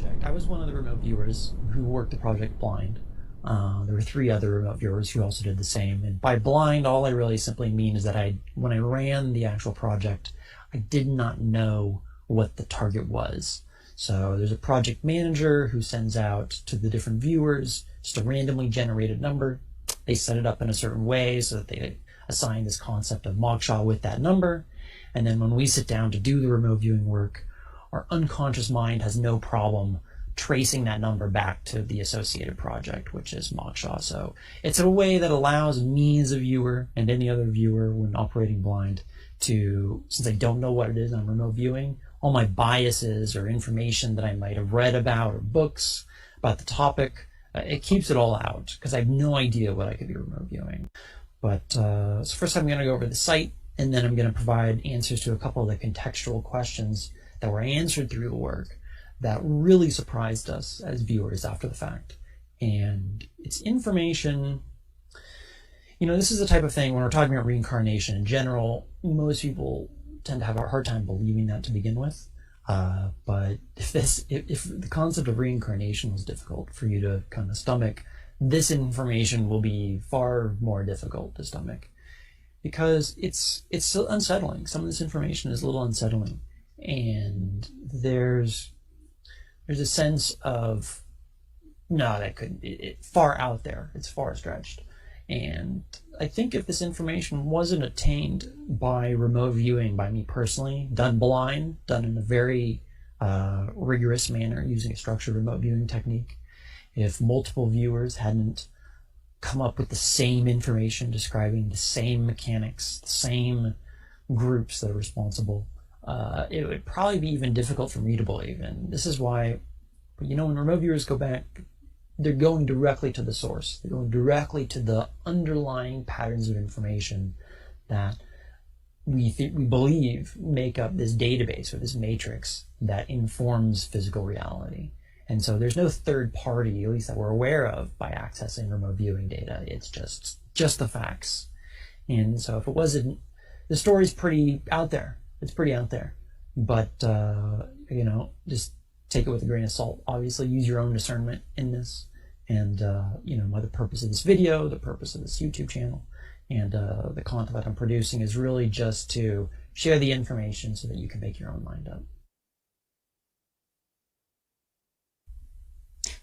project. I was one of the remote viewers who worked the project blind. There were 3 other remote viewers who also did the same. And by blind, all I really simply mean is that when I ran the actual project, I did not know what the target was. So there's a project manager who sends out to the different viewers just a randomly generated number. They set it up in a certain way so that they assign this concept of moksha with that number. And then when we sit down to do the remote viewing work, our unconscious mind has no problem tracing that number back to the associated project, which is moksha. So it's a way that allows me as a viewer and any other viewer when operating blind to, since I don't know what it is on remote viewing, all my biases or information that I might have read about or books about the topic, it keeps it all out because I have no idea what I could be remote viewing. But so first I'm going to go over the site, and then I'm going to provide answers to a couple of the contextual questions that were answered through the work that really surprised us as viewers after the fact. And it's information, this is the type of thing when we're talking about reincarnation in general, most people tend to have a hard time believing that to begin with. But if the concept of reincarnation was difficult for you to kind of stomach, this information will be far more difficult to stomach because it's so unsettling. Some of this information is a little unsettling, and there's a sense of far out there. It's far stretched. And I think if this information wasn't attained by remote viewing by me personally, done blind, done in a very rigorous manner using a structured remote viewing technique, if multiple viewers hadn't come up with the same information describing the same mechanics, the same groups that are responsible, it would probably be even difficult for me to believe. And this is why, when remote viewers go back, they're going directly to the source. They're going directly to the underlying patterns of information that we believe make up this database or this matrix that informs physical reality. And so there's no third party, at least that we're aware of, by accessing remote viewing data. It's just the facts. And so if it wasn't, the story's pretty out there. It's pretty out there. But, just take it with a grain of salt. Obviously, use your own discernment in this. And, the purpose of this video, the purpose of this YouTube channel, and the content that I'm producing is really just to share the information so that you can make your own mind up.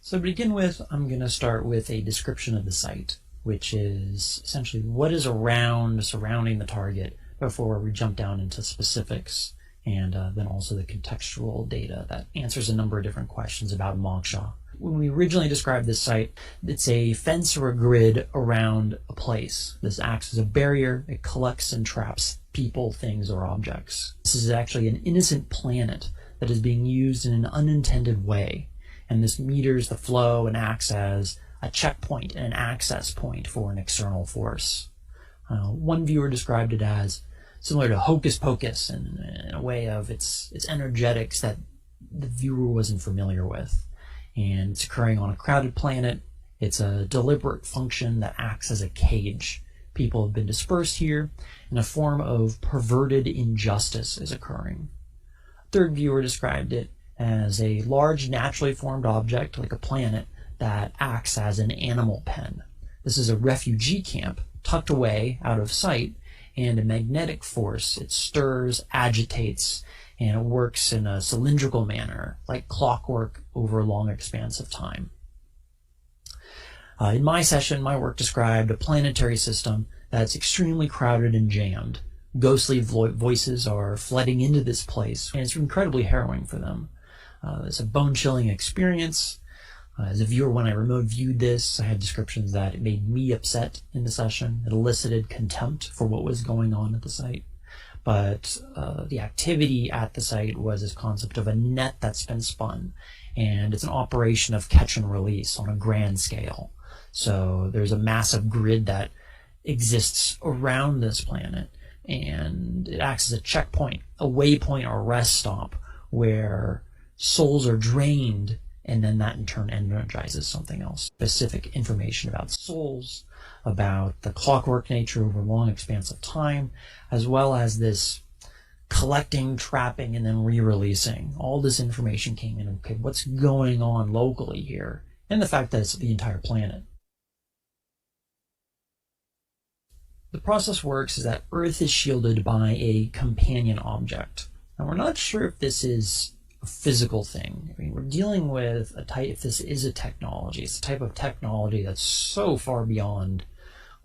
So to begin with, I'm going to start with a description of the site, which is essentially what is surrounding the target before we jump down into specifics, and then also the contextual data that answers a number of different questions about moksha. When we originally described this site, it's a fence or a grid around a place. This acts as a barrier. It collects and traps people, things, or objects. This is actually an innocent planet that is being used in an unintended way, and this meters the flow and acts as a checkpoint and an access point for an external force. One viewer described it as similar to hocus pocus in a way of its energetics that the viewer wasn't familiar with. And it's occurring on a crowded planet. It's a deliberate function that acts as a cage. People have been dispersed here, and a form of perverted injustice is occurring. A third viewer described it as a large naturally formed object, like a planet, that acts as an animal pen. This is a refugee camp tucked away out of sight, and a magnetic force. It stirs, agitates, and it works in a cylindrical manner, like clockwork over a long expanse of time. In my session, my work described a planetary system that's extremely crowded and jammed. Ghostly voices are flooding into this place, and it's incredibly harrowing for them. It's a bone-chilling experience. As a viewer, when I remote viewed this, I had descriptions that it made me upset in the session. It elicited contempt for what was going on at the site. But the activity at the site was this concept of a net that's been spun, and it's an operation of catch and release on a grand scale. So there's a massive grid that exists around this planet, and it acts as a checkpoint, a waypoint, or a rest stop where souls are drained, and then that in turn energizes something else. Specific information about souls, about the clockwork nature over a long expanse of time, as well as this collecting, trapping, and then re-releasing. All this information came in. Okay, what's going on locally here? And the fact that it's the entire planet. The process works is that Earth is shielded by a companion object. And we're not sure if this is a physical thing. I mean, we're dealing with a type, if this is a technology, it's a type of technology that's so far beyond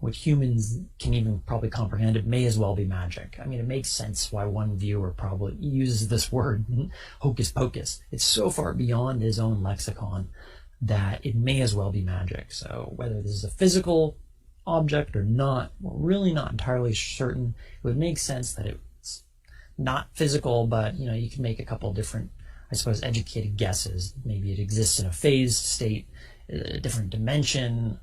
what humans can even probably comprehend. It may as well be magic. I mean, it makes sense why one viewer probably uses this word, hocus pocus. It's so far beyond his own lexicon that it may as well be magic. So whether this is a physical object or not, we're really not entirely certain. It would make sense that it's not physical, but you can make a couple of different, I suppose, educated guesses. Maybe it exists in a phased state, a different dimension,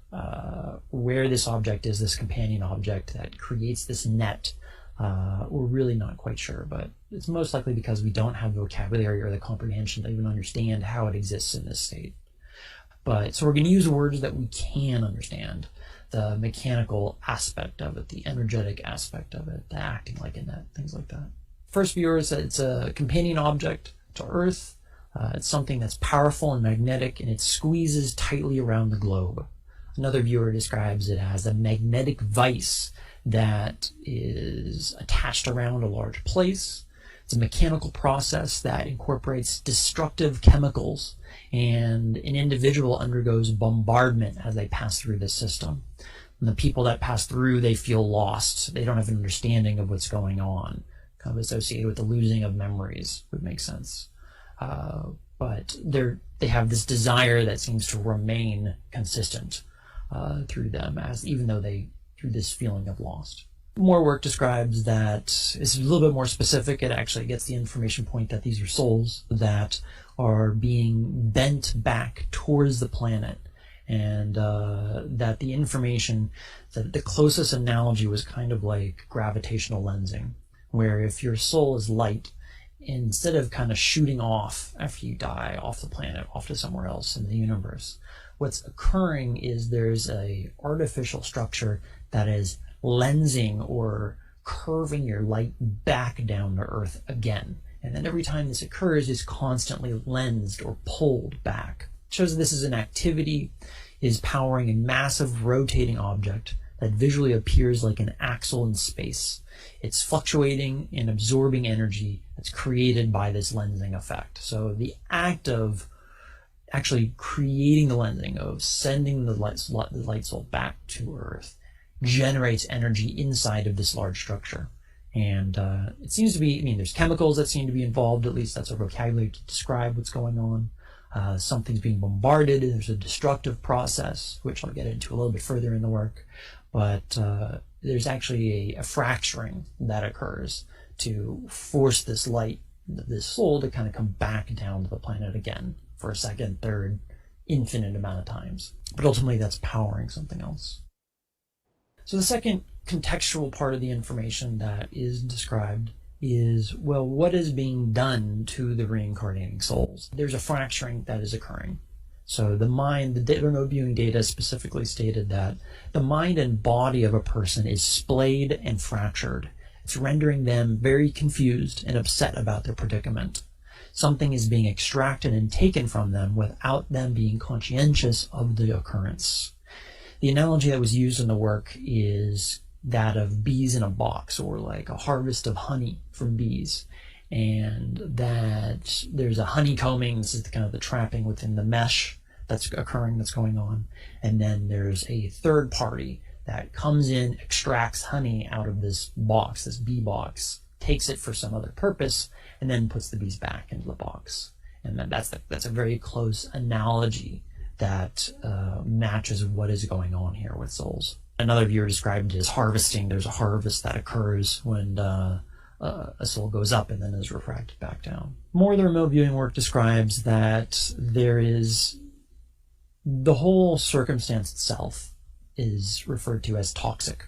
where this object is, this companion object that creates this net. We're really not quite sure, but it's most likely because we don't have the vocabulary or the comprehension to even understand how it exists in this state. But so we're going to use words that we can understand, the mechanical aspect of it, the energetic aspect of it, the acting like a net, things like that. First viewer said it's a companion object to Earth. It's something that's powerful and magnetic, and it squeezes tightly around the globe. Another viewer describes it as a magnetic vice that is attached around a large place. It's a mechanical process that incorporates destructive chemicals, and an individual undergoes bombardment as they pass through this system. And the people that pass through, they feel lost. They don't have an understanding of what's going on, kind of associated with the losing of memories, would make sense. But they have this desire that seems to remain consistent through them, even though through this feeling of lost. More work describes that it's a little bit more specific. It actually gets the information point that these are souls that are being bent back towards the planet, and that the information, that the closest analogy was kind of like gravitational lensing, where if your soul is light, instead of kind of shooting off after you die off the planet, off to somewhere else in the universe, what's occurring is there's a artificial structure that is lensing or curving your light back down to Earth again. And then every time this occurs, it's constantly lensed or pulled back. It shows that this is an activity, is powering a massive rotating object that visually appears like an axle in space. It's fluctuating and absorbing energy that's created by this lensing effect. So the act of actually creating the lensing, of sending the light soul back to Earth, generates energy inside of this large structure. And it seems to be, there's chemicals that seem to be involved, at least that's a vocabulary to describe what's going on. Something's being bombarded, there's a destructive process, which I'll get into a little bit further in the work. But there's actually a fracturing that occurs to force this light, this soul, to kind of come back down to the planet again for a second, third, infinite amount of times. But ultimately that's powering something else. So the second contextual part of the information that is described is, well, what is being done to the reincarnating souls? There's a fracturing that is occurring. So the mind, the remote viewing data specifically stated that the mind and body of a person is splayed and fractured. It's rendering them very confused and upset about their predicament. Something is being extracted and taken from them without them being conscientious of the occurrence. The analogy that was used in the work is that of bees in a box, or like a harvest of honey from bees. And that there's a honeycombing, this is kind of the trapping within the mesh that's occurring, that's going on. And then there's a third party that comes in, extracts honey out of this box, this bee box, takes it for some other purpose, and then puts the bees back into the box. And then that's a very close analogy that matches what is going on here with souls. Another viewer described it as harvesting. There's a harvest that occurs when a soul goes up and then is refracted back down. More of the remote viewing work describes that there is the whole circumstance itself is referred to as toxic.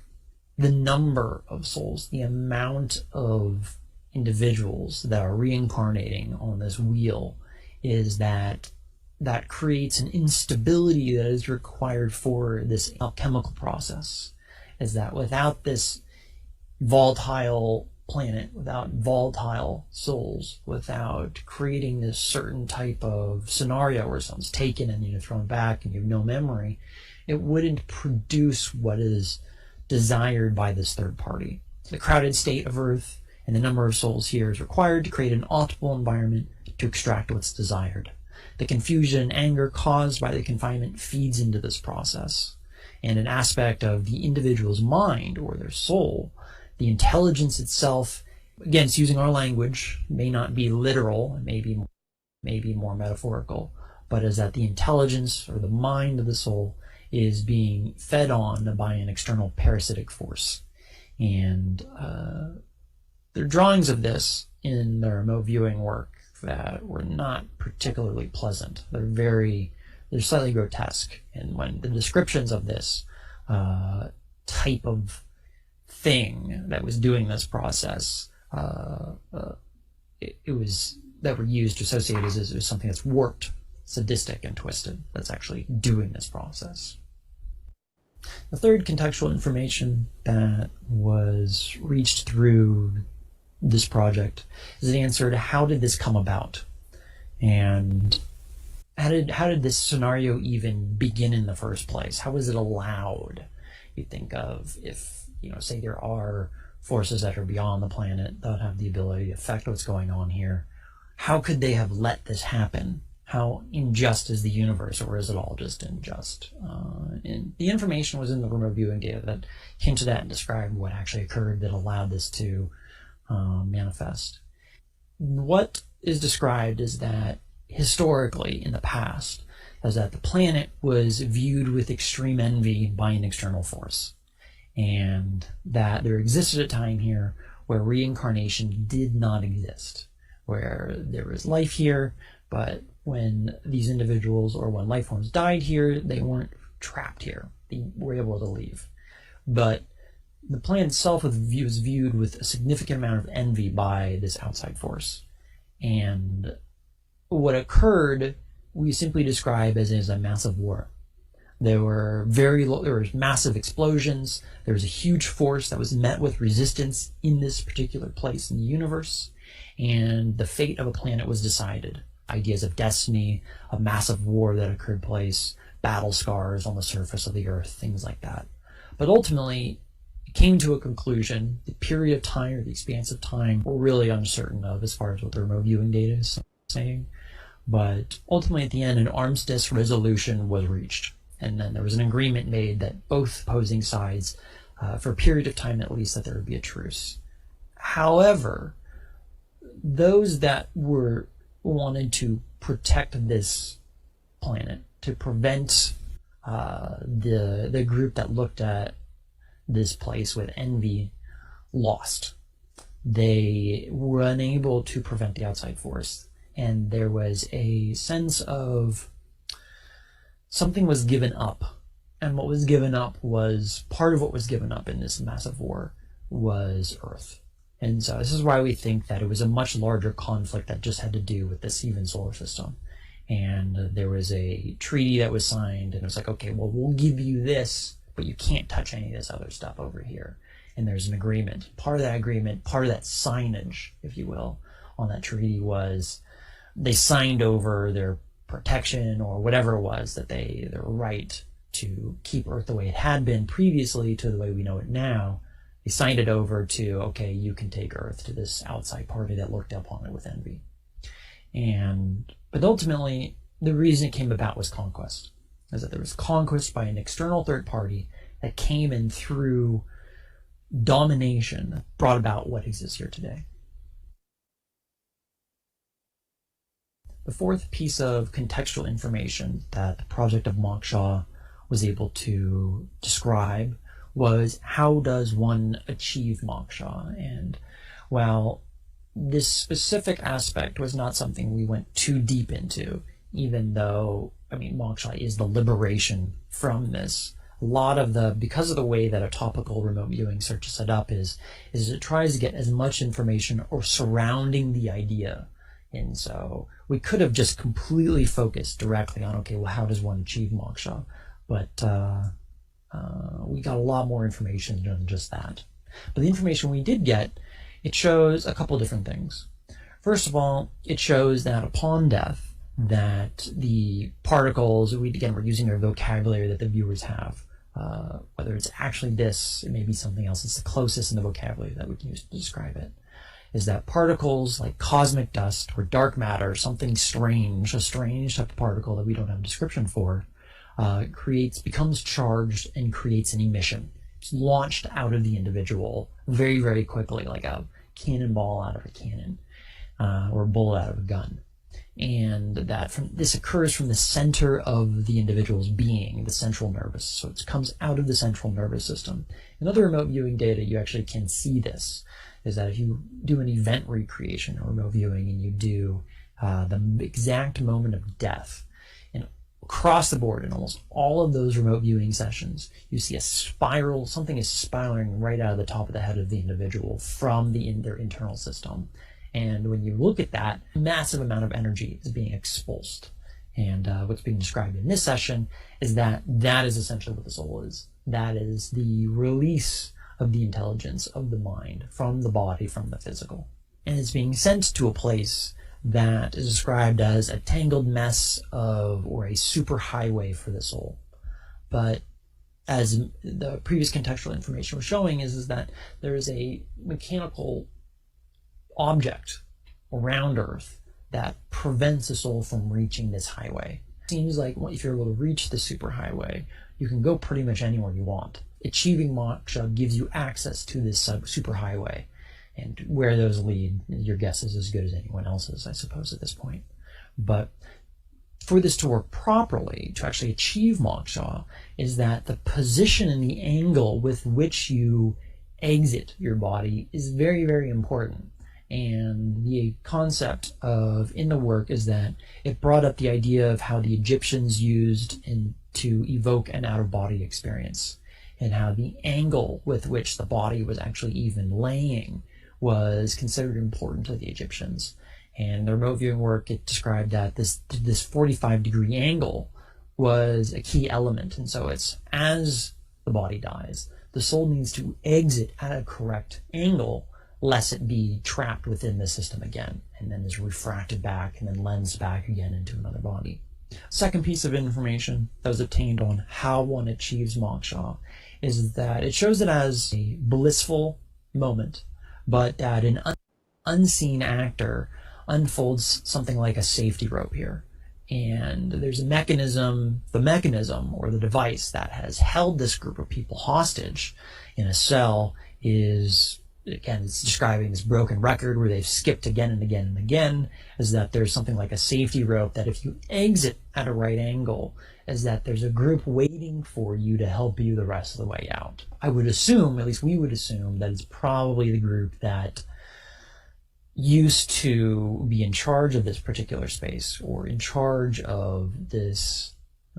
The number of souls, the amount of individuals that are reincarnating on this wheel, is that creates an instability that is required for this alchemical process. Is that without this volatile planet without volatile souls, without creating this certain type of scenario where someone's taken and you're thrown back and you have no memory, it wouldn't produce what is desired by this third party. The crowded state of Earth and the number of souls here is required to create an optimal environment to extract what's desired. The confusion and anger caused by the confinement feeds into this process. And an aspect of the individual's mind or their soul, the intelligence itself, again, it's using our language, may not be literal, it may be more metaphorical, but is that the intelligence or the mind of the soul is being fed on by an external parasitic force. And there are drawings of this in the remote viewing work that were not particularly pleasant. They're slightly grotesque. And when the descriptions of this type of thing that was doing this process, it was that were used to associate as it was something that's warped, sadistic, and twisted, that's actually doing this process. The third contextual information that was reached through this project is an answer to how did this come about, and how did this scenario even begin in the first place? How was it allowed? You think of if, say there are forces that are beyond the planet that have the ability to affect what's going on here. How could they have let this happen? How unjust is the universe, or is it all just unjust? And the information was in the remote viewing data that hinted at and described what actually occurred that allowed this to manifest. What is described is that historically, in the past, is that the planet was viewed with extreme envy by an external force, and that there existed a time here where reincarnation did not exist, where there was life here, but when these individuals or when life forms died here, they weren't trapped here. They were able to leave. But the planet itself was viewed with a significant amount of envy by this outside force. And what occurred, we simply describe as a massive war. There were massive explosions. There was a huge force that was met with resistance in this particular place in the universe, and the fate of a planet was decided. Ideas of destiny, a massive war that occurred place, battle scars on the surface of the earth, things like that. But ultimately, it came to a conclusion. The period of time, or the expanse of time, we're really uncertain of as far as what the remote viewing data is saying. But ultimately, at the end, an armistice resolution was reached. And then there was an agreement made that both opposing sides, for a period of time at least, that there would be a truce. However, those that wanted to protect this planet, to prevent the group that looked at this place with envy, lost. They were unable to prevent the outside force, and there was a sense of something was given up. And what was given up was, part of what was given up in this massive war was Earth. And so this is why we think that it was a much larger conflict that just had to do with the Steven solar system. And there was a treaty that was signed, and it was like, okay, well, we'll give you this, but you can't touch any of this other stuff over here. And there's an agreement. Part of that agreement, part of that signage, if you will, on that treaty was they signed over their protection or whatever it was, that their right to keep Earth the way it had been previously to the way we know it now. They signed it over to, okay, you can take Earth, to this outside party that looked upon it with envy. But ultimately, the reason it came about was conquest. Is that there was conquest by an external third party that came in through domination that brought about what exists here today. The fourth piece of contextual information that the project of Moksha was able to describe was, how does one achieve moksha? And while this specific aspect was not something we went too deep into, even though, moksha is the liberation from this, a lot of because of the way that a topical remote viewing search is set up is it tries to get as much information or surrounding the idea. And so we could have just completely focused directly on, okay, well, how does one achieve moksha? But we got a lot more information than just that. But the information we did get It shows a couple different things. First of all, it shows that upon death, that the particles, we're using our vocabulary that the viewers have, whether it's actually this, it may be something else, it's the closest in the vocabulary that we can use to describe it, is that particles like cosmic dust or dark matter, something strange, a strange type of particle that we don't have a description for, becomes charged and creates an emission. It's launched out of the individual very, very quickly, like a cannonball out of a cannon, or a bullet out of a gun. And this occurs from the center of the individual's being, the central nervous. So it comes out of the central nervous system. In other remote viewing data, you actually can see this, is that if you do an event recreation or remote viewing and you do the exact moment of death, and across the board in almost all of those remote viewing sessions, you see a spiral, something is spiraling right out of the top of the head of the individual from their internal system. And when you look at that, a massive amount of energy is being expulsed. And what's being described in this session is that is essentially what the soul is. That is the release of the intelligence of the mind from the body, from the physical. And it's being sent to a place that is described as a tangled mess or a superhighway for the soul. But as the previous contextual information was showing, is that there is a mechanical object around Earth that prevents the soul from reaching this highway. It seems like if you're able to reach the superhighway, you can go pretty much anywhere you want. Achieving moksha gives you access to this superhighway, and where those lead, your guess is as good as anyone else's, I suppose, at this point. But for this to work properly, to actually achieve moksha, is that the position and the angle with which you exit your body is very, very important. And the concept in the work is that it brought up the idea of how the Egyptians used to evoke an out-of-body experience, and how the angle with which the body was actually even laying was considered important to the Egyptians. And the remote viewing work, it described that this 45-degree angle was a key element. And so it's as the body dies, the soul needs to exit at a correct angle, lest it be trapped within the system again, and then is refracted back and then lensed back again into another body. Second piece of information that was obtained on how one achieves moksha is that it shows it as a blissful moment, but that an unseen actor unfolds something like a safety rope here. And there's a mechanism, the mechanism or the device that has held this group of people hostage in a cell is, again, it's describing this broken record where they've skipped again and again and again, is that there's something like a safety rope that if you exit at a right angle, is that there's a group waiting for you to help you the rest of the way out. I would assume, at least we would assume, that it's probably the group that used to be in charge of this particular space, or in charge of this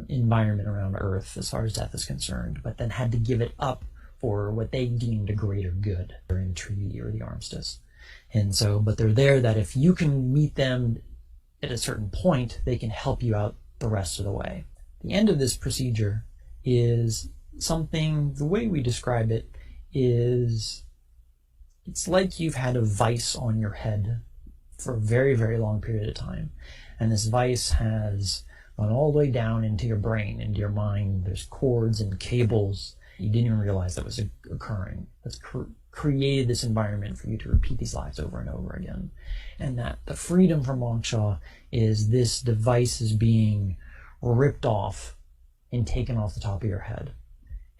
environment around Earth as far as death is concerned, but then had to give it up for what they deemed a greater good during the treaty or the armistice. And so, but they're there that if you can meet them at a certain point, they can help you out the rest of the way. The end of this procedure is something, the way we describe it is, it's like you've had a vice on your head for a very, very long period of time. And this vice has gone all the way down into your brain, into your mind. There's cords and cables. You didn't even realize that was occurring. That's created this environment for you to repeat these lives over and over again. And that the freedom from moksha is this device is being ripped off and taken off the top of your head.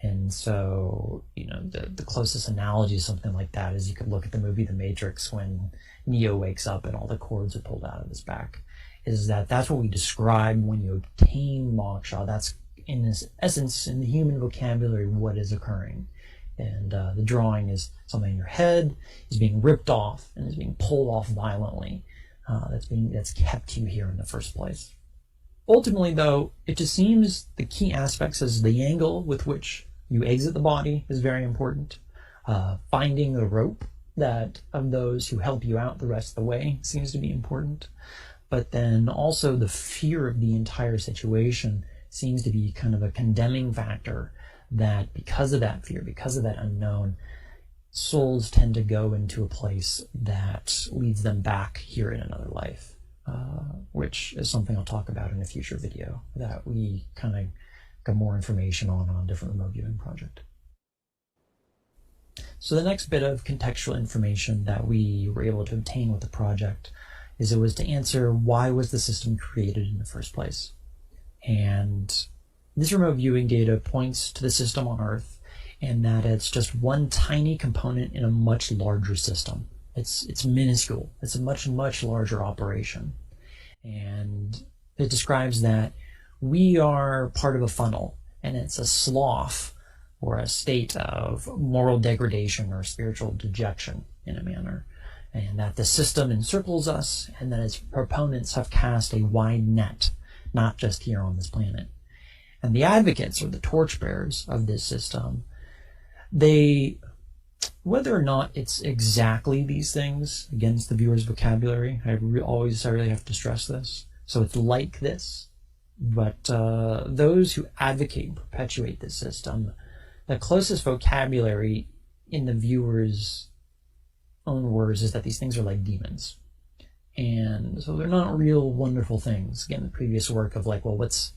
And so, you know, the closest analogy to something like that is you could look at the movie The Matrix when Neo wakes up and all the cords are pulled out of his back. Is that's what we describe when you obtain moksha. That's, in this essence, in the human vocabulary, what is occurring. And the drawing is something in your head is being ripped off and is being pulled off violently. That's kept you here in the first place. Ultimately, though, it just seems the key aspects is the angle with which you exit the body is very important. Finding the rope of those who help you out the rest of the way seems to be important. But then also the fear of the entire situation seems to be kind of a condemning factor, that because of that fear, because of that unknown, souls tend to go into a place that leads them back here in another life, which is something I'll talk about in a future video that we kind of got more information on a different remote viewing project. So the next bit of contextual information that we were able to obtain with the project is it was to answer why was the system created in the first place. And this remote viewing data points to the system on Earth and that it's just one tiny component in a much larger system. It's minuscule. It's a much, much larger operation. And it describes that we are part of a funnel, and it's a slough or a state of moral degradation or spiritual dejection in a manner, and that the system encircles us, and that its proponents have cast a wide net, not just here on this planet. And the advocates, or the torchbearers of this system, they, whether or not it's exactly these things, against the viewer's vocabulary, I really have to stress this, so it's like this, but those who advocate and perpetuate this system, the closest vocabulary in the viewer's own words is that these things are like demons. And so they're not real wonderful things. Again, the previous work of like, well, what's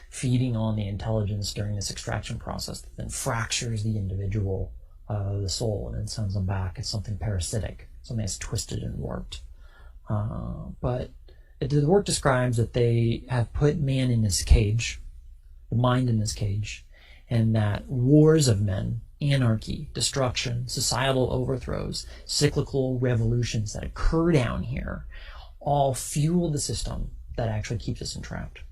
feeding on the intelligence during this extraction process that then fractures the individual, the soul, and then sends them back as something parasitic, something that's twisted and warped. But the work describes that they have put man in this cage, the mind in this cage, and that wars of men, anarchy, destruction, societal overthrows, cyclical revolutions that occur down here all fuel the system that actually keeps us entrapped.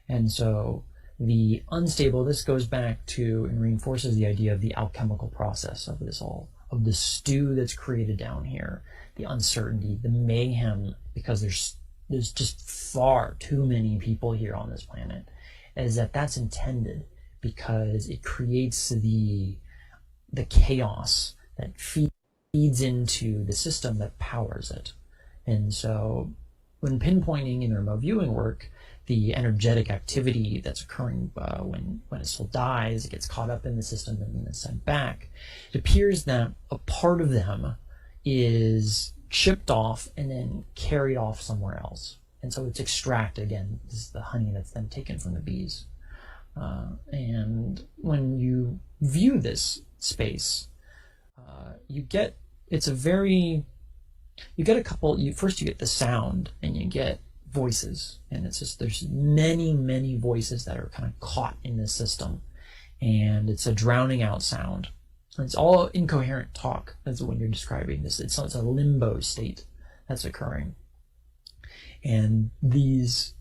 And so the unstable, this goes back to and reinforces the idea of the alchemical process of this all, of the stew that's created down here, the uncertainty, the mayhem, because there's just far too many people here on this planet, is that's intended because it creates the chaos that feeds into the system that powers it. And so when pinpointing in remote viewing work, the energetic activity that's occurring when a soul dies, it gets caught up in the system and then is sent back, it appears that a part of them is chipped off and then carried off somewhere else. And so it's extracted. Again, this is the honey that's then taken from the bees. And when you view this space, you get a couple, first you get the sound and you get voices, and it's just, there's many voices that are kind of caught in this system, and it's a drowning out sound. It's all incoherent talk. That's when you're describing this. It's a limbo state that's occurring. And these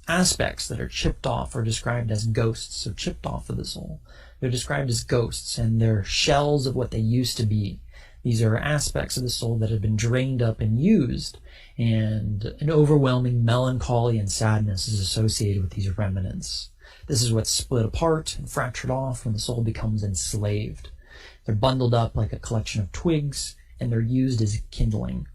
aspects that are chipped off are described as ghosts, so chipped off of the soul. They're described as ghosts, and they're shells of what they used to be. These are aspects of the soul that have been drained up and used, and an overwhelming melancholy and sadness is associated with these remnants. This is what's split apart and fractured off when the soul becomes enslaved. They're bundled up like a collection of twigs, and they're used as kindling.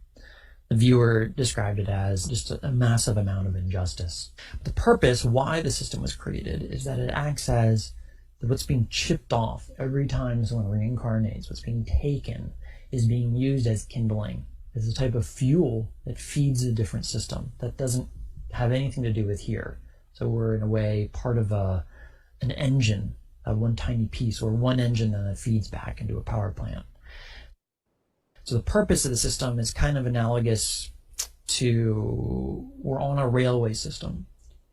The viewer described it as just a massive amount of injustice. The purpose, why the system was created, is that it acts as what's being chipped off every time someone reincarnates, what's being taken, is being used as kindling, as a type of fuel that feeds a different system that doesn't have anything to do with here. So we're in a way part of an engine, one tiny piece, or one engine that feeds back into a power plant. So the purpose of the system is kind of analogous to, we're on a railway system,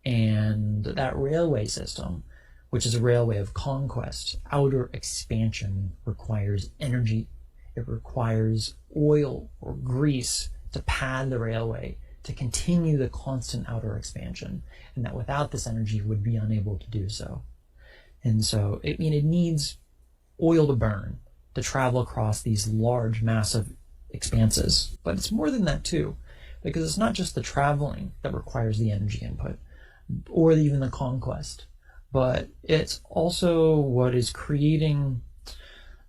and that railway system, which is a railway of conquest, outer expansion, requires energy. It requires oil or grease to pad the railway, to continue the constant outer expansion, and that without this energy would be unable to do so. And so it needs oil to burn to travel across these large, massive expanses. But it's more than that too, because it's not just the traveling that requires the energy input, or even the conquest, but it's also what is creating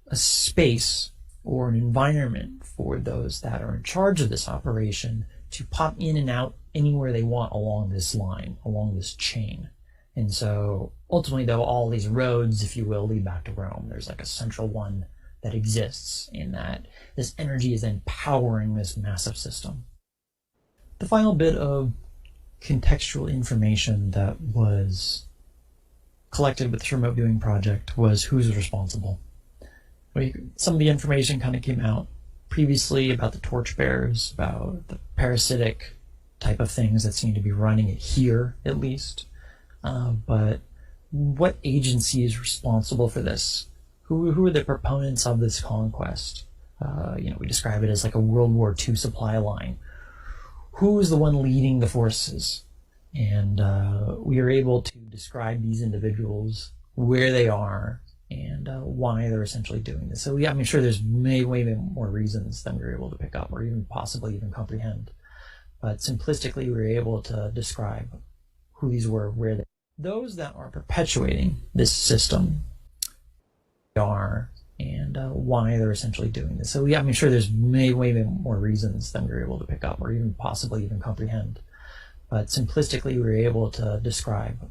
a space or an environment for those that are in charge of this operation to pop in and out anywhere they want along this line, along this chain. And so ultimately, though, all these roads, if you will, lead back to Rome. There's like a central one that exists, and that this energy is then powering this massive system. The final bit of contextual information that was collected with this remote viewing project was who's responsible. Some of the information kind of came out previously about the torchbearers, about the parasitic type of things that seem to be running it here, at least. But what agency is responsible for this? Who are the proponents of this conquest? We describe it as like a World War II supply line. Who is the one leading the forces? And we are able to describe these individuals, where they are, and why they're essentially doing this. So yeah, I'm sure there's way more reasons than we were able to pick up or even possibly even comprehend. But simplistically, we were able to describe who these were, where they are. Those that are perpetuating this system are, and why they're essentially doing this. So yeah, I'm sure there's way more reasons than we were able to pick up or even possibly even comprehend. But simplistically, we were able to describe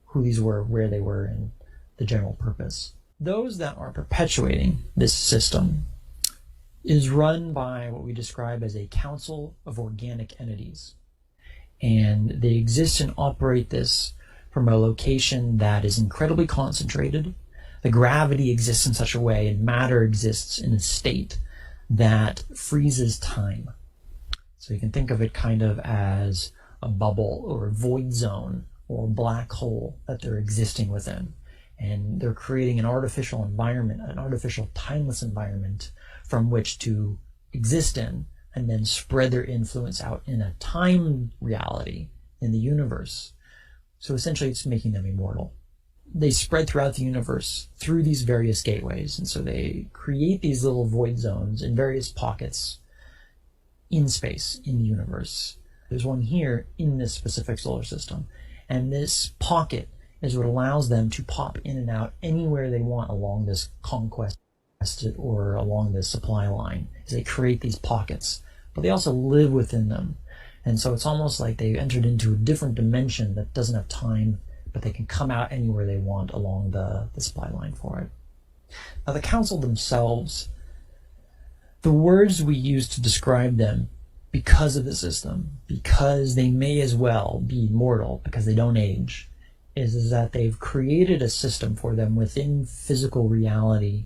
who these were, where they were, and the general purpose. Those that are perpetuating this system is run by what we describe as a council of organic entities. And they exist and operate this from a location that is incredibly concentrated. The gravity exists in such a way, and matter exists in a state that freezes time. So you can think of it kind of as a bubble or a void zone or a black hole that they're existing within. And they're creating an artificial environment, an artificial timeless environment from which to exist in, and then spread their influence out in a time reality in the universe. So essentially it's making them immortal. They spread throughout the universe through these various gateways, and so they create these little void zones in various pockets in space, in the universe. There's one here in this specific solar system, and this pocket is what allows them to pop in and out anywhere they want along this conquest or along this supply line. Is they create these pockets, but they also live within them. And so it's almost like they've entered into a different dimension that doesn't have time, but they can come out anywhere they want along the supply line for it. Now the council themselves, the words we use to describe them because of the system, because they may as well be immortal, because they don't age, is that they've created a system for them within physical reality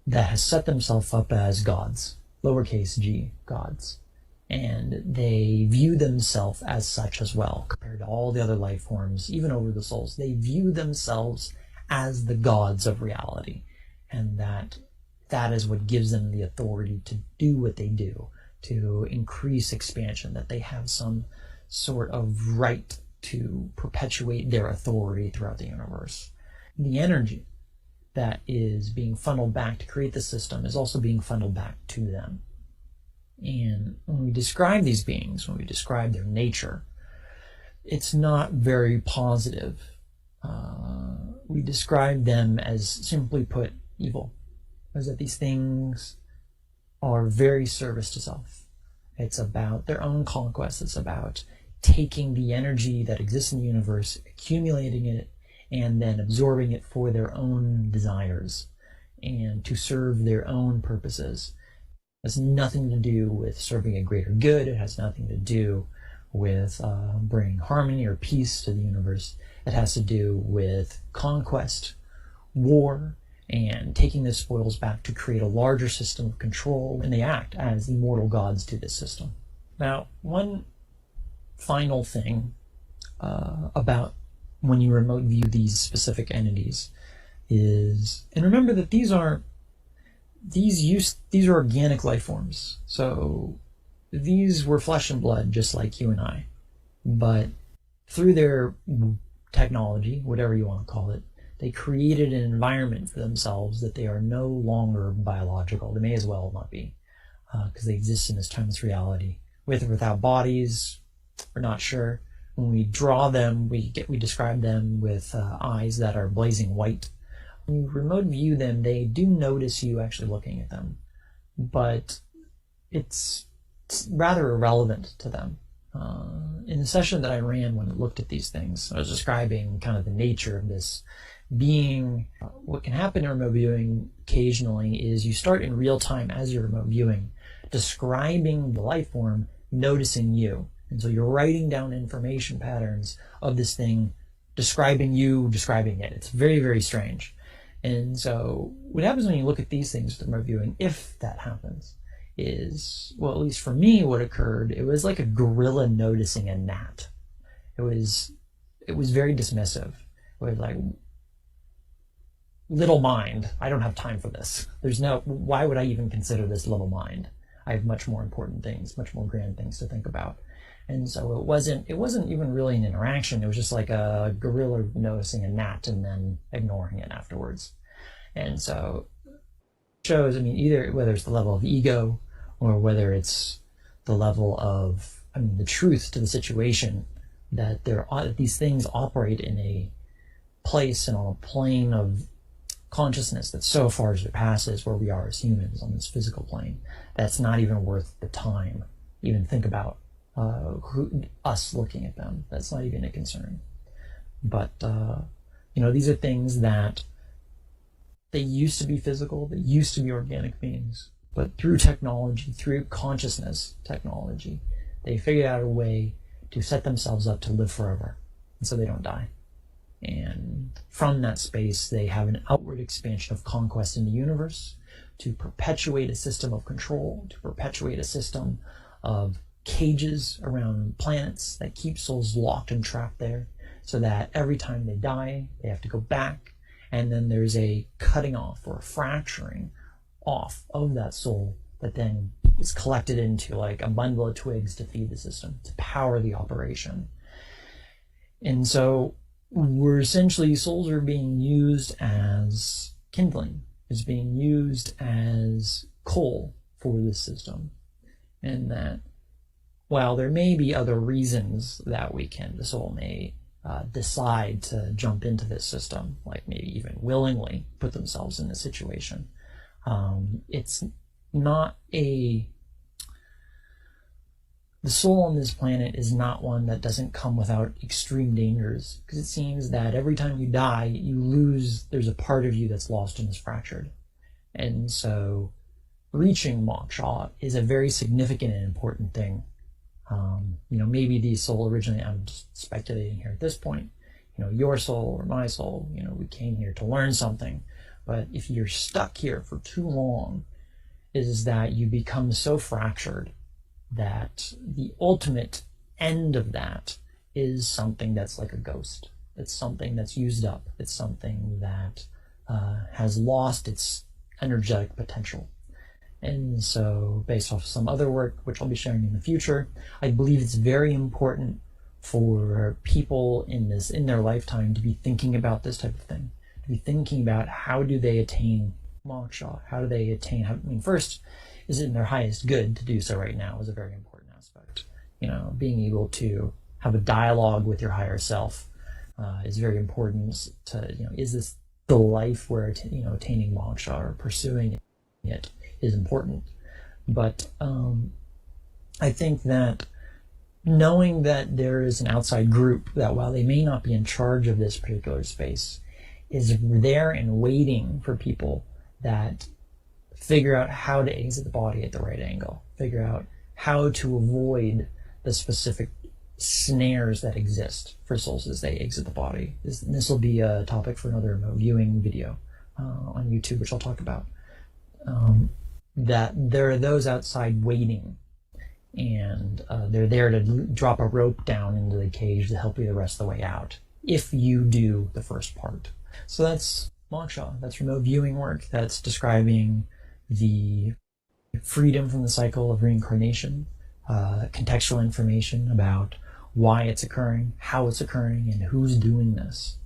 that has set themselves up as gods, lowercase g, gods. And they view themselves as such as well, compared to all the other life forms, even over the souls. They view themselves as the gods of reality, and that is what gives them the authority to do what they do, to increase expansion, that they have some sort of right to perpetuate their authority throughout the universe. The energy that is being funneled back to create the system is also being funneled back to them. And when we describe these beings, when we describe their nature, it's not very positive. We describe them as, simply put, evil. As that these things are very service to self. It's about their own conquest. It's about taking the energy that exists in the universe, accumulating it, and then absorbing it for their own desires and to serve their own purposes. It has nothing to do with serving a greater good. It has nothing to do with bringing harmony or peace to the universe. It has to do with conquest, war, and taking the spoils back to create a larger system of control, and they act as immortal gods to this system. Now, one final thing about when you remote view these specific entities is, and remember that these are organic life forms. So these were flesh and blood, just like you and I. But through their technology, whatever you want to call it, they created an environment for themselves that they are no longer biological. They may as well not be, because they exist in this timeless reality. With or without bodies, we're not sure. When we draw them, we describe them with eyes that are blazing white. When you remote view them, they do notice you actually looking at them, but it's rather irrelevant to them. In the session that I ran when I looked at these things, I was describing kind of the nature of this what can happen in remote viewing occasionally is you start in real time as you're remote viewing, describing the life form, noticing you. And so you're writing down information patterns of this thing, describing you, describing it. It's very, very strange. And so what happens when you look at these things with remote viewing, if that happens, is, well, at least for me, what occurred, it was like a gorilla noticing a gnat. It was very dismissive. It was like, little mind, I don't have time for this. Why would I even consider this little mind? I have much more important things, much more grand things to think about. And so it wasn't even really an interaction. It was just like a gorilla noticing a gnat and then ignoring it afterwards. And so it shows, either whether it's the level of ego or whether it's the level of, the truth to the situation, that these things operate in a place and on a plane of consciousness that so far surpasses where we are as humans on this physical plane. That's not even worth the time. Even think about us looking at them. That's not even a concern. But these are things that they used to be physical, they used to be organic beings, but through technology, through consciousness technology, they figured out a way to set themselves up to live forever, and so they don't die. And from that space, they have an outward expansion of conquest in the universe to perpetuate a system of control, to perpetuate a system of cages around planets that keep souls locked and trapped there, so that every time they die, they have to go back, and then there's a cutting off or a fracturing off of that soul that then is collected into like a bundle of twigs to feed the system, to power the operation. And so souls are being used as kindling, is being used as coal for this system. And that while there may be other reasons that the soul may decide to jump into this system, like maybe even willingly put themselves in this situation, it's not the soul on this planet is not one that doesn't come without extreme dangers, because it seems that every time you die, there's a part of you that's lost and is fractured. And so reaching moksha is a very significant and important thing. Maybe the soul originally, I'm just speculating here at this point, your soul or my soul, we came here to learn something. But if you're stuck here for too long, is that you become so fractured that the ultimate end of that is something that's like a ghost. It's something that's used up. It's something that has lost its energetic potential. And so based off some other work, which I'll be sharing in the future, I believe it's very important for people in their lifetime to be thinking about this type of thing, to be thinking about how do they attain moksha, how do they attain, first, is it in their highest good to do so right now is a very important aspect. Being able to have a dialogue with your higher self is very important to, is this the life where, attaining moksha or pursuing it is important. But I think that knowing that there is an outside group that, while they may not be in charge of this particular space, is there and waiting for people that figure out how to exit the body at the right angle, figure out how to avoid the specific snares that exist for souls as they exit the body. This will be a topic for another remote viewing video on YouTube, which I'll talk about. That there are those outside waiting, and they're there to drop a rope down into the cage to help you the rest of the way out, if you do the first part. So that's moksha, that's remote viewing work, that's describing the freedom from the cycle of reincarnation, contextual information about why it's occurring, how it's occurring, and who's doing this.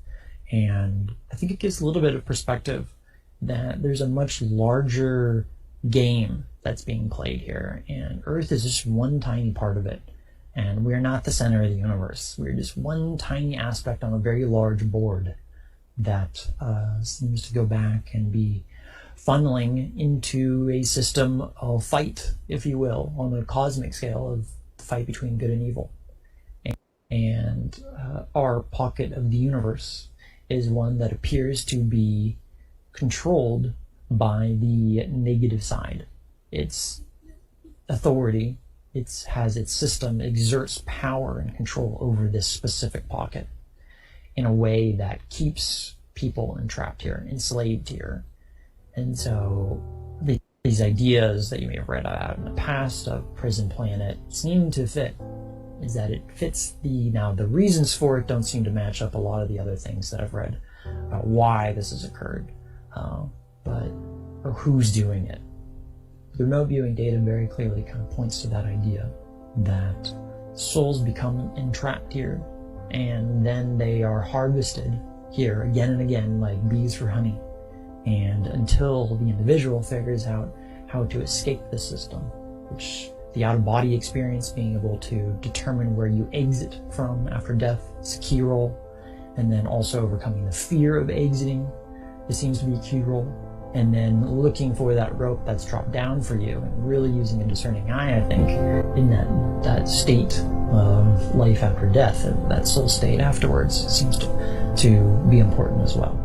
And I think it gives a little bit of perspective that there's a much larger game that's being played here, and Earth is just one tiny part of it, and we're not the center of the universe. We're just one tiny aspect on a very large board that seems to go back and be funneling into a system of fight, if you will, on the cosmic scale of the fight between good and evil. And our pocket of the universe is one that appears to be controlled by the negative side. Its authority, it has its system, exerts power and control over this specific pocket in a way that keeps people entrapped here, enslaved here. And so these ideas that you may have read about in the past of prison planet seem to fit. Is that it fits now the reasons for it don't seem to match up a lot of the other things that I've read about why this has occurred, or who's doing it. The remote viewing data very clearly kind of points to that idea that souls become entrapped here, and then they are harvested here again and again like bees for honey. And until the individual figures out how to escape the system, which the out-of-body experience, being able to determine where you exit from after death, is a key role. And then also overcoming the fear of exiting, this seems to be a key role. And then looking for that rope that's dropped down for you, and really using a discerning eye, I think, in that state of life after death, and that soul state afterwards seems to be important as well.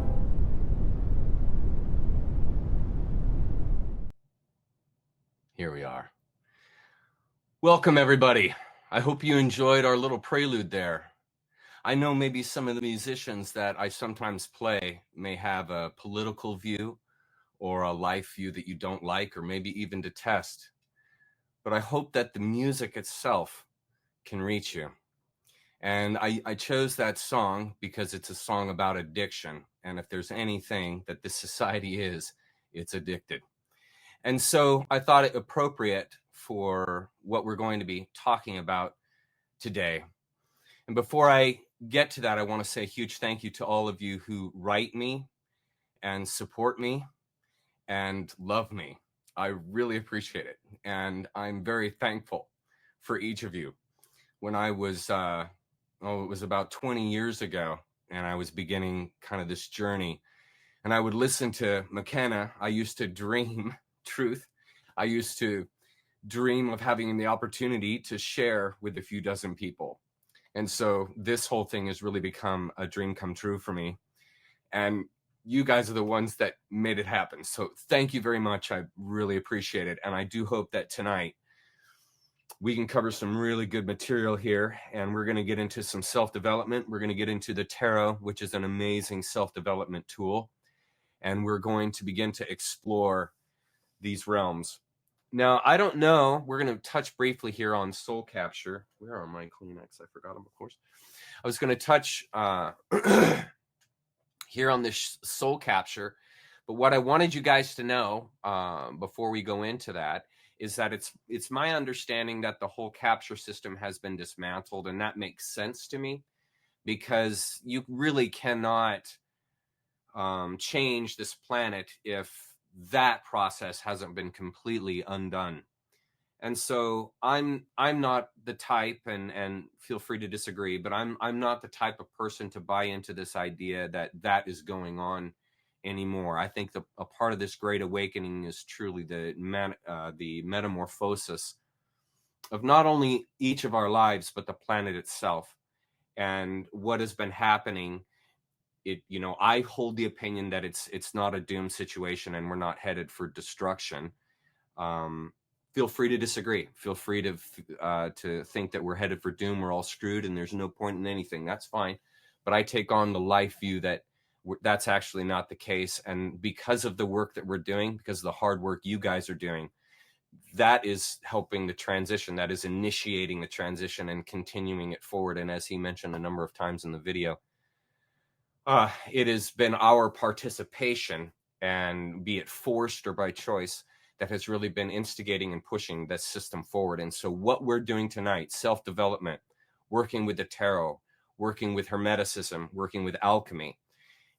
Here we are. Welcome, everybody. I hope you enjoyed our little prelude there. I know maybe some of the musicians that I sometimes play may have a political view or a life view that you don't like, or maybe even detest. But I hope that the music itself can reach you. And I chose that song because it's a song about addiction. And if there's anything that this society is, it's addicted. And so I thought it appropriate for what we're going to be talking about today. And before I get to that, I want to say a huge thank you to all of you who write me and support me and love me. I really appreciate it. And I'm very thankful for each of you. When I was, it was about 20 years ago, and I was beginning kind of this journey, and I would listen to McKenna. I used to dream truth. I used to dream of having the opportunity to share with a few dozen people. And so this whole thing has really become a dream come true for me. And you guys are the ones that made it happen. So thank you very much. I really appreciate it. And I do hope that tonight we can cover some really good material here. And we're going to get into some self-development. We're going to get into the tarot, which is an amazing self-development tool. And we're going to begin to explore these realms. Now, I don't know. We're going to touch briefly here on soul capture. Where are my Kleenex? I forgot them, of course. I was going to touch here on this soul capture. But what I wanted you guys to know before we go into that is that it's my understanding that the whole capture system has been dismantled. And that makes sense to me, because you really cannot change this planet if that process hasn't been completely undone. And so I'm not the type, and feel free to disagree, but I'm not the type of person to buy into this idea that is going on anymore. I think a part of this great awakening is truly the metamorphosis of not only each of our lives, but the planet itself. And what has been happening, I hold the opinion that it's not a doom situation, and we're not headed for destruction. Feel free to disagree. Feel free to think that we're headed for doom, we're all screwed, and there's no point in anything. That's fine. But I take on the life view that that's actually not the case. And because of the work that we're doing, because of the hard work you guys are doing, that is helping the transition. That is initiating the transition and continuing it forward. And as he mentioned a number of times in the video, it has been our participation, and be it forced or by choice, that has really been instigating and pushing this system forward. And so what we're doing tonight, self-development, working with the tarot, working with Hermeticism, working with alchemy,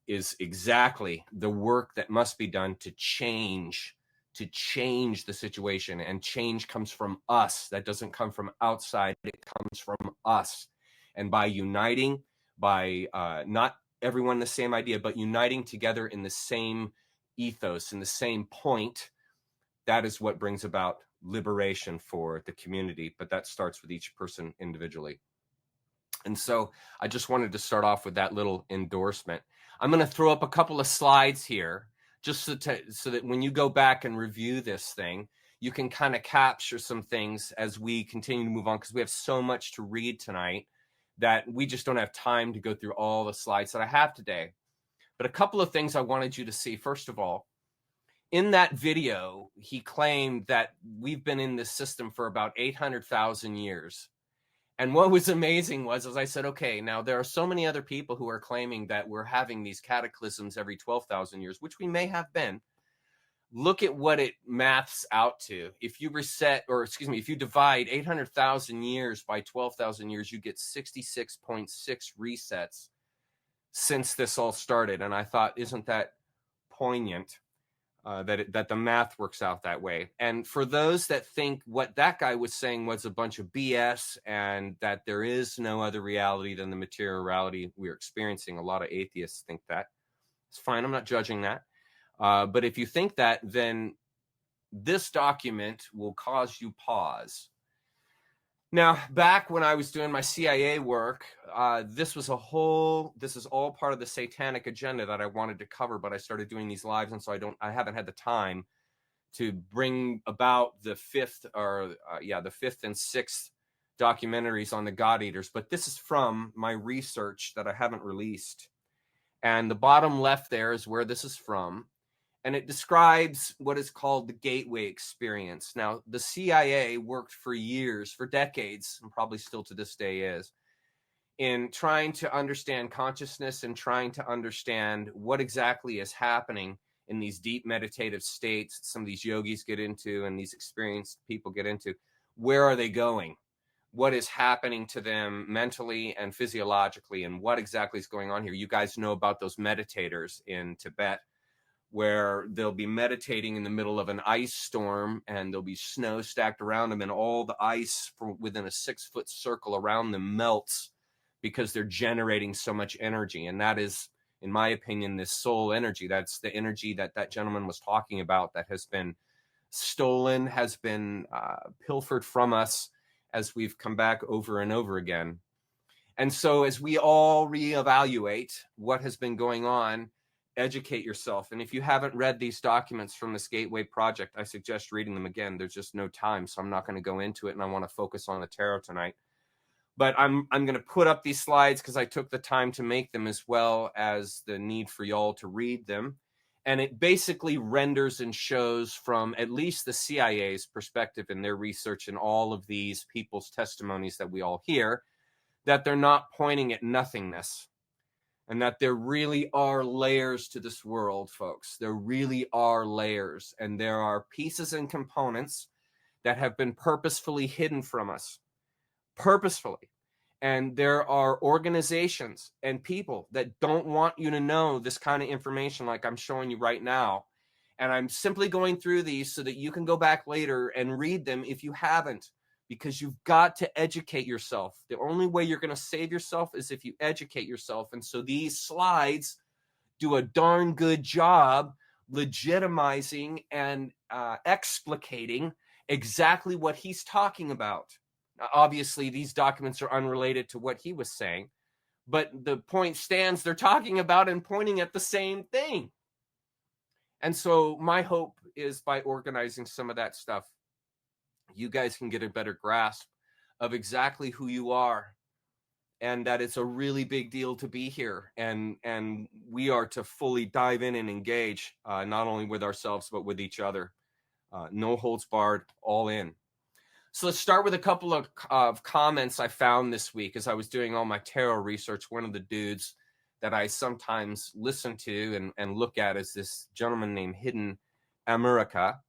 is exactly the work that must be done to change the situation. And change comes from us. That doesn't come from outside. It comes from us. And by uniting, by not everyone the same idea, but uniting together in the same ethos, in the same point, that is what brings about liberation for the community. But that starts with each person individually. And so I just wanted to start off with that little endorsement. I'm going to throw up a couple of slides here just so that when you go back and review this thing, you can kind of capture some things as we continue to move on, because we have so much to read tonight that we just don't have time to go through all the slides that I have today. But a couple of things I wanted you to see. First of all, in that video, he claimed that we've been in this system for about 800,000 years. And what was amazing was, as I said, okay, now there are so many other people who are claiming that we're having these cataclysms every 12,000 years, which we may have been. Look at what it maths out to. If you if you divide 800,000 years by 12,000 years, you get 66.6 resets since this all started. And I thought, isn't that poignant? That the math works out that way. And for those that think what that guy was saying was a bunch of BS and that there is no other reality than the material reality we're experiencing, a lot of atheists think that. It's fine, I'm not judging that. But if you think that, then this document will cause you pause. Now, back when I was doing my CIA work, this is all part of the satanic agenda that I wanted to cover, but I started doing these lives, and so I haven't had the time to bring about the fifth and sixth documentaries on the God Eaters. But this is from my research that I haven't released. And the bottom left there is where this is from. And it describes what is called the gateway experience. Now, the CIA worked for years, for decades, and probably still to this day is, in trying to understand consciousness and trying to understand what exactly is happening in these deep meditative states some of these yogis get into and these experienced people get into. Where are they going? What is happening to them mentally and physiologically, and what exactly is going on here? You guys know about those meditators in Tibet, where they'll be meditating in the middle of an ice storm and there'll be snow stacked around them, and all the ice within a 6-foot circle around them melts because they're generating so much energy. And that is, in my opinion, this soul energy. That's the energy that gentleman was talking about that has been stolen, has been pilfered from us as we've come back over and over again. And so as we all reevaluate what has been going on, educate yourself. And if you haven't read these documents from this Gateway Project, I suggest reading them again. There's just no time, so I'm not going to go into it, and I want to focus on the tarot tonight. But I'm going to put up these slides because I took the time to make them, as well as the need for y'all to read them. And it basically renders and shows from at least the CIA's perspective in their research and all of these people's testimonies that we all hear, that they're not pointing at nothingness. And that there really are layers to this world, folks. There really are layers. And there are pieces and components that have been purposefully hidden from us. Purposefully. And there are organizations and people that don't want you to know this kind of information like I'm showing you right now. And I'm simply going through these so that you can go back later and read them if you haven't. Because you've got to educate yourself. The only way you're going to save yourself is if you educate yourself. And so these slides do a darn good job legitimizing and explicating exactly what he's talking about. Now, obviously, these documents are unrelated to what he was saying, but the point stands, they're talking about and pointing at the same thing. And so my hope is by organizing some of that stuff, you guys can get a better grasp of exactly who you are, and that it's a really big deal to be here. And we are to fully dive in and engage, not only with ourselves, but with each other. No holds barred, all in. So let's start with a couple of comments I found this week as I was doing all my tarot research. One of the dudes that I sometimes listen to and look at is this gentleman named Hidden America.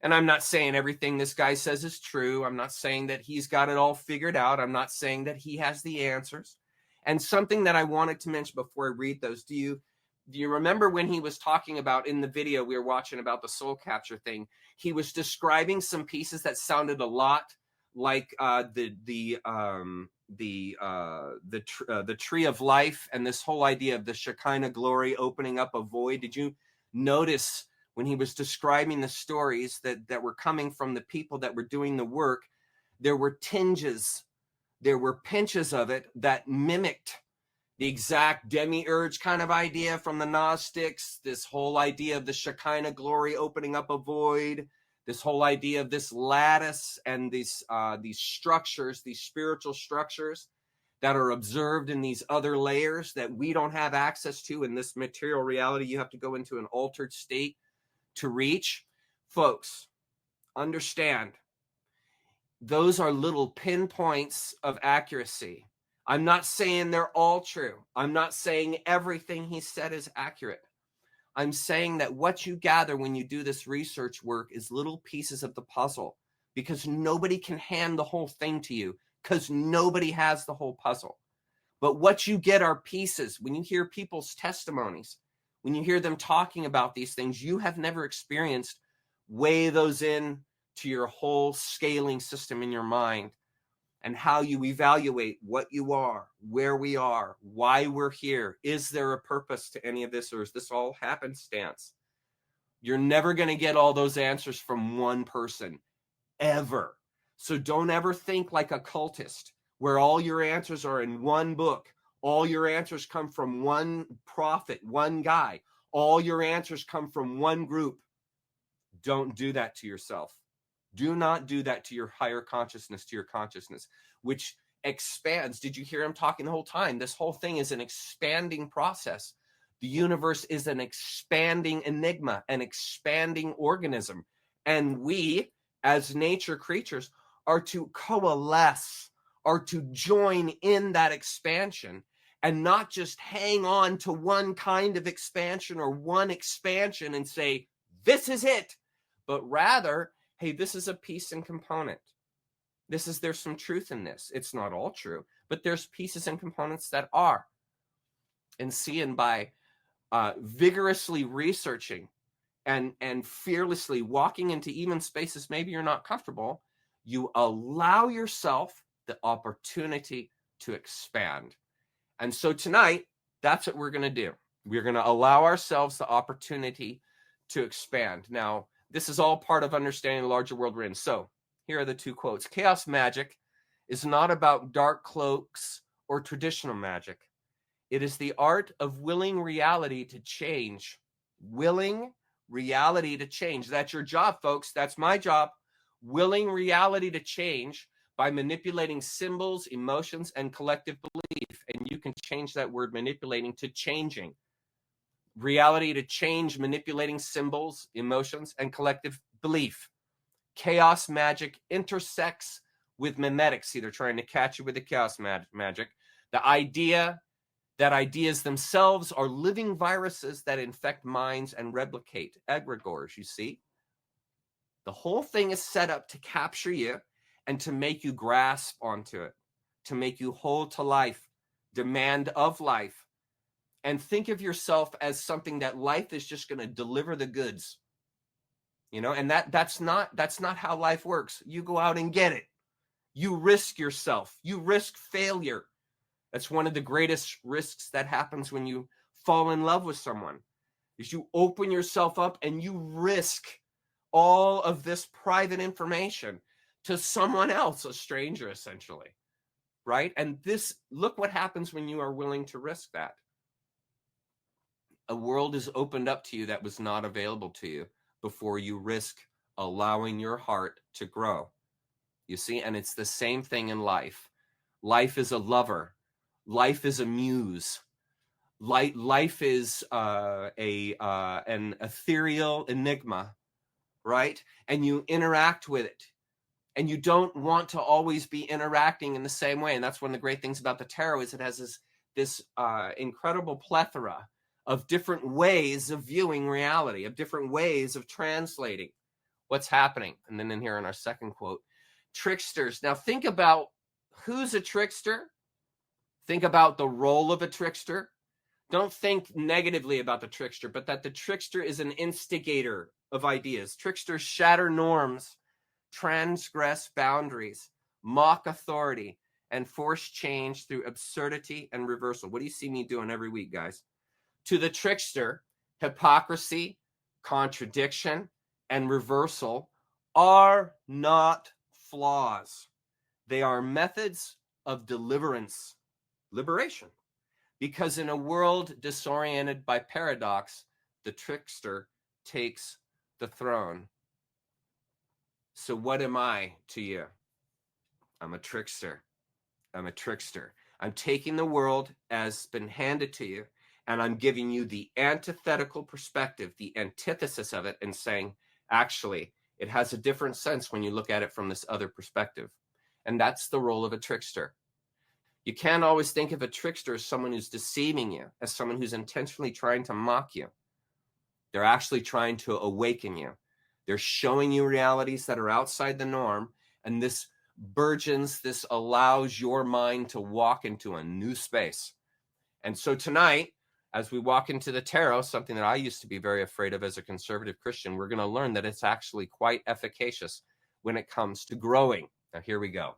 And I'm not saying everything this guy says is true. I'm not saying that he's got it all figured out. I'm not saying that he has the answers. And something that I wanted to mention before I read those, do you remember when he was talking about, in the video we were watching about the soul capture thing, he was describing some pieces that sounded a lot like the tree of life, and this whole idea of the Shekinah glory opening up a void? Did you notice when he was describing the stories that were coming from the people that were doing the work, there were tinges, there were pinches of it that mimicked the exact demiurge kind of idea from the Gnostics, this whole idea of the Shekinah glory opening up a void, this whole idea of this lattice and these structures, these spiritual structures that are observed in these other layers that we don't have access to in this material reality. You have to go into an altered state to reach. Folks, understand, those are little pinpoints of accuracy. I'm not saying they're all true. I'm not saying everything he said is accurate. I'm saying that what you gather when you do this research work is little pieces of the puzzle, because nobody can hand the whole thing to you, because nobody has the whole puzzle. But what you get are pieces. When you hear people's testimonies, when you hear them talking about these things you have never experienced, weigh those in to your whole scaling system in your mind, and how you evaluate what you are, where we are, why we're here. Is there a purpose to any of this, or is this all happenstance? You're never going to get all those answers from one person, ever. So don't ever think like a cultist, where all your answers are in one book. All your answers come from one prophet, one guy. All your answers come from one group. Don't do that to yourself. Do not do that to your higher consciousness, to your consciousness, which expands. Did you hear him talking the whole time? This whole thing is an expanding process. The universe is an expanding enigma, an expanding organism. And we, as nature creatures, are to coalesce, are to join in that expansion, and not just hang on to one kind of expansion or one expansion and say, this is it, but rather, hey, this is a piece and component. There's some truth in this. It's not all true, but there's pieces and components that are. And seeing by vigorously researching and fearlessly walking into even spaces maybe you're not comfortable, you allow yourself the opportunity to expand. And so tonight, that's what we're going to do. We're going to allow ourselves the opportunity to expand. Now, this is all part of understanding the larger world we're in. So here are the two quotes. Chaos magic is not about dark cloaks or traditional magic. It is the art of willing reality to change. Willing reality to change. That's your job, folks. That's my job. Willing reality to change by manipulating symbols, emotions, and collective belief. And you can change that word manipulating to changing. Reality to change, manipulating symbols, emotions, and collective belief. Chaos magic intersects with memetics. See, they're trying to catch you with the chaos magic. The idea that ideas themselves are living viruses that infect minds and replicate. Egregores, you see? The whole thing is set up to capture you and to make you grasp onto it, to make you hold to life, demand of life, and think of yourself as something that life is just going to deliver the goods. You know, and that's not how life works. You go out and get it. You risk yourself. You risk failure. That's one of the greatest risks that happens when you fall in love with someone, is you open yourself up and you risk all of this private information to someone else, a stranger, essentially, right? And this, look what happens when you are willing to risk that. A world is opened up to you that was not available to you before you risk allowing your heart to grow. You see, and it's the same thing in life. Life is a lover. Life is a muse. Life is an ethereal enigma, right? And you interact with it. And you don't want to always be interacting in the same way. And that's one of the great things about the tarot, is it has this incredible plethora of different ways of viewing reality, of different ways of translating what's happening. And then in here in our second quote, tricksters. Now think about who's a trickster. Think about the role of a trickster. Don't think negatively about the trickster, but that the trickster is an instigator of ideas. Tricksters shatter norms, transgress boundaries, mock authority, and force change through absurdity and reversal. What do you see me doing every week, guys? To the trickster, hypocrisy, contradiction, and reversal are not flaws. They are methods of deliverance, liberation, Because in a world disoriented by paradox, the trickster takes the throne. So what am I to you? I'm a trickster. I'm a trickster. I'm taking the world as been handed to you, and I'm giving you the antithetical perspective, the antithesis of it, and saying, actually, it has a different sense when you look at it from this other perspective. And that's the role of a trickster. You can't always think of a trickster as someone who's deceiving you, as someone who's intentionally trying to mock you. They're actually trying to awaken you. They're showing you realities that are outside the norm, and this burgeons, this allows your mind to walk into a new space. And so tonight, as we walk into the tarot, something that I used to be very afraid of as a conservative Christian, we're going to learn that it's actually quite efficacious when it comes to growing. Now, here we go.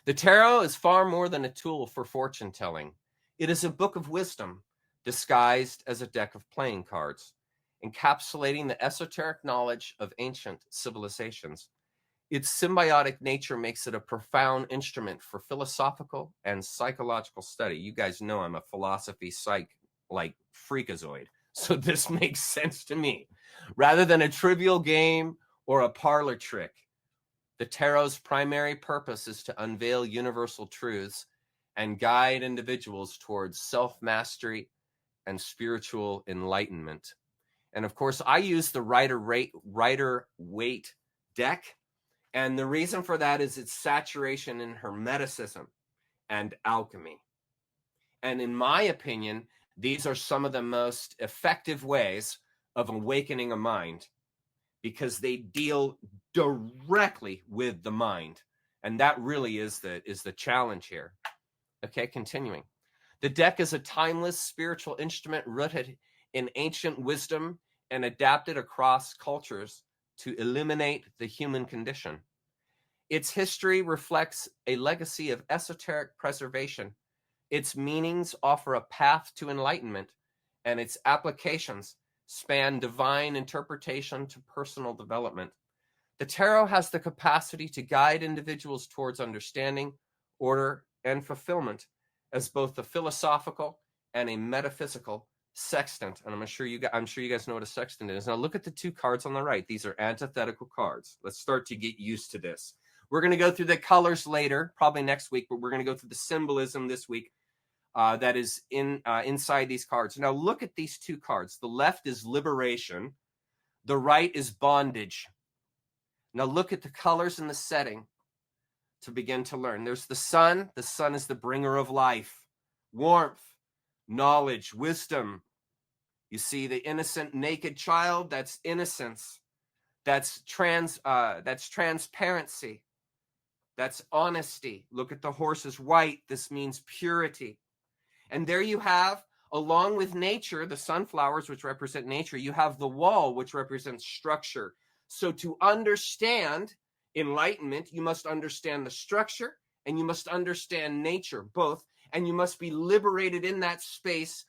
The tarot is far more than a tool for fortune telling. It is a book of wisdom disguised as a deck of playing cards, encapsulating the esoteric knowledge of ancient civilizations. Its symbiotic nature makes it a profound instrument for philosophical and psychological study. You guys know I'm a philosophy psych like freakazoid, so this makes sense to me. Rather than a trivial game or a parlor trick, the tarot's primary purpose is to unveil universal truths and guide individuals towards self-mastery and spiritual enlightenment. And of course, I use the Rider-Waite deck. And the reason for that is its saturation in hermeticism and alchemy. And in my opinion, these are some of the most effective ways of awakening a mind, because they deal directly with the mind. And that really is the challenge here. Okay, continuing. The deck is a timeless spiritual instrument rooted in ancient wisdom and adapted across cultures to illuminate the human condition. Its history reflects a legacy of esoteric preservation. Its meanings offer a path to enlightenment, and its applications span divine interpretation to personal development. The tarot has the capacity to guide individuals towards understanding, order, and fulfillment as both a philosophical and a metaphysical sextant. And I'm sure you guys know what a sextant is. Now look at the two cards on the right. These are antithetical cards. Let's start to get used to this. We're going to go through the colors later, probably next week, but we're going to go through the symbolism this week that is inside these cards. Now look at these two cards. The left is liberation. The right is bondage. Now look at the colors and the setting to begin to learn. There's the sun. The sun is the bringer of life, warmth, knowledge, wisdom. You see the innocent naked child, that's innocence. That's transparency. That's honesty. Look at the horse is white. This means purity. And there you have, along with nature, the sunflowers, which represent nature, you have the wall, which represents structure. So to understand enlightenment, you must understand the structure and you must understand nature, both. And you must be liberated in that space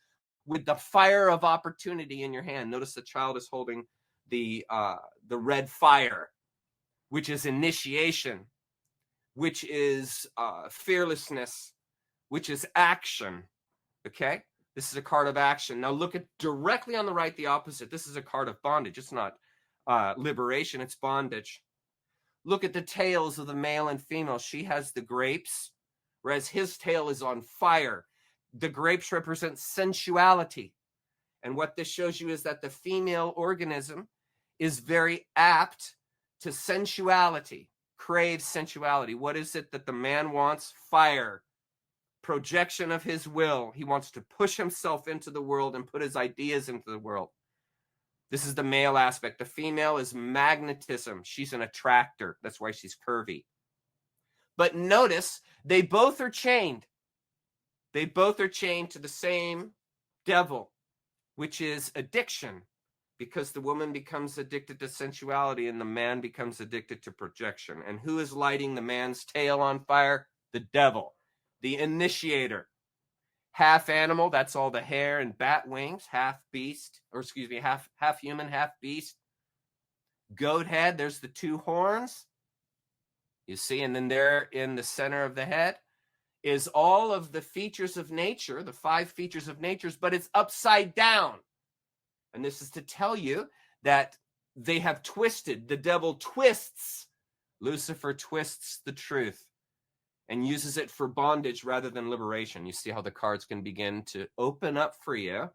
with the fire of opportunity in your hand. Notice the child is holding the red fire, which is initiation, which is fearlessness, which is action. Okay? This is a card of action. Now look at directly on the right, the opposite. This is a card of bondage. It's not liberation, it's bondage. Look at the tails of the male and female. She has the grapes, whereas his tail is on fire. The grapes represent sensuality. And what this shows you is that the female organism is very apt to sensuality, craves sensuality. What is it that the man wants? Fire. Projection of his will. He wants to push himself into the world and put his ideas into the world. This is the male aspect. The female is magnetism. She's an attractor. That's why she's curvy. But notice, they both are chained. They both are chained to the same devil, which is addiction, because the woman becomes addicted to sensuality and the man becomes addicted to projection. And who is lighting the man's tail on fire? The devil, the initiator. Half animal, that's all the hair and bat wings. Half beast, or excuse me, half human, half beast. Goat head, there's the two horns. You see, and then there in the center of the head is all of the features of nature, the 5 features of nature, but it's upside down. And this is to tell you that they have twisted, the devil twists, Lucifer twists the truth and uses it for bondage rather than liberation. You see how the cards can begin to open up for you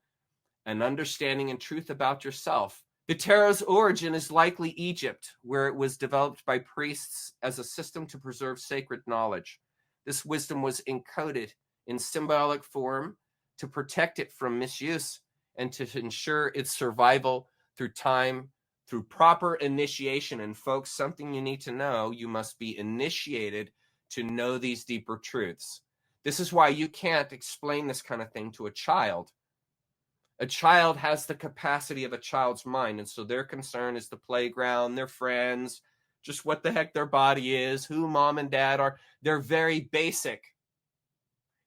an understanding and truth about yourself. The tarot's origin is likely Egypt, where it was developed by priests as a system to preserve sacred knowledge. This wisdom was encoded in symbolic form to protect it from misuse and to ensure its survival through time, through proper initiation. And folks, something you need to know, you must be initiated to know these deeper truths. This is why you can't explain this kind of thing to a child. A child has the capacity of a child's mind, and so their concern is the playground, their friends, just what the heck their body is, who mom and dad are. They're very basic.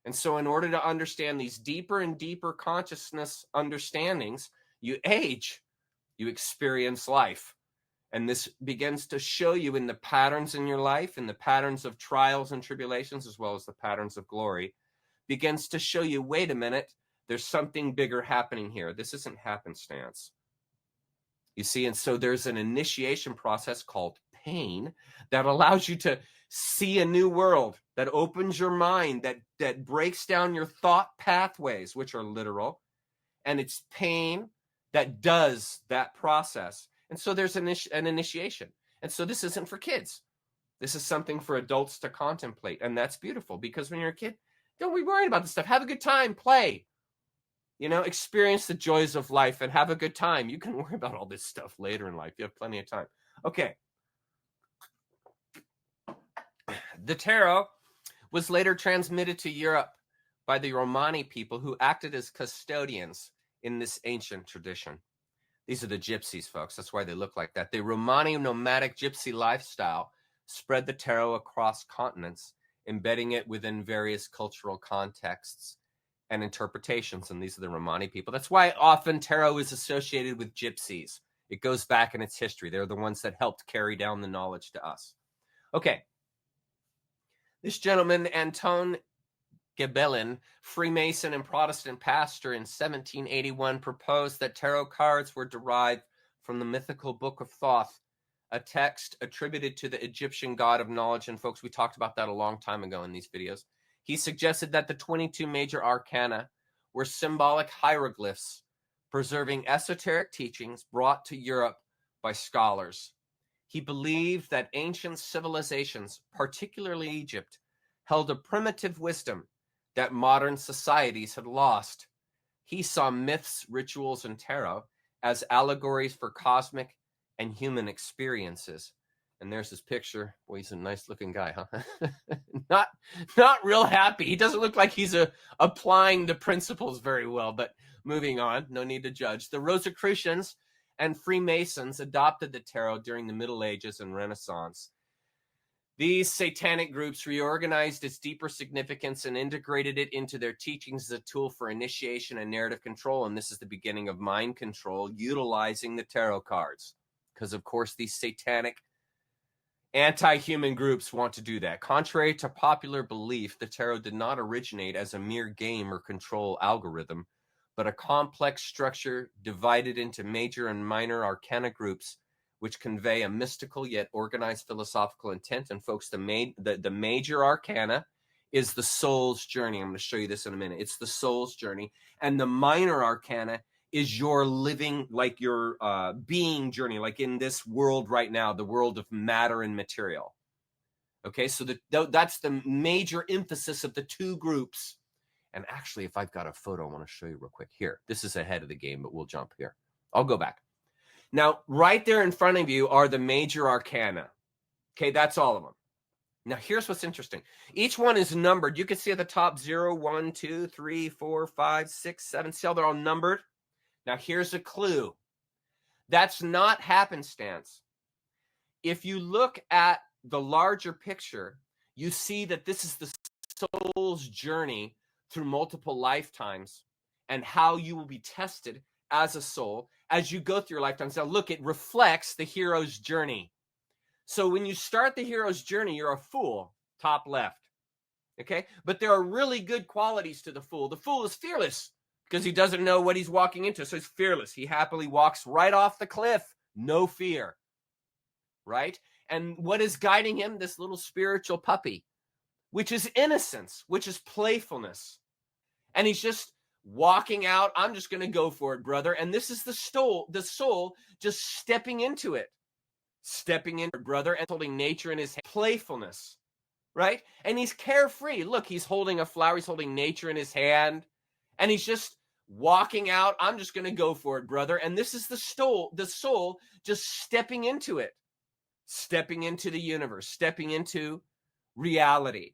And so in order to understand these deeper and deeper consciousness understandings, you age, you experience life. And this begins to show you in the patterns in your life, in the patterns of trials and tribulations, as well as the patterns of glory, begins to show you, wait a minute, there's something bigger happening here. This isn't happenstance. You see, and so there's an initiation process called pain that allows you to see a new world, that opens your mind, that breaks down your thought pathways, which are literal, and it's pain that does that process. And so there's an initiation. And so this isn't for kids. This is something for adults to contemplate. And that's beautiful, because when you're a kid, don't be worried about this stuff. Have a good time, play. You know, experience the joys of life and have a good time. You can worry about all this stuff later in life. You have plenty of time. Okay. The tarot was later transmitted to Europe by the Romani people, who acted as custodians in this ancient tradition. These are the gypsies, folks. That's why they look like that. The Romani nomadic gypsy lifestyle spread the tarot across continents, embedding it within various cultural contexts and interpretations. And these are the Romani people. That's why often tarot is associated with gypsies. It goes back in its history. They're the ones that helped carry down the knowledge to us. Okay. This gentleman, Anton Gebelin, Freemason and Protestant pastor in 1781, proposed that tarot cards were derived from the mythical Book of Thoth, a text attributed to the Egyptian god of knowledge. And folks, we talked about that a long time ago in these videos. He suggested that the 22 major arcana were symbolic hieroglyphs, preserving esoteric teachings brought to Europe by scholars. He believed that ancient civilizations, particularly Egypt, held a primitive wisdom that modern societies had lost. He saw myths, rituals, and tarot as allegories for cosmic and human experiences. And there's his picture. Boy, he's a nice-looking guy, huh? Not real happy. He doesn't look like he's applying the principles very well, but moving on. No need to judge. The Rosicrucians and Freemasons adopted the tarot during the Middle Ages and Renaissance. These satanic groups reorganized its deeper significance and integrated it into their teachings as a tool for initiation and narrative control. And this is the beginning of mind control, utilizing the tarot cards. Because, of course, these satanic anti-human groups want to do that. Contrary to popular belief, the tarot did not originate as a mere game or control algorithm, but a complex structure divided into major and minor arcana groups, which convey a mystical yet organized philosophical intent. And folks, the major arcana is the soul's journey. I'm going to show you this in a minute. It's the soul's journey. And the minor arcana is your living, like your being journey, like in this world right now, the world of matter and material. Okay, so that's the major emphasis of the two groups. And actually, if I've got a photo, I want to show you real quick. Here, this is ahead of the game, but we'll jump here. I'll go back. Now, right there in front of you are the major arcana. Okay, that's all of them. Now, here's what's interesting. Each one is numbered. You can see at the top 0, 1, 2, 3, 4, 5, 6, 7. See how they're all numbered? Now, here's a clue. That's not happenstance. If you look at the larger picture, you see that this is the soul's journey through multiple lifetimes and how you will be tested as a soul as you go through your lifetimes. Now, look, it reflects the hero's journey. So when you start the hero's journey, you're a fool, top left. Okay? But there are really good qualities to the fool. The fool is fearless because he doesn't know what he's walking into. So he's fearless. He happily walks right off the cliff. No fear. Right? And what is guiding him? This little spiritual puppy, which is innocence, which is playfulness. And he's just walking out. I'm just going to go for it, brother. And this is the soul just stepping into it. Stepping in, brother, and holding nature in his hand. Playfulness, right? And he's carefree. Look, he's holding a flower. He's holding nature in his hand. And he's just walking out. I'm just going to go for it, brother. And this is the soul just stepping into it. Stepping into the universe. Stepping into reality.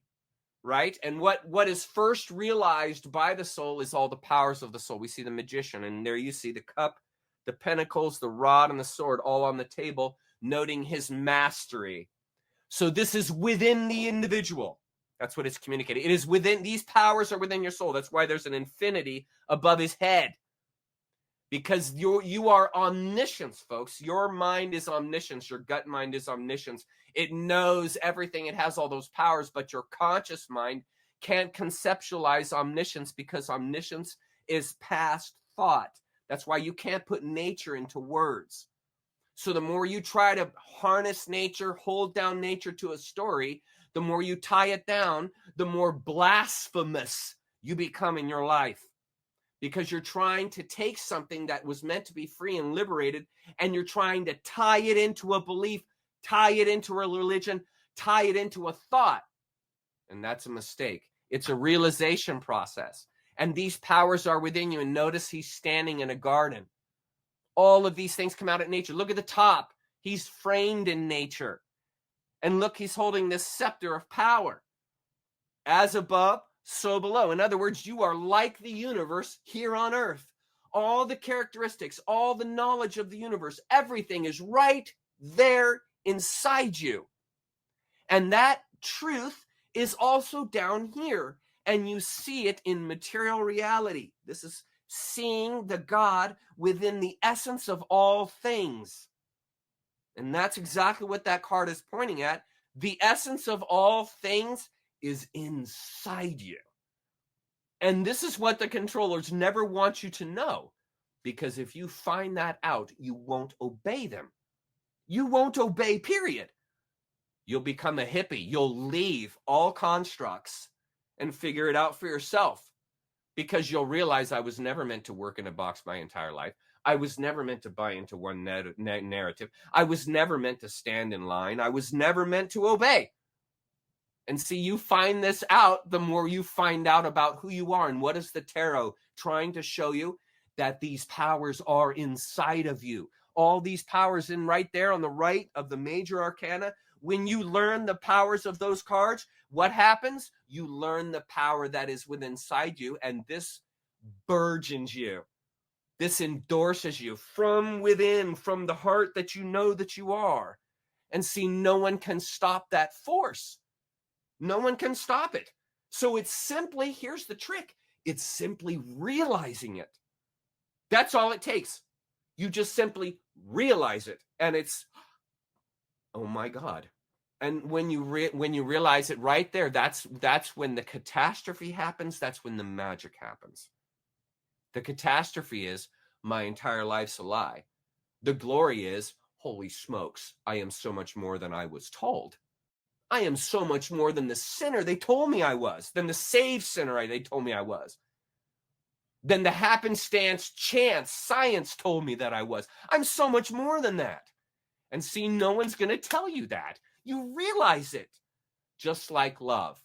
Right? And what is first realized by the soul is all the powers of the soul. We see the magician, and there you see the cup, the pentacles, the rod, and the sword all on the table, noting his mastery. So this is within the individual. That's what it's communicating. It is within, these powers are within your soul. That's why there's an infinity above his head. Because you are omniscience, folks. Your mind is omniscience. Your gut mind is omniscience. It knows everything. It has all those powers, but your conscious mind can't conceptualize omniscience because omniscience is past thought. That's why you can't put nature into words. So the more you try to harness nature, hold down nature to a story, the more you tie it down, the more blasphemous you become in your life. Because you're trying to take something that was meant to be free and liberated, and you're trying to tie it into a belief, tie it into a religion, tie it into a thought. And that's a mistake. It's a realization process. And these powers are within you. And notice he's standing in a garden. All of these things come out of nature. Look at the top. He's framed in nature. And look, he's holding this scepter of power. As above, so below. In other words, you are like the universe here on earth. All the characteristics, all the knowledge of the universe, everything is right there inside you. And that truth is also down here. And you see it in material reality. This is seeing the God within the essence of all things. And that's exactly what that card is pointing at. The essence of all things is inside you. And this is what the controllers never want you to know, because if you find that out, you won't obey them. You won't obey, period. You'll become a hippie. You'll leave all constructs and figure it out for yourself, because you'll realize I was never meant to work in a box my entire life. I was never meant to buy into one narrative. I was never meant to stand in line. I was never meant to obey. And see, you find this out the more you find out about who you are. And what is the tarot trying to show you? That these powers are inside of you. All these powers in right there on the right of the major arcana. When you learn the powers of those cards, what happens? You learn the power that is within inside you, and this burgeons you. This endorses you from within, from the heart that you know that you are. And see, no one can stop that force. No one can stop it. So it's simply, here's the trick, it's simply realizing it. That's all it takes. You just simply realize it. And it's, oh my God. And when you realize it right there, that's when the catastrophe happens. That's when the magic happens. The catastrophe is, my entire life's a lie. The glory is, holy smokes, I am so much more than I was told. I am so much more than the sinner they told me I was, than the saved sinner they told me I was, than the happenstance, chance, science told me that I was. I'm so much more than that. And see, no one's going to tell you that. You realize it. Just like love.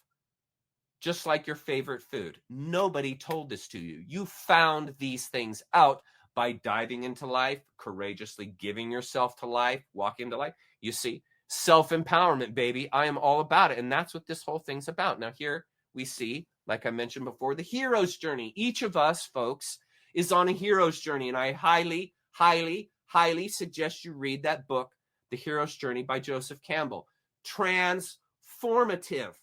Just like your favorite food. Nobody told this to you. You found these things out by diving into life, courageously giving yourself to life, walking into life. You see, self-empowerment, baby. I am all about it. And that's what this whole thing's about. Now here we see, like I mentioned before, the hero's journey. Each of us, folks, is on a hero's journey. And I highly, highly, highly suggest you read that book, The Hero's Journey by Joseph Campbell. Transformative.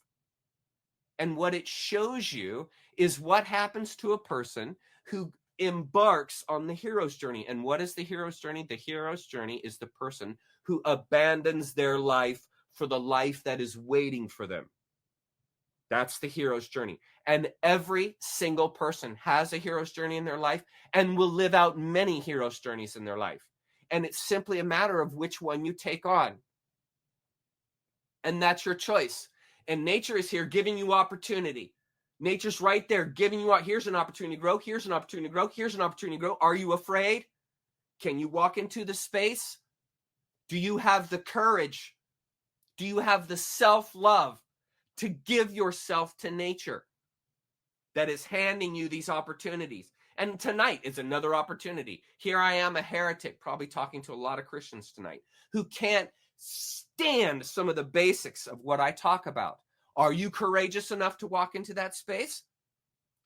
And what it shows you is what happens to a person who embarks on the hero's journey. And what is the hero's journey? The hero's journey is the person who abandons their life for the life that is waiting for them. That's the hero's journey. And every single person has a hero's journey in their life and will live out many hero's journeys in their life. And it's simply a matter of which one you take on. And that's your choice. And nature is here giving you opportunity. Nature's right there giving you out. Here's an opportunity to grow. Here's an opportunity to grow. Here's an opportunity to grow. Are you afraid? Can you walk into the space? Do you have the courage? Do you have the self-love to give yourself to nature that is handing you these opportunities? And tonight is another opportunity. Here I am, a heretic, probably talking to a lot of Christians tonight, who can't stand some of the basics of what I talk about. Are you courageous enough to walk into that space?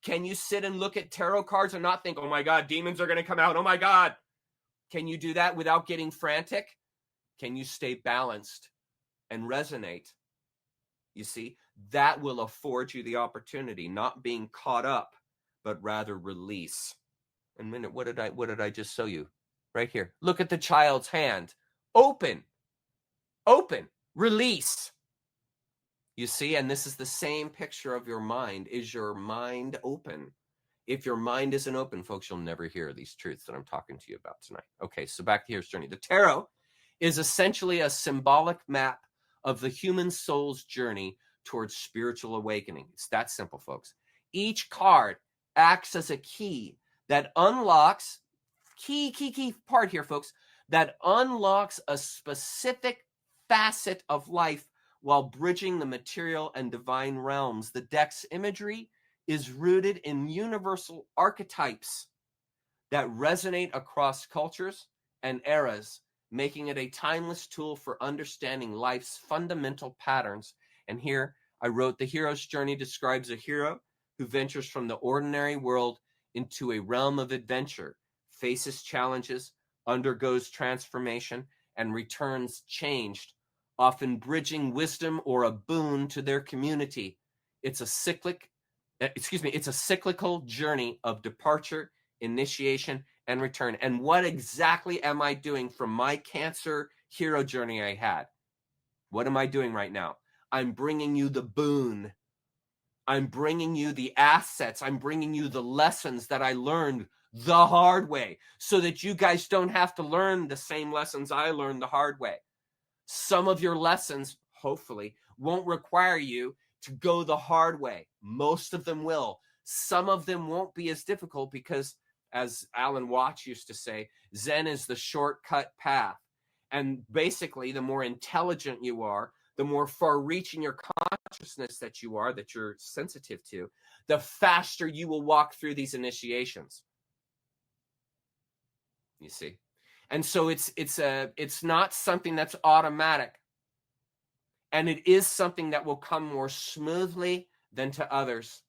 Can you sit and look at tarot cards and not think, oh my God, demons are going to come out. Oh my God. Can you do that without getting frantic? Can you stay balanced and resonate? You see, that will afford you the opportunity, not being caught up, but rather release. And minute, what did I just show you? Right here. Look at the child's hand. Open, release. You see, and this is the same picture of your mind. Is your mind open? If your mind isn't open, folks, you'll never hear these truths that I'm talking to you about tonight. Okay, so back to here's journey. The tarot is essentially a symbolic map of the human soul's journey towards spiritual awakening. It's that simple, folks. Each card acts as a key that unlocks, key part here, folks, that unlocks a specific facet of life while bridging the material and divine realms. The deck's imagery is rooted in universal archetypes that resonate across cultures and eras, making it a timeless tool for understanding life's fundamental patterns. And here I wrote, the hero's journey describes a hero who ventures from the ordinary world into a realm of adventure, faces challenges, undergoes transformation, and returns changed, often bridging wisdom or a boon to their community. It's a cyclical journey of departure, initiation, and return. And what exactly am I doing from my cancer hero journey I had? What am I doing right now? I'm bringing you the boon. I'm bringing you the assets. I'm bringing you the lessons that I learned the hard way so that you guys don't have to learn the same lessons I learned the hard way. Some of your lessons, hopefully, won't require you to go the hard way. Most of them will. Some of them won't be as difficult because, as Alan Watts used to say, Zen is the shortcut path. And basically, the more intelligent you are, the more far-reaching your consciousness that you are, that you're sensitive to, the faster you will walk through these initiations. You see? And so it's not something that's automatic. And it is something that will come more smoothly than to others.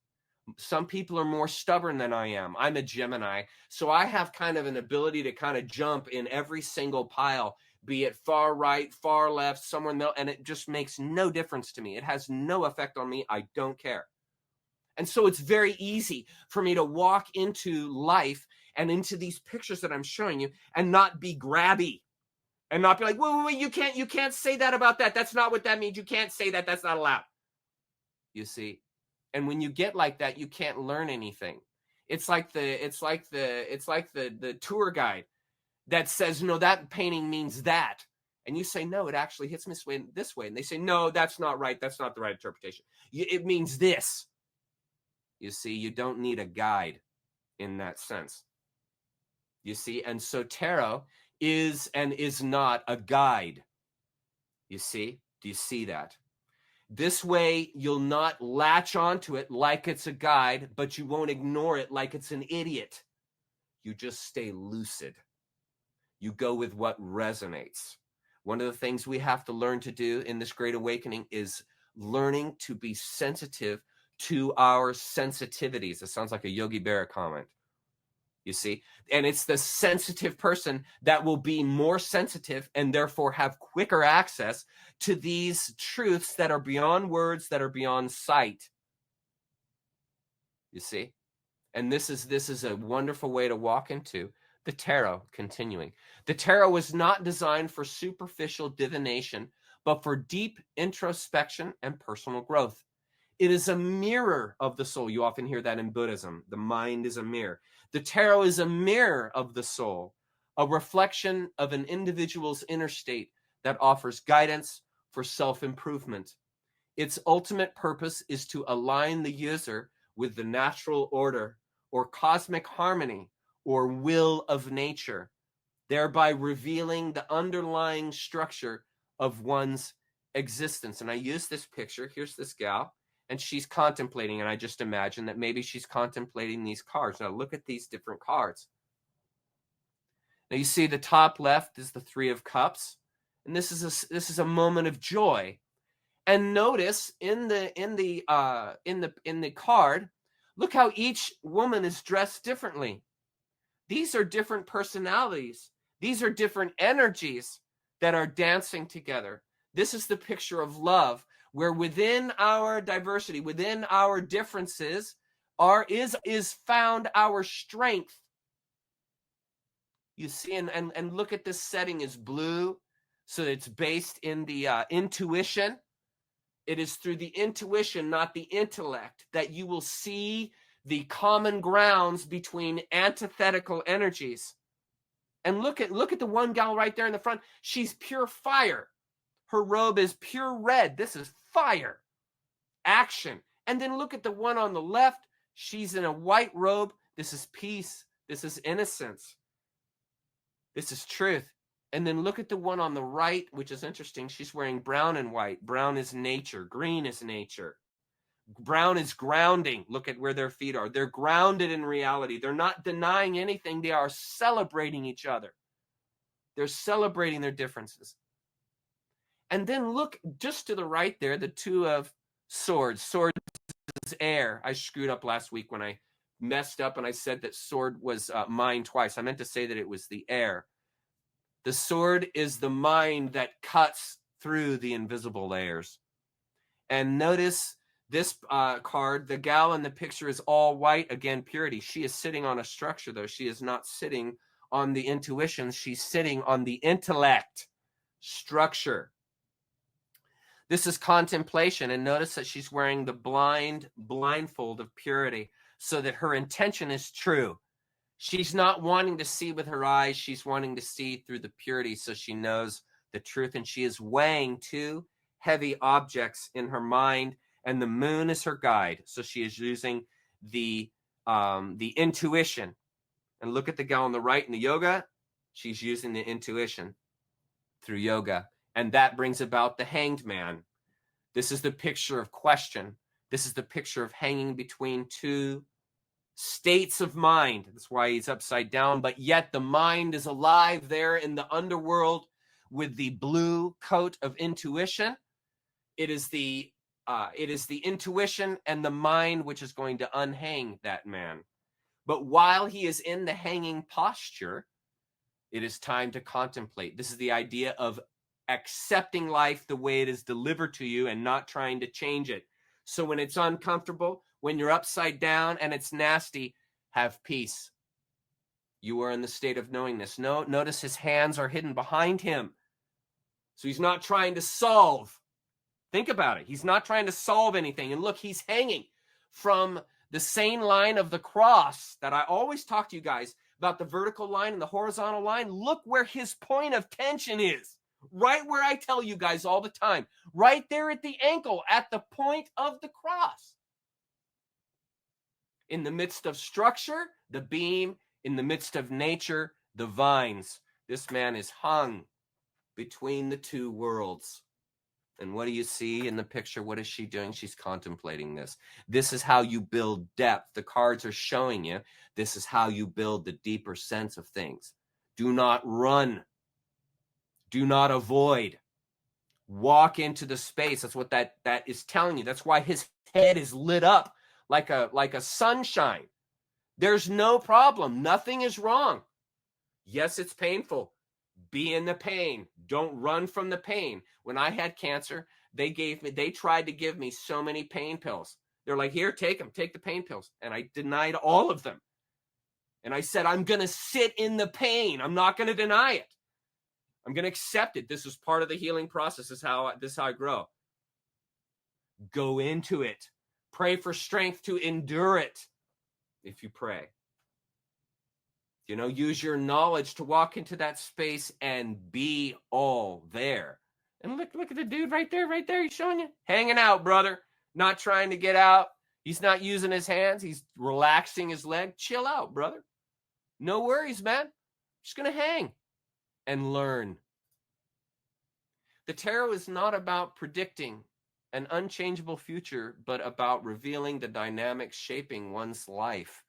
Some people are more stubborn than I am. I'm a Gemini, so I have kind of an ability to kind of jump in every single pile, be it far right, far left, somewhere in the middle, and it just makes no difference to me. It has no effect on me. I don't care. And so it's very easy for me to walk into life and into these pictures that I'm showing you and not be grabby and not be like, wait, you can't say that about that. That's not what that means. You can't say that. That's not allowed. You see? And when you get like that, you can't learn anything. It's like the tour guide that says, no, that painting means that. And you say, no, it actually hits me this way. And they say, no, that's not right. That's not the right interpretation. It means this. You see, you don't need a guide in that sense. You see, and so tarot is and is not a guide. You see? Do you see that? This way, you'll not latch onto it like it's a guide, but you won't ignore it like it's an idiot. You just stay lucid. You go with what resonates. One of the things we have to learn to do in this great awakening is learning to be sensitive to our sensitivities. It sounds like a Yogi Berra comment. You see? And it's the sensitive person that will be more sensitive and therefore have quicker access to these truths that are beyond words, that are beyond sight. You see? And this is a wonderful way to walk into the tarot. Continuing. The tarot was not designed for superficial divination, but for deep introspection and personal growth. It is a mirror of the soul. You often hear that in Buddhism. The mind is a mirror. The tarot is a mirror of the soul, a reflection of an individual's inner state that offers guidance for self-improvement. Its ultimate purpose is to align the user with the natural order or cosmic harmony or will of nature, thereby revealing the underlying structure of one's existence. And I use this picture. Here's this gal, and she's contemplating, and I just imagine that maybe she's contemplating these cards. Now look at these different cards. Now you see the top left is the Three of Cups, and this is a moment of joy. And notice in the card, look how each woman is dressed differently. These are different personalities. These are different energies that are dancing together. This is the picture of love, where within our diversity, within our differences, is found our strength. You see, and look at this setting is blue, so it's based in the intuition. It is through the intuition, not the intellect, that you will see the common grounds between antithetical energies. And look at the one gal right there in the front. She's pure fire. Her robe is pure red. This is fire, action. And then look at the one on the left. She's in a white robe. This is peace. This is innocence. This is truth. And then look at the one on the right, which is interesting. She's wearing brown and white. Brown is nature. Green is nature. Brown is grounding. Look at where their feet are. They're grounded in reality. They're not denying anything. They are celebrating each other. They're celebrating their differences. And then look just to the right there, the Two of Swords. Swords is air. I screwed up last week when I messed up and I said that sword was mind twice. I meant to say that it was the air. The sword is the mind that cuts through the invisible layers. And notice this card, the gal in the picture is all white. Again, purity. She is sitting on a structure, though. She is not sitting on the intuition. She's sitting on the intellect structure. This is contemplation. And notice that she's wearing the blindfold of purity so that her intention is true. She's not wanting to see with her eyes. She's wanting to see through the purity so she knows the truth. And she is weighing two heavy objects in her mind, and the moon is her guide. So she is using the intuition. And look at the gal on the right in the yoga. She's using the intuition through yoga. And that brings about the Hanged Man. This is the picture of question. This is the picture of hanging between two states of mind. That's why he's upside down, but yet the mind is alive there in the underworld with the blue coat of intuition. It is the intuition and the mind which is going to unhang that man. But while he is in the hanging posture, it is time to contemplate. This is the idea of accepting life the way it is delivered to you and not trying to change it. So when it's uncomfortable, when you're upside down and it's nasty, have peace. You are in the state of knowingness. Notice his hands are hidden behind him. So he's not trying to solve. Think about it. He's not trying to solve anything. And look, he's hanging from the same line of the cross that I always talk to you guys about, the vertical line and the horizontal line. Look where his point of tension is. Right where I tell you guys all the time. Right there at the ankle, at the point of the cross. In the midst of structure, the beam. In the midst of nature, the vines. This man is hung between the two worlds. And what do you see in the picture? What is she doing? She's contemplating this. This is how you build depth. The cards are showing you this is how you build the deeper sense of things. Do not run. Do not avoid. Walk into the space. That's what that is telling you. That's why his head is lit up like a sunshine. There's no problem. Nothing is wrong. Yes, it's painful. Be in the pain. Don't run from the pain. When I had cancer, they tried to give me so many pain pills. They're like, here, take them, take the pain pills. And I denied all of them. And I said, I'm going to sit in the pain. I'm not going to deny it. I'm going to accept it. This is part of the healing process. This is how I grow. Go into it. Pray for strength to endure it if you pray. You know, use your knowledge to walk into that space and be all there. And look at the dude right there. He's showing you. Hanging out, brother. Not trying to get out. He's not using his hands. He's relaxing his leg. Chill out, brother. No worries, man. Just going to hang and learn. The tarot is not about predicting an unchangeable future, but about revealing the dynamics shaping one's life.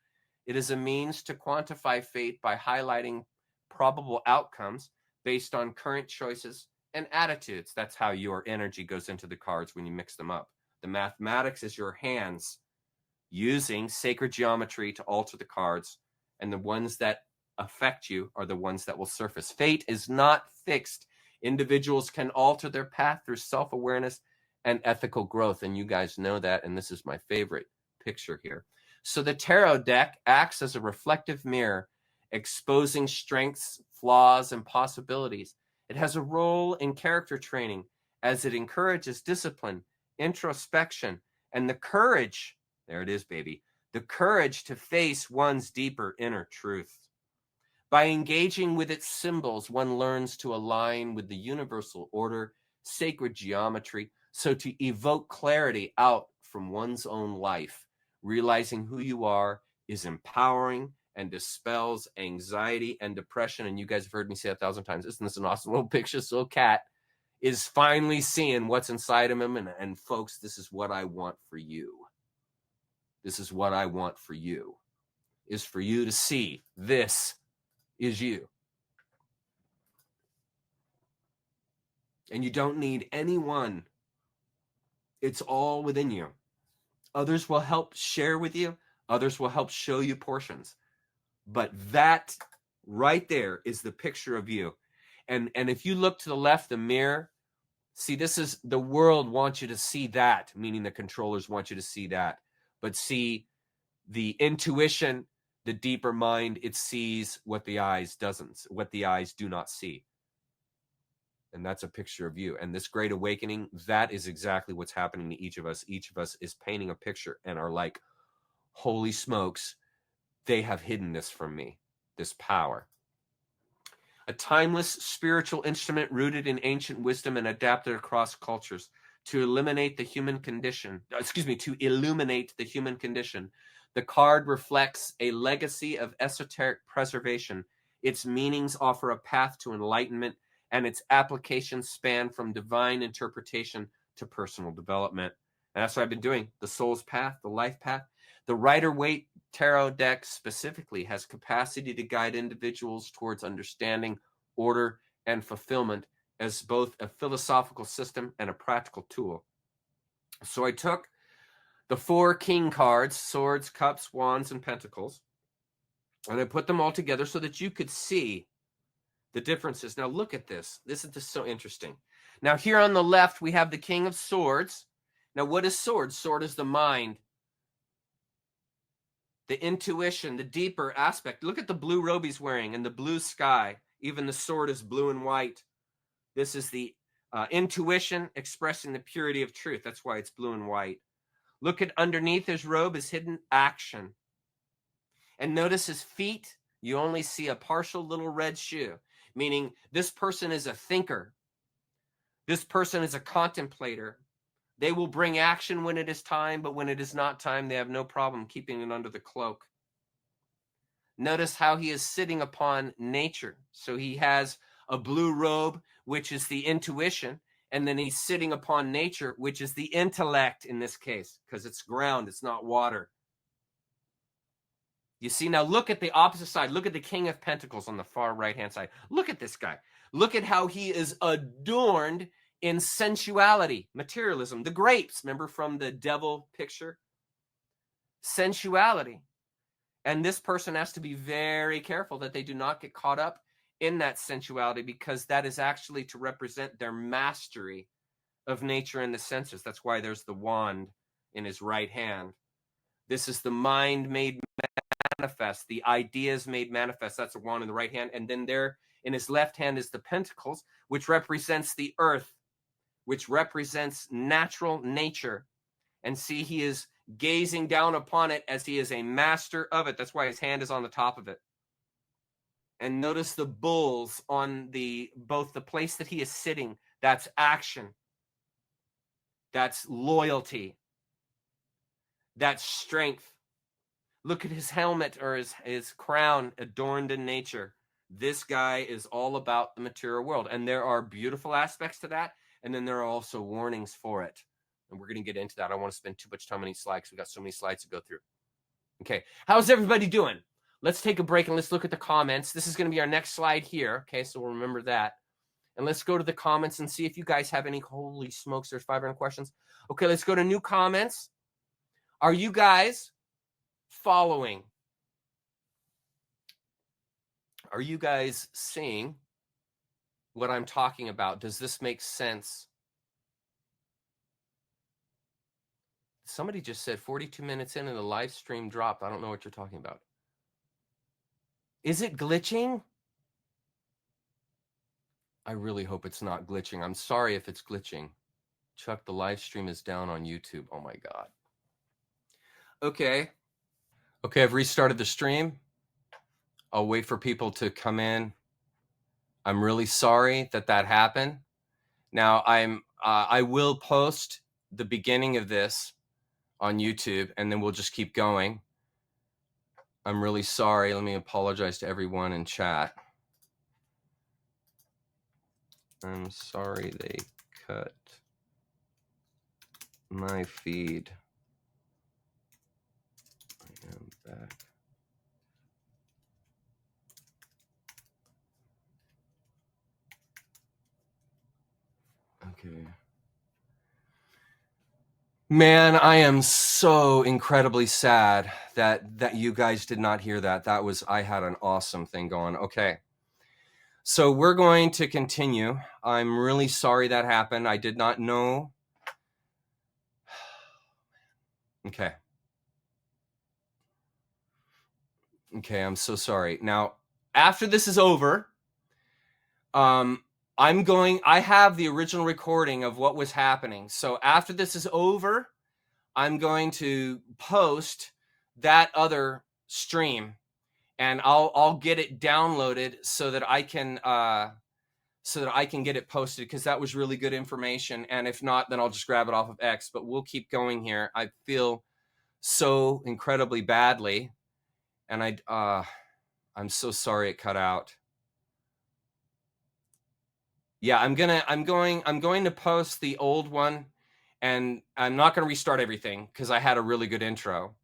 It is a means to quantify fate by highlighting probable outcomes based on current choices and attitudes. That's how your energy goes into the cards when you mix them up. The mathematics is your hands using sacred geometry to alter the cards, and the ones that affect you are the ones that will surface. Fate is not fixed. Individuals can alter their path through self-awareness and ethical growth, and you guys know that, and this is my favorite picture here. So the tarot deck acts as a reflective mirror, exposing strengths, flaws, and possibilities. It has a role in character training as it encourages discipline, introspection, and the courage, there it is, baby, the courage to face one's deeper inner truth. By engaging with its symbols, one learns to align with the universal order, sacred geometry, so to evoke clarity out from one's own life. Realizing who you are is empowering and dispels anxiety and depression. And you guys have heard me say 1,000 times, isn't this an awesome little picture? So Cat is finally seeing what's inside of him. And folks, this is what I want for you. This is what I want for you, is for you to see this is you. And you don't need anyone. It's all within you. Others will help share with you. Others will help show you portions. But that right there is the picture of you. And if you look to the left, the mirror, see, this is the world wants you to see that, meaning the controllers want you to see that. But see, the intuition, the deeper mind, it sees what the eyes do not see. And that's a picture of you. And this great awakening, that is exactly what's happening to each of us. Each of us is painting a picture and are like, holy smokes, they have hidden this from me, this power. A timeless spiritual instrument rooted in ancient wisdom and adapted across cultures to illuminate the human condition. To illuminate the human condition. The card reflects a legacy of esoteric preservation. Its meanings offer a path to enlightenment, and its applications span from divine interpretation to personal development. And that's what I've been doing. The soul's path, the life path. The Rider-Waite Tarot deck specifically has capacity to guide individuals towards understanding, order, and fulfillment as both a philosophical system and a practical tool. So I took the 4 king cards, swords, cups, wands, and pentacles, and I put them all together so that you could see the differences. Now look at this. This is just so interesting. Now here on the left, we have the King of Swords. Now what is sword? Sword is the mind, the intuition, the deeper aspect. Look at the blue robe he's wearing and the blue sky. Even the sword is blue and white. This is the intuition expressing the purity of truth. That's why it's blue and white. Look at underneath his robe is hidden action. And notice his feet. You only see a partial little red shoe, meaning this person is a thinker. This person is a contemplator. They will bring action when it is time, but when it is not time, they have no problem keeping it under the cloak. Notice how he is sitting upon nature. So he has a blue robe, which is the intuition, and then he's sitting upon nature, which is the intellect in this case, because it's ground, it's not water. You see, now look at the opposite side. Look at the King of Pentacles on the far right-hand side. Look at this guy. Look at how he is adorned in sensuality, materialism. The grapes, remember from the devil picture? Sensuality. And this person has to be very careful that they do not get caught up in that sensuality, because that is actually to represent their mastery of nature and the senses. That's why there's the wand in his right hand. This is the mind made manifest, the ideas made manifest. That's the wand in the right hand. And then there in his left hand is the pentacles, which represents the earth, which represents natural nature. And see, he is gazing down upon it as he is a master of it. That's why his hand is on the top of it. And notice the bulls on both the place that he is sitting. That's action. That's loyalty. That's strength. Look at his helmet or his crown adorned in nature. This guy is all about the material world. And there are beautiful aspects to that. And then there are also warnings for it. And we're going to get into that. I don't want to spend too much time on these slides. We've got so many slides to go through. Okay. How's everybody doing? Let's take a break and let's look at the comments. This is going to be our next slide here. Okay. So we'll remember that. And let's go to the comments and see if you guys have any. Holy smokes, there's 500 questions. Okay. Let's go to new comments. Are you guys following? Are you guys seeing what I'm talking about? Does this make sense? Somebody just said 42 minutes in and the live stream dropped. I don't know what you're talking about. Is it glitching? I really hope it's not glitching. I'm sorry if it's glitching. Chuck, the live stream is down on YouTube. Oh my God. Okay. Okay, I've restarted the stream. I'll wait for people to come in. I'm really sorry that happened. Now I will post the beginning of this on YouTube and then we'll just keep going. I'm really sorry. Let me apologize to everyone in chat. I'm sorry they cut my feed. I am back. Okay. Man, I am so incredibly sad that you guys did not hear that. I had an awesome thing going. Okay. So we're going to continue. I'm really sorry that happened. I did not know. Okay. Okay, I'm so sorry. Now, after this is over, I have the original recording of what was happening. So after this is over, I'm going to post that other stream and I'll get it downloaded so that I can get it posted, because that was really good information. And if not, then I'll just grab it off of X, but we'll keep going here. I feel so incredibly badly. And I'm so sorry it cut out. Yeah, I'm going to post the old one, and I'm not going to restart everything because I had a really good intro.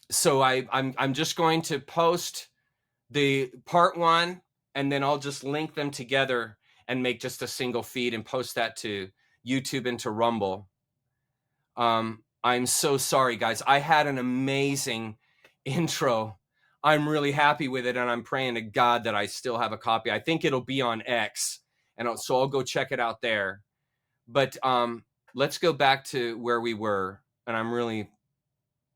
So I'm just going to post the part 1, and then I'll just link them together and make just a single feed and post that to YouTube and to Rumble. I'm so sorry, guys. I had an amazing intro. I'm really happy with it, and I'm praying to God that I still have a copy. I think it'll be on X, and so I'll go check it out there. But let's go back to where we were, and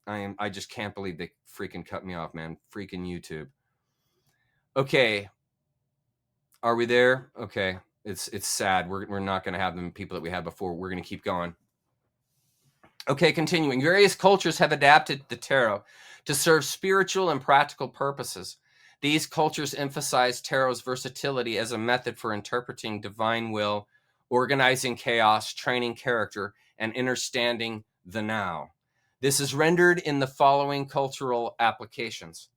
I just can't believe they freaking cut me off, man. Freaking YouTube. Okay. Are we there? Okay. It's sad. We're not going to have the people that we had before. We're going to keep going. Okay, continuing. Various cultures have adapted the tarot to serve spiritual and practical purposes. These cultures emphasize tarot's versatility as a method for interpreting divine will, organizing chaos, training character, and understanding the now. This is rendered in the following cultural applications.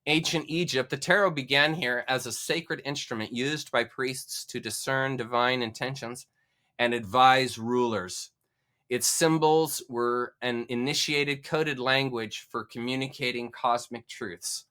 Ancient Egypt, the tarot began here as a sacred instrument used by priests to discern divine intentions and advise rulers. Its symbols were an initiated coded language for communicating cosmic truths.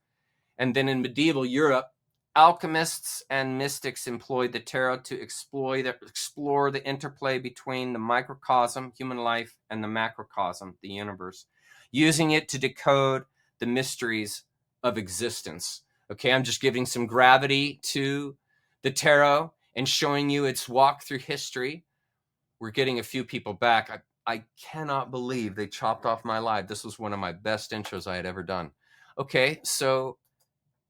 And then in medieval Europe, alchemists and mystics employed the tarot to explore the interplay between the microcosm, human life, and the macrocosm, the universe, using it to decode the mysteries of existence. Okay, I'm just giving some gravity to the tarot and showing you its walk through history. We're getting a few people back. I cannot believe they chopped off my live. This was one of my best intros I had ever done. Okay, so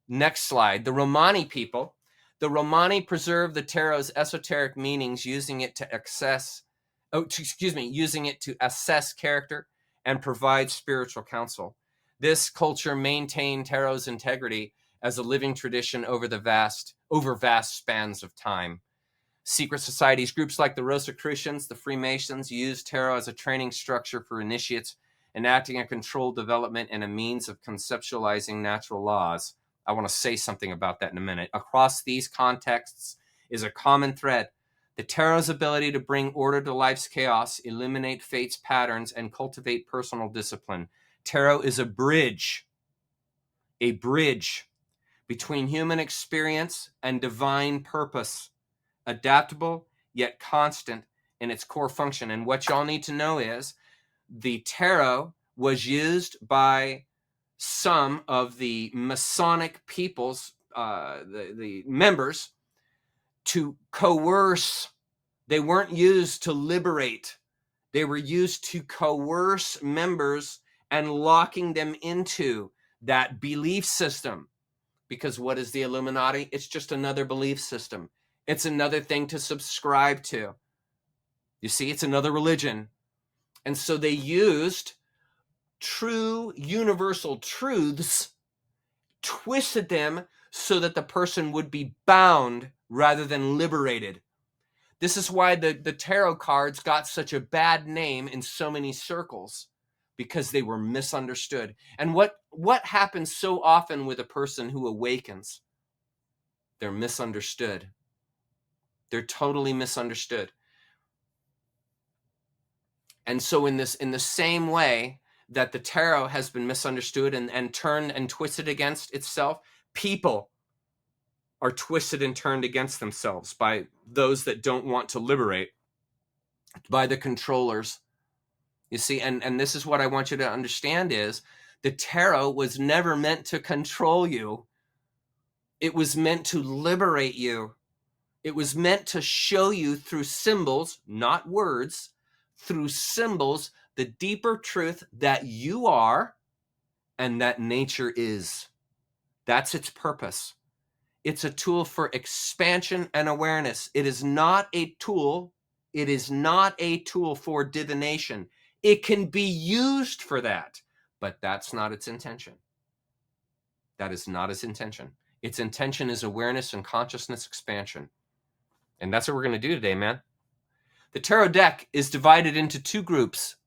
next slide. The Romani people. The Romani preserved the tarot's esoteric meanings, using it to access using it to assess character and provide spiritual counsel. This culture maintained tarot's integrity as a living tradition over vast spans of time. Secret societies, groups like the Rosicrucians, the Freemasons, used tarot as a training structure for initiates, enacting a controlled development and a means of conceptualizing natural laws. I want to say something about that in a minute. Across these contexts is a common thread: the tarot's ability to bring order to life's chaos, eliminate fate's patterns, and cultivate personal discipline. Tarot is a bridge between human experience and divine purpose, adaptable yet constant in its core function. And what y'all need to know is the tarot was used by some of the Masonic peoples, the members, to coerce. They weren't used to liberate. They were used to coerce members and locking them into that belief system. Because what is the Illuminati? It's just another belief system. It's another thing to subscribe to. You see, it's another religion. And so they used true universal truths, twisted them so that the person would be bound rather than liberated. This is why the tarot cards got such a bad name in so many circles, because they were misunderstood. And what happens so often with a person who awakens? They're misunderstood. They're totally misunderstood. And so in the same way that the tarot has been misunderstood and turned and twisted against itself, people are twisted and turned against themselves by those that don't want to liberate, by the controllers. You see, and this is what I want you to understand is the tarot was never meant to control you. It was meant to liberate you. It was meant to show you through symbols, not words, through symbols, the deeper truth that you are and that nature is. That's its purpose. It's a tool for expansion and awareness. It is not a tool. It is not a tool for divination. It can be used for that, but that's not its intention. That is not its intention. Its intention is awareness and consciousness expansion. And that's what we're going to do today, man. The tarot deck is divided into two groups: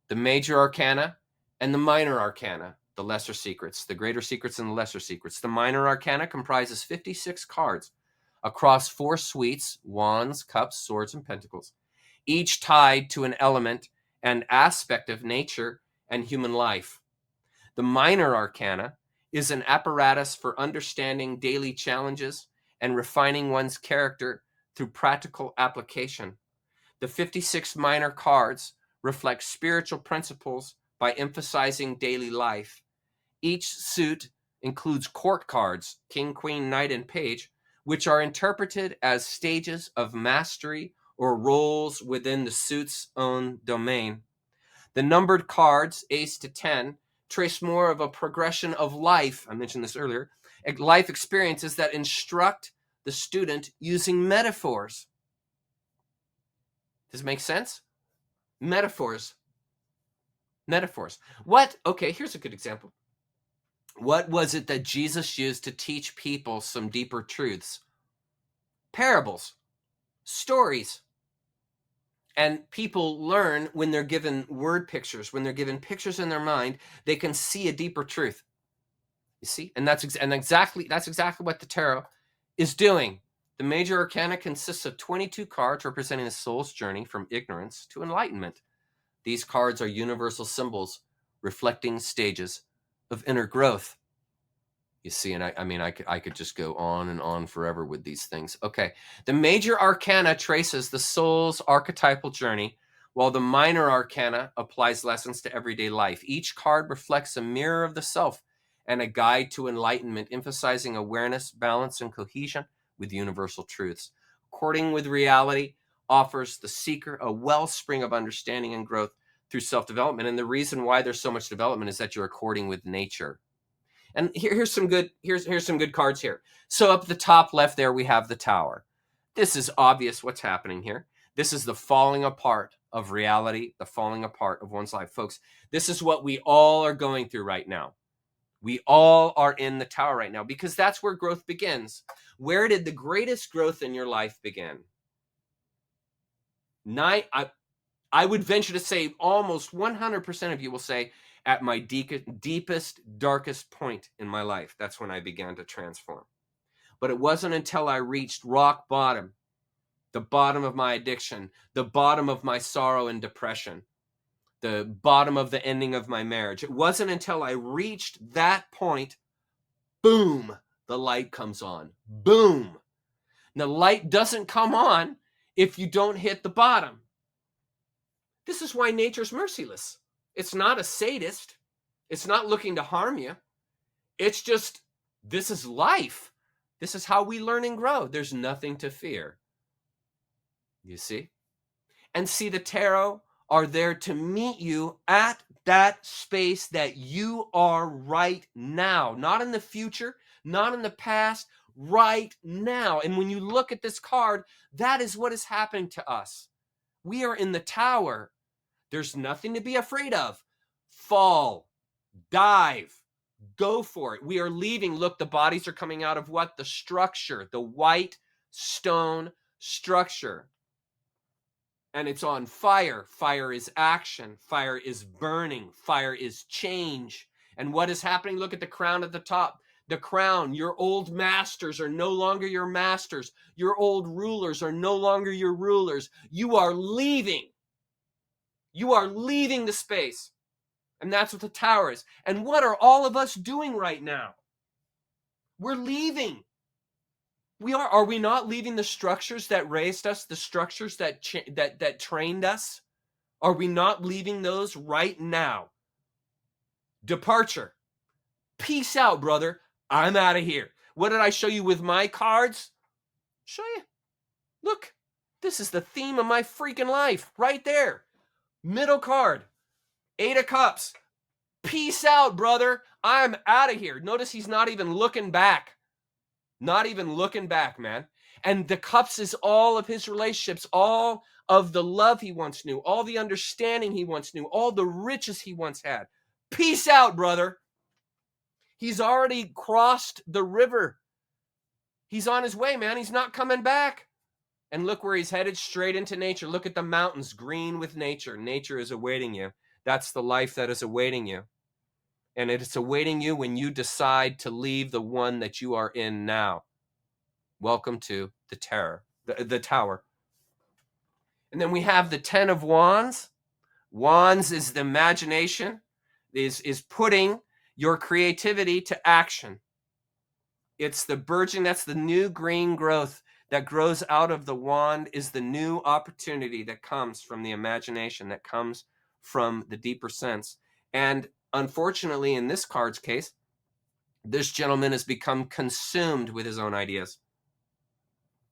the major arcana and the minor arcana, the lesser secrets, the greater secrets and the lesser secrets. The minor arcana comprises 56 cards across 4 suites: wands, cups, swords, and pentacles, each tied to an element and aspect of nature and human life. The minor arcana is an apparatus for understanding daily challenges and refining one's character through practical application. The 56 minor cards reflect spiritual principles by emphasizing daily life. Each suit includes court cards, king, queen, knight, and page, which are interpreted as stages of mastery or roles within the suit's own domain. The numbered cards, ace to 10, trace more of a progression of life. I mentioned this earlier. Life experiences that instruct the student using metaphors. Does it make sense? Metaphors. What? Okay, here's a good example. What was it that Jesus used to teach people some deeper truths? Parables, stories. And people learn when they're given word pictures, when they're given pictures in their mind, they can see a deeper truth. You see? And that's exactly what the tarot is doing. The major arcana consists of 22 cards representing the soul's journey from ignorance to enlightenment. These cards are universal symbols reflecting stages of inner growth. You see, and I could just go on and on forever with these things. Okay, the major arcana traces the soul's archetypal journey, while the minor arcana applies lessons to everyday life. Each card reflects a mirror of the self and a guide to enlightenment, emphasizing awareness, balance, and cohesion with universal truths. According with reality offers the seeker a wellspring of understanding and growth through self-development. And the reason why there's so much development is that you're according with nature. And here's some good cards here. So up at the top left there, we have the Tower. This is obvious what's happening here. This is the falling apart of reality, the falling apart of one's life. Folks, this is what we all are going through right now. We all are in the tower right now because that's where growth begins. Where did the greatest growth in your life begin? I would venture to say almost 100% of you will say, at my deepest, darkest point in my life, that's when I began to transform. But it wasn't until I reached rock bottom, the bottom of my addiction, the bottom of my sorrow and depression, the bottom of the ending of my marriage. It wasn't until I reached that point, boom, the light comes on. Boom. Now, light doesn't come on if you don't hit the bottom. This is why nature's merciless. It's not a sadist. It's not looking to harm you. It's just, this is life. This is how we learn and grow. There's nothing to fear. You see? And see, the tarot are there to meet you at that space that you are right now. Not in the future, not in the past, right now. And when you look at this card, that is what is happening to us. We are in the tower. There's nothing to be afraid of. Fall, dive, go for it. We are leaving. Look, the bodies are coming out of what? The structure, the white stone structure. And it's on fire. Fire is action. Fire is burning. Fire is change. And what is happening? Look at the crown at the top. The crown, your old masters are no longer your masters. Your old rulers are no longer your rulers. You are leaving. You are leaving the space. And that's what the tower is. And what are all of us doing right now? We're leaving. Are we not leaving the structures that raised us, the structures that trained us? Are we not leaving those right now? Departure. Peace out, brother. I'm out of here. What did I show you with my cards? Show you. Look, this is the theme of my freaking life right there. Middle card. 8 of Cups. Peace out, brother. I'm out of here. Notice he's not even looking back. Not even looking back, man. And the Cups is all of his relationships, all of the love he once knew, all the understanding he once knew, all the riches he once had. Peace out, brother. He's already crossed the river. He's on his way, man. He's not coming back. And look where he's headed, straight into nature. Look at the mountains, green with nature. Nature is awaiting you. That's the life that is awaiting you. And it's awaiting you when you decide to leave the one that you are in now. Welcome to the tower. And then we have the 10 of Wands. Wands is the imagination, is putting your creativity to action. It's the burgeoning, that's the new green growth that grows out of the wand, is the new opportunity that comes from the imagination, that comes from the deeper sense. And unfortunately, in this card's case, this gentleman has become consumed with his own ideas.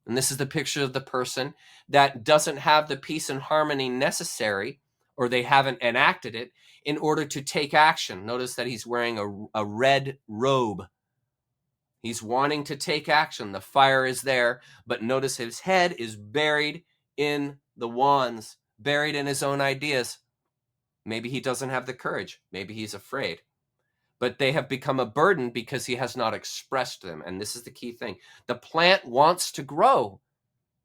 And this is the picture of the person that doesn't have the peace and harmony necessary, or they haven't enacted it, in order to take action. Notice that he's wearing a red robe. He's wanting to take action. The fire is there, but notice his head is buried in the wands, buried in his own ideas. Maybe he doesn't have the courage. Maybe he's afraid. But they have become a burden because he has not expressed them. And this is the key thing. The plant wants to grow.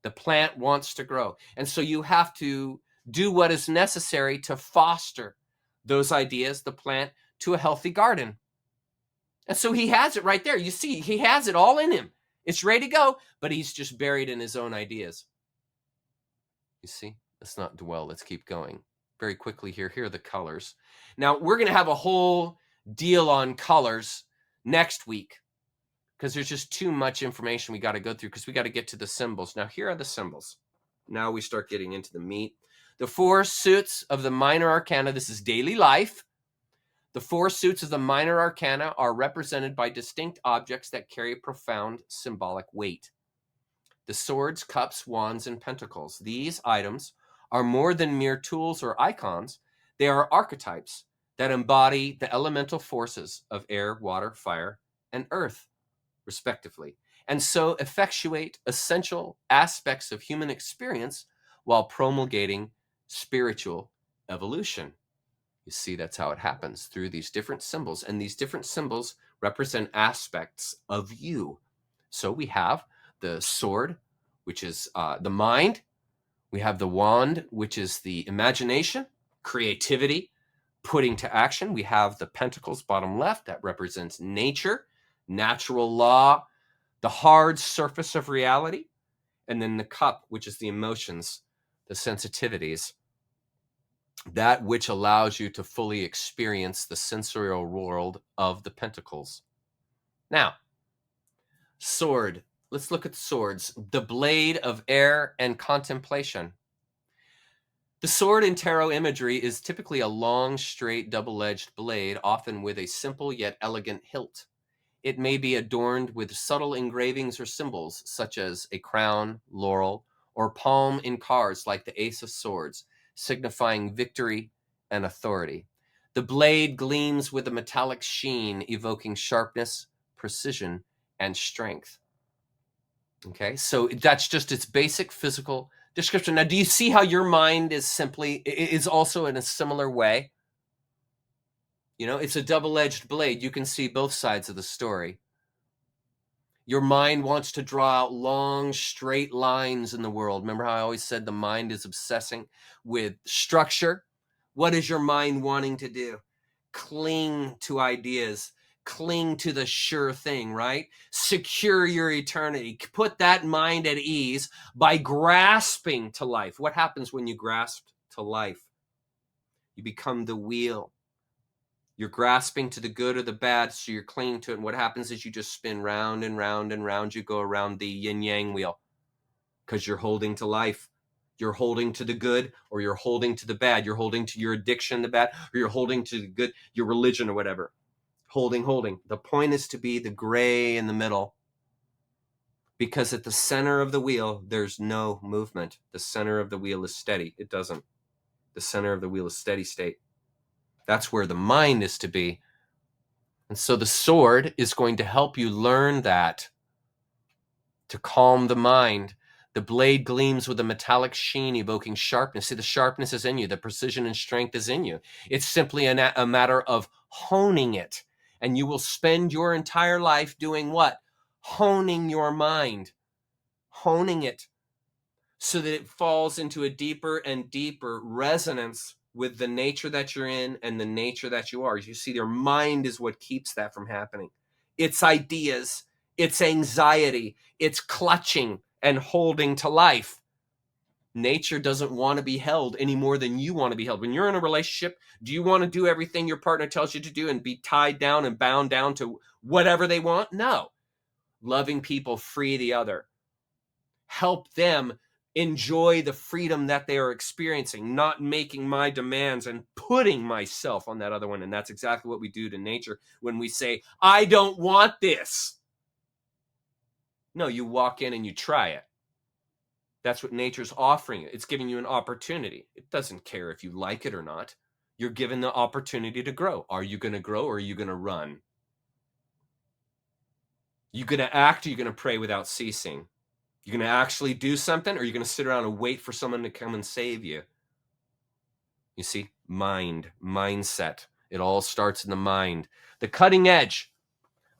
The plant wants to grow. And so you have to do what is necessary to foster those ideas, the plant, to a healthy garden. And so he has it right there. You see, he has it all in him. It's ready to go, but he's just buried in his own ideas. You see, let's not dwell. Let's keep going. Very quickly here are the colors. Now, we're going to have a whole deal on colors next week because there's just too much information we got to go through because we got to get to the symbols. Now, here are the symbols. Now we start getting into the meat. The 4 suits of the minor arcana. This is daily life. The 4 suits of the minor arcana are represented by distinct objects that carry profound symbolic weight. The swords, cups, wands, and pentacles. These items are more than mere tools or icons. They are archetypes that embody the elemental forces of air, water, fire, and earth, respectively, and so effectuate essential aspects of human experience while promulgating spiritual evolution. You see, that's how it happens through these different symbols, and these different symbols represent aspects of you. So we have the sword, which is the mind. We have the wand, which is the imagination, creativity, putting to action. We have the pentacles, bottom left, that represents nature, natural law, the hard surface of reality. And then the cup, which is the emotions, the sensitivities, that which allows you to fully experience the sensorial world of the pentacles. Now, sword. Let's look at swords. The blade of air and contemplation. The sword in tarot imagery is typically a long, straight, double-edged blade, often with a simple yet elegant hilt. It may be adorned with subtle engravings or symbols, such as a crown, laurel, or palm in cards like the Ace of Swords, signifying victory and authority. The blade gleams with a metallic sheen, evoking sharpness, precision, and strength. Okay, so that's just its basic physical description. Now, do you see how your mind is also in a similar way? You know, it's a double-edged blade. You can see both sides of the story. Your mind wants to draw out long, straight lines in the world. Remember how I always said the mind is obsessing with structure? What is your mind wanting to do? Cling to ideas. Cling to the sure thing, right? Secure your eternity. Put that mind at ease by grasping to life. What happens when you grasp to life? You become the wheel. You're grasping to the good or the bad, so you're clinging to it. And what happens is you just spin round and round and round. You go around the yin-yang wheel because you're holding to life. You're holding to the good, or you're holding to the bad. You're holding to your addiction, the bad, or you're holding to the good, your religion or whatever. Holding. The point is to be the gray in the middle, because at the center of the wheel, there's no movement. The center of the wheel is steady. It doesn't. The center of the wheel is steady state. That's where the mind is to be. And so the sword is going to help you learn that, to calm the mind. The blade gleams with a metallic sheen, evoking sharpness. See, the sharpness is in you. The precision and strength is in you. It's simply a matter of honing it. And you will spend your entire life doing what? Honing your mind. Honing it so that it falls into a deeper and deeper resonance with the nature that you're in and the nature that you are. You see, your mind is what keeps that from happening. It's ideas, it's anxiety, it's clutching and holding to life. Nature doesn't want to be held any more than you want to be held. When you're in a relationship, do you want to do everything your partner tells you to do and be tied down and bound down to whatever they want? No. Loving people free the other. Help them enjoy the freedom that they are experiencing, not making my demands and putting myself on that other one. And that's exactly what we do to nature when we say, I don't want this. No, you walk in and you try it. That's what nature's offering you. It's giving you an opportunity. It doesn't care if you like it or not. You're given the opportunity to grow. Are you going to grow, or are you going to run? You going to act, or you going to pray without ceasing? You're going to actually do something, or you're going to sit around and wait for someone to come and save you? You see, mindset. It all starts in the mind. The cutting edge.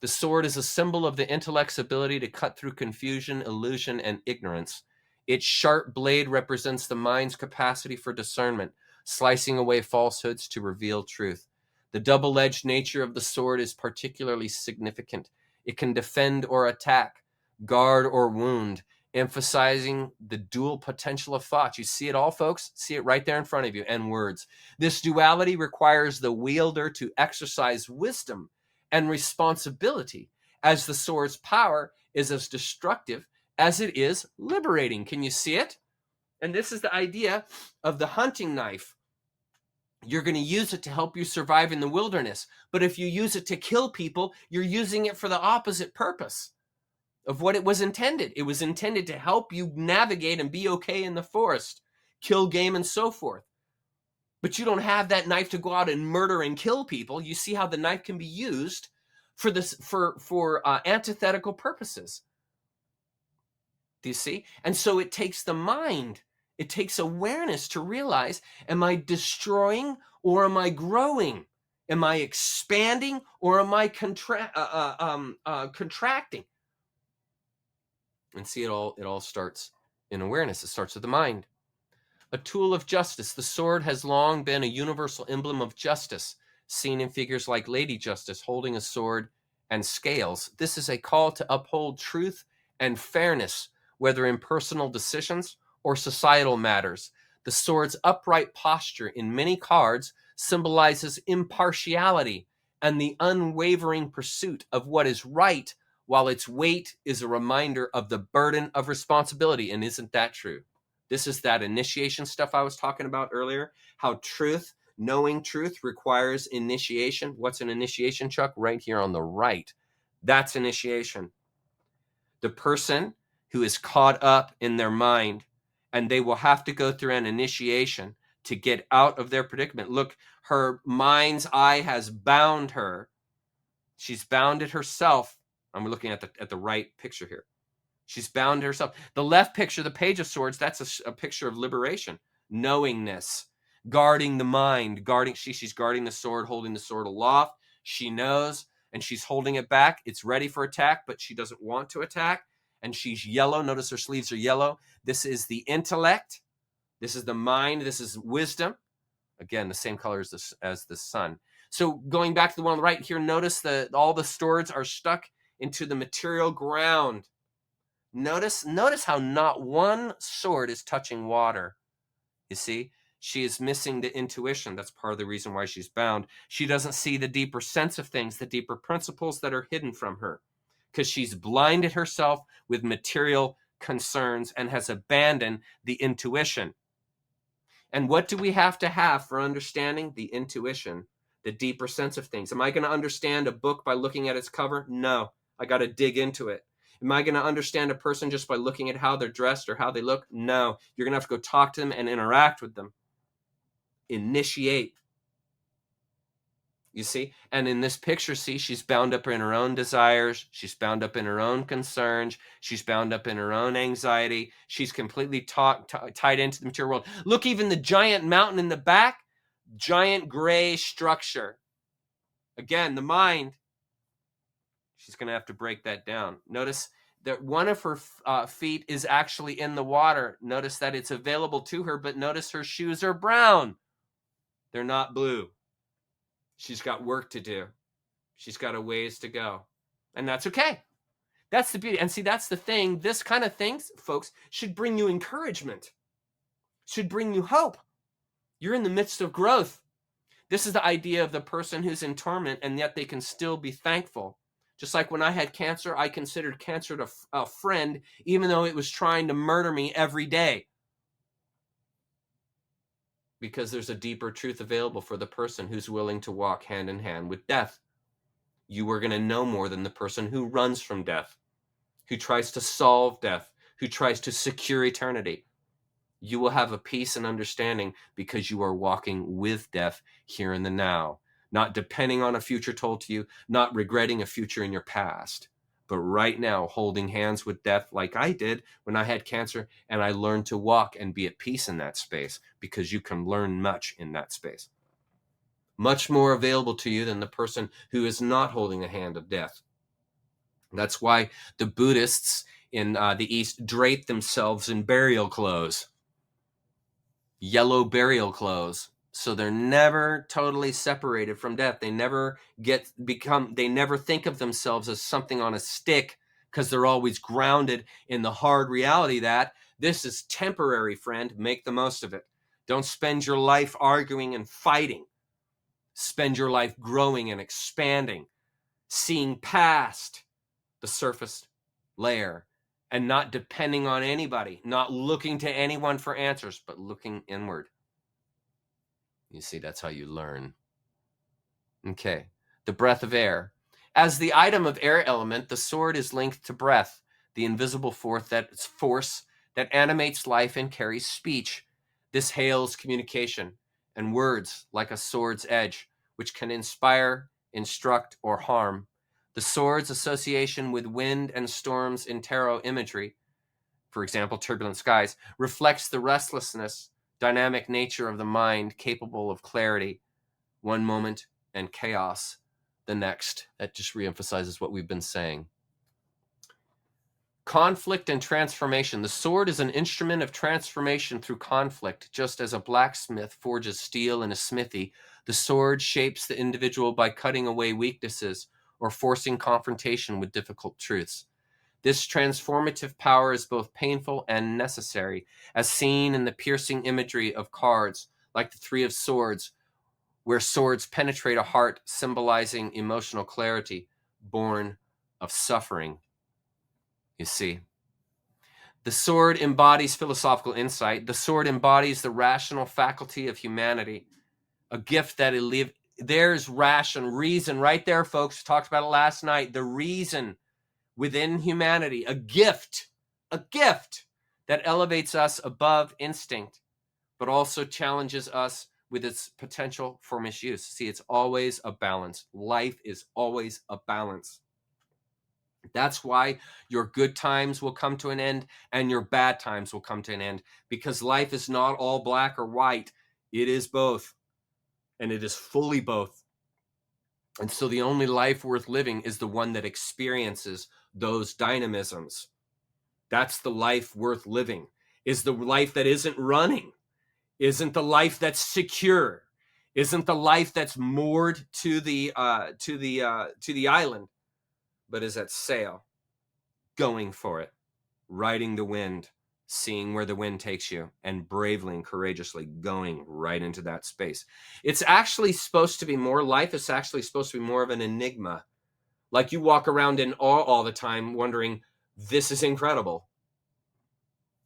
The sword is a symbol of the intellect's ability to cut through confusion, illusion, and ignorance. Its sharp blade represents the mind's capacity for discernment, slicing away falsehoods to reveal truth. The double-edged nature of the sword is particularly significant. It can defend or attack, guard or wound, emphasizing the dual potential of thought. You see it all, folks? See it right there in front of you, and words. This duality requires the wielder to exercise wisdom and responsibility, as the sword's power is as destructive as it is liberating. Can you see it? And this is the idea of the hunting knife. You're going to use it to help you survive in the wilderness. But if you use it to kill people, you're using it for the opposite purpose of what it was intended. It was intended to help you navigate and be okay in the forest, kill game and so forth. But you don't have that knife to go out and murder and kill people. You see how the knife can be used for this, for antithetical purposes. Do you see? And so it takes the mind It takes awareness to realize, am I destroying or am I growing? Am I expanding or am I contracting? And see, it all starts in awareness. It starts with the mind. A tool of justice. The sword has long been a universal emblem of justice, seen in figures like Lady Justice holding a sword and scales. This is a call to uphold truth and fairness, whether in personal decisions or societal matters. The sword's upright posture in many cards symbolizes impartiality and the unwavering pursuit of what is right, while its weight is a reminder of the burden of responsibility. And isn't that true? This is that initiation stuff I was talking about earlier, how knowing truth requires initiation. What's an initiation, Chuck? Right here on the right. That's initiation. The person who is caught up in their mind, and they will have to go through an initiation to get out of their predicament. Look, her mind's eye has bound her. She's bound it herself. I'm looking at the right picture here. She's bound herself. The left picture, the Page of Swords, that's a picture of liberation, knowingness, guarding the mind, she's guarding the sword, holding the sword aloft. She knows, and she's holding it back. It's ready for attack, but she doesn't want to attack. And she's yellow. Notice her sleeves are yellow. This is the intellect. This is the mind. This is wisdom. Again, the same color as the sun. So going back to the one on the right here, notice that all the swords are stuck into the material ground. Notice how not one sword is touching water. You see, she is missing the intuition. That's part of the reason why she's bound. She doesn't see the deeper sense of things, the deeper principles that are hidden from her, because she's blinded herself with material concerns and has abandoned the intuition. And what do we have to have for understanding? The intuition, the deeper sense of things. Am I going to understand a book by looking at its cover? No, I got to dig into it. Am I going to understand a person just by looking at how they're dressed or how they look? No, you're going to have to go talk to them and interact with them. Initiate. You see? And in this picture, see, she's bound up in her own desires. She's bound up in her own concerns. She's bound up in her own anxiety. She's completely tied into the material world. Look, even the giant mountain in the back, giant gray structure. Again, the mind. She's going to have to break that down. Notice that one of her feet is actually in the water. Notice that it's available to her, but notice her shoes are brown. They're not blue. She's got work to do. She's got a ways to go. And that's okay. That's the beauty. And see, that's the thing. This kind of things, folks, should bring you encouragement, should bring you hope. You're in the midst of growth. This is the idea of the person who's in torment, and yet they can still be thankful. Just like when I had cancer, I considered cancer a friend, even though it was trying to murder me every day. Because there's a deeper truth available for the person who's willing to walk hand in hand with death. You are going to know more than the person who runs from death, who tries to solve death, who tries to secure eternity. You will have a peace and understanding because you are walking with death here in the now, not depending on a future told to you, not regretting a future in your past, but right now holding hands with death like I did when I had cancer, and I learned to walk and be at peace in that space, because you can learn much in that space. Much more available to you than the person who is not holding the hand of death. That's why the Buddhists in the East drape themselves in burial clothes, yellow burial clothes, so they're never totally separated from death. They never they never think of themselves as something on a stick, because they're always grounded in the hard reality that this is temporary, friend. Make the most of it. Don't spend your life arguing and fighting. Spend your life growing and expanding, seeing past the surface layer and not depending on anybody, not looking to anyone for answers, but looking inward. You see, that's how you learn. Okay, the breath of air. As the item of air element, the sword is linked to breath, the invisible force that animates life and carries speech. This hails communication and words like a sword's edge, which can inspire, instruct, or harm. The sword's association with wind and storms in tarot imagery for example, turbulent skies, reflects the restlessness, dynamic nature of the mind capable of clarity one moment and chaos the next. That just reemphasizes what we've been saying. Conflict and transformation. The sword is an instrument of transformation through conflict. Just as a blacksmith forges steel in a smithy, the sword shapes the individual by cutting away weaknesses or forcing confrontation with difficult truths. This transformative power is both painful and necessary, as seen in the piercing imagery of cards like the Three of Swords, where swords penetrate a heart, symbolizing emotional clarity born of suffering. You see, the sword embodies philosophical insight. The sword embodies the rational faculty of humanity, a gift that there's reason right there, folks. We talked about it last night. The reason within humanity, a gift that elevates us above instinct, but also challenges us with its potential for misuse. See, it's always a balance. Life is always a balance. That's why your good times will come to an end and your bad times will come to an end, because life is not all black or white. It is both, and it is fully both. And so the only life worth living is the one that experiences those dynamisms. That's the life worth living, is the life that isn't running, isn't the life that's secure, isn't the life that's moored to the island, but is at sail, going for it, riding the wind, seeing where the wind takes you, and bravely and courageously going right into that space. It's actually supposed to be more, life is actually supposed to be more of an enigma. Like you walk around in awe all the time wondering, this is incredible.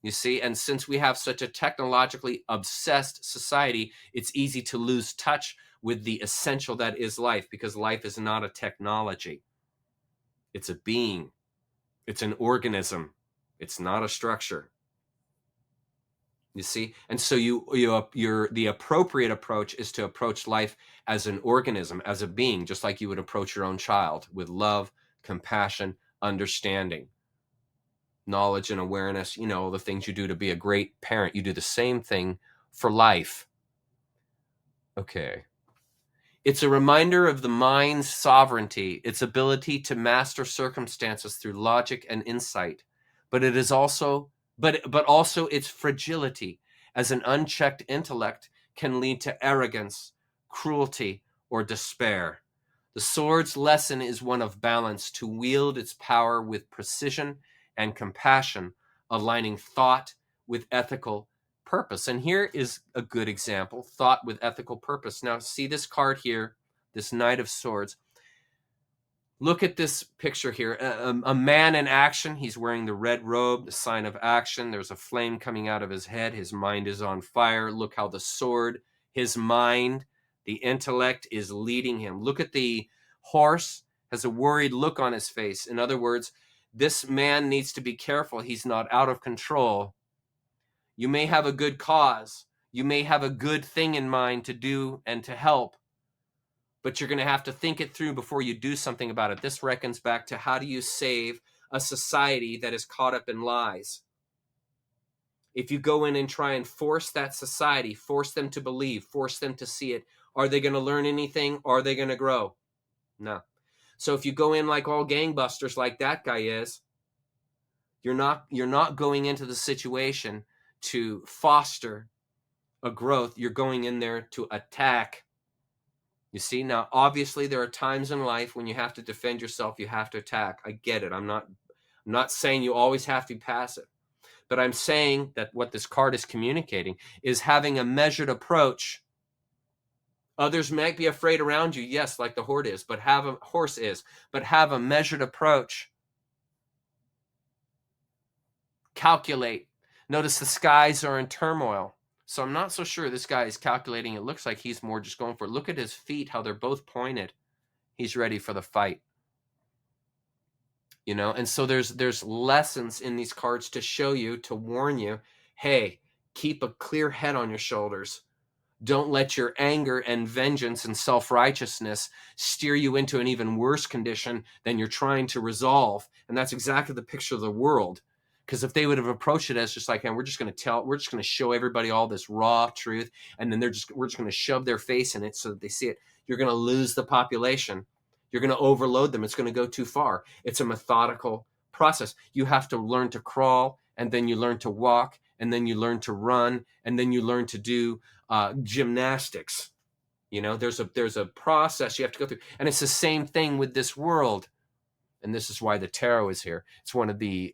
You see, and since we have such a technologically obsessed society, it's easy to lose touch with the essential that is life, because life is not a technology. It's a being. It's an organism. It's not a structure. You see? And so the appropriate approach is to approach life as an organism, as a being, just like you would approach your own child, with love, compassion, understanding, knowledge and awareness, the things you do to be a great parent. You do the same thing for life. Okay. It's a reminder of the mind's sovereignty, its ability to master circumstances through logic and insight, but it is also its fragility, as an unchecked intellect can lead to arrogance, cruelty, or despair. The sword's lesson is one of balance, to wield its power with precision and compassion, aligning thought with ethical purpose. And here is a good example, thought with ethical purpose. Now, see this card here, this Knight of Swords. Look at this picture here. A man in action. He's wearing the red robe, the sign of action. There's a flame coming out of his head. His mind is on fire. Look how the sword, his mind, the intellect is leading him. Look at the horse, has a worried look on his face. In other words, this man needs to be careful he's not out of control. You may have a good cause. You may have a good thing in mind to do and to help, but you're going to have to think it through before you do something about it. This reckons back to, how do you save a society that is caught up in lies? If you go in and try and force that society, force them to believe, force them to see it, are they going to learn anything? Are they going to grow? No. So if you go in like all gangbusters like that guy is, you're not going into the situation to foster a growth. You're going in there to attack. You see, now obviously there are times in life when you have to defend yourself, you have to attack. I get it. I'm not saying you always have to be passive, but I'm saying that what this card is communicating is having a measured approach. Others might be afraid around you, yes, like the horse is, but have a measured approach. Calculate. Notice the skies are in turmoil. So I'm not so sure this guy is calculating. It looks like he's more just going for it. Look at his feet, how they're both pointed. He's ready for the fight. And so there's lessons in these cards to show you, to warn you, hey, keep a clear head on your shoulders. Don't let your anger and vengeance and self-righteousness steer you into an even worse condition than you're trying to resolve. And that's exactly the picture of the world. Because if they would have approached it as just like, and we're just going to show everybody all this raw truth, and then we're just going to shove their face in it so that they see it, you're going to lose the population. You're going to overload them. It's going to go too far. It's a methodical process. You have to learn to crawl, and then you learn to walk, and then you learn to run, and then you learn to do gymnastics. You know, there's a process you have to go through, and it's the same thing with this world. And this is why the tarot is here. It's one of the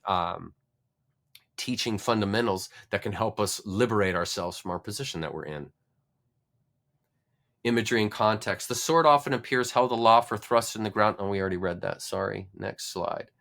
teaching fundamentals that can help us liberate ourselves from our position that we're in. Imagery and context. The sword often appears held aloft or thrust in the ground. Oh, we already read that. Sorry. Next slide.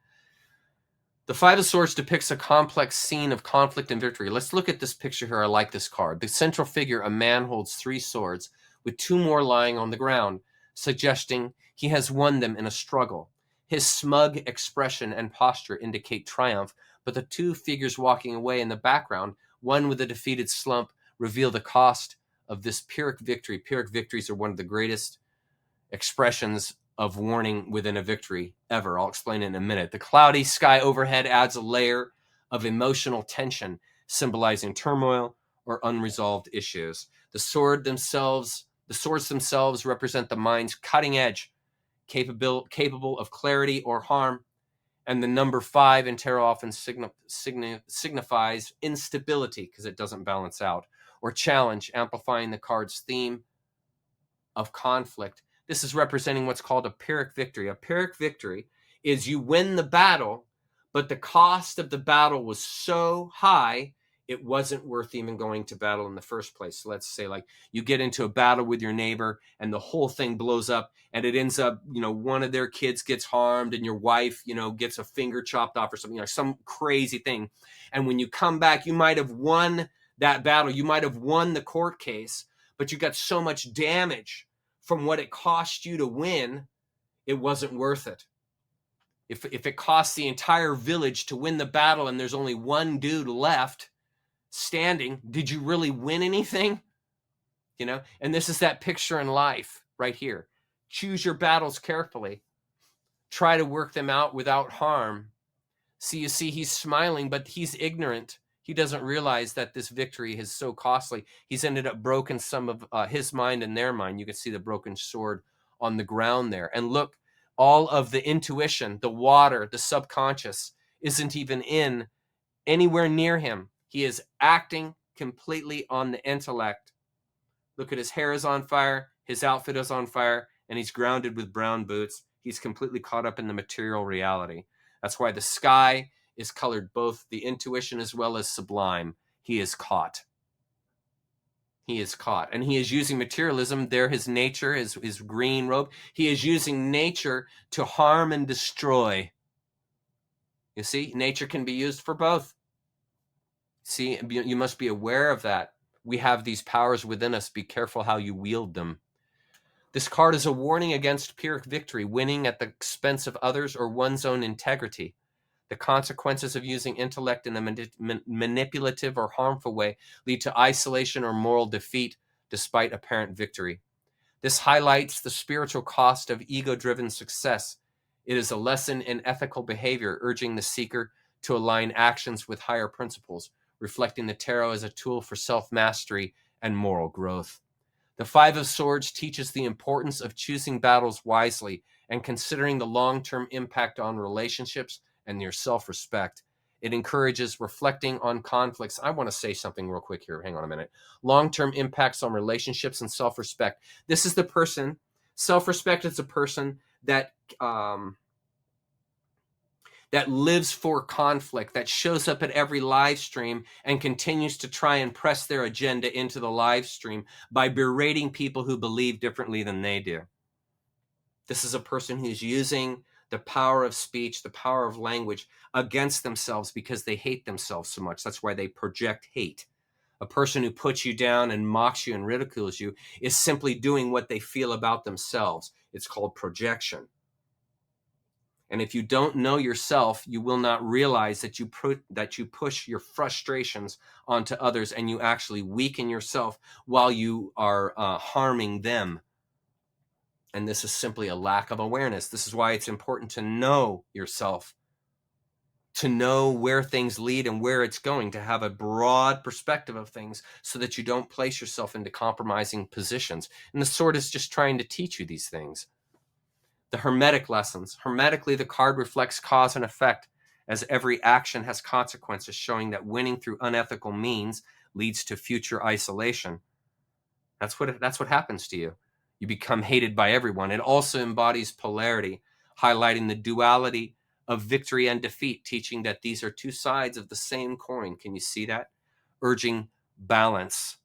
The Five of Swords depicts a complex scene of conflict and victory. Let's look at this picture here. I like this card. The central figure, a man, holds 3 swords with 2 more lying on the ground, suggesting he has won them in a struggle. His smug expression and posture indicate triumph, but the 2 figures walking away in the background, one with a defeated slump, reveal the cost of this Pyrrhic victory. Pyrrhic victories are one of the greatest expressions of warning within a victory ever. I'll explain it in a minute. The cloudy sky overhead adds a layer of emotional tension, symbolizing turmoil or unresolved issues. The swords themselves represent the mind's cutting edge, capable of clarity or harm. And the number 5 in tarot often signifies instability because it doesn't balance out, or challenge, amplifying the card's theme of conflict. This is representing what's called a Pyrrhic victory. A Pyrrhic victory is you win the battle, but the cost of the battle was so high, it wasn't worth even going to battle in the first place. So let's say like you get into a battle with your neighbor and the whole thing blows up and it ends up, one of their kids gets harmed and your wife, gets a finger chopped off or something, like some crazy thing. And when you come back, you might have won that battle. You might have won the court case, but you got so much damage from what it cost you to win, it wasn't worth it. If it costs the entire village to win the battle and there's only one dude left standing, did you really win anything? And this is that picture in life right here. Choose your battles carefully. Try to work them out without harm. You see, he's smiling, but he's ignorant. He doesn't realize that this victory is so costly. He's ended up broken some of his mind and their mind. You can see the broken sword on the ground there. And look, all of the intuition, the water, the subconscious isn't even in anywhere near him. He is acting completely on the intellect. Look at his hair is on fire. His outfit is on fire. And he's grounded with brown boots. He's completely caught up in the material reality. That's why the sky is colored both the intuition as well as sublime. He is caught. He is caught. And he is using materialism. There, his nature, his green robe. He is using nature to harm and destroy. You see, nature can be used for both. See, you must be aware of that. We have these powers within us. Be careful how you wield them. This card is a warning against Pyrrhic victory, winning at the expense of others or one's own integrity. The consequences of using intellect in a manipulative or harmful way lead to isolation or moral defeat despite apparent victory. This highlights the spiritual cost of ego-driven success. It is a lesson in ethical behavior, urging the seeker to align actions with higher principles, reflecting the tarot as a tool for self-mastery and moral growth. The Five of Swords teaches the importance of choosing battles wisely and considering the long-term impact on relationships and your self-respect. It encourages reflecting on conflicts. I want to say something real quick here. Hang on a minute. Long-term impacts on relationships and self-respect. This is the person. Self-respect is a person that that lives for conflict, that shows up at every live stream and continues to try and press their agenda into the live stream by berating people who believe differently than they do. This is a person who's using the power of speech, the power of language against themselves because they hate themselves so much. That's why they project hate. A person who puts you down and mocks you and ridicules you is simply doing what they feel about themselves. It's called projection. And if you don't know yourself, you will not realize that you push your frustrations onto others and you actually weaken yourself while you are harming them. And this is simply a lack of awareness. This is why it's important to know yourself, to know where things lead and where it's going, to have a broad perspective of things so that you don't place yourself into compromising positions. And the sword is just trying to teach you these things. The Hermetic lessons. Hermetically, the card reflects cause and effect, as every action has consequences, showing that winning through unethical means leads to future isolation. That's what happens to you. You become hated by everyone. It also embodies polarity, highlighting the duality of victory and defeat, teaching that these are two sides of the same coin. Can you see that? Urging balance.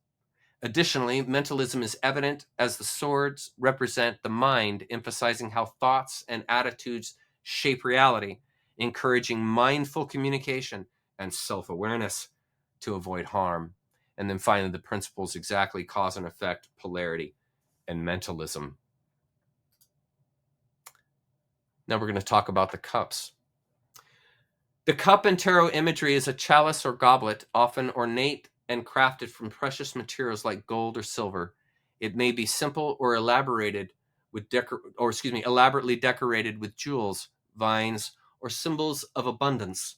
Additionally, mentalism is evident as the swords represent the mind, emphasizing how thoughts and attitudes shape reality, encouraging mindful communication and self-awareness to avoid harm. And then finally, the principles exactly, cause and effect, polarity, and mentalism. Now we're going to talk about the cups. The cup in tarot imagery is a chalice or goblet, often ornate and crafted from precious materials like gold or silver. It may be simple or elaborately decorated with jewels, vines, or symbols of abundance.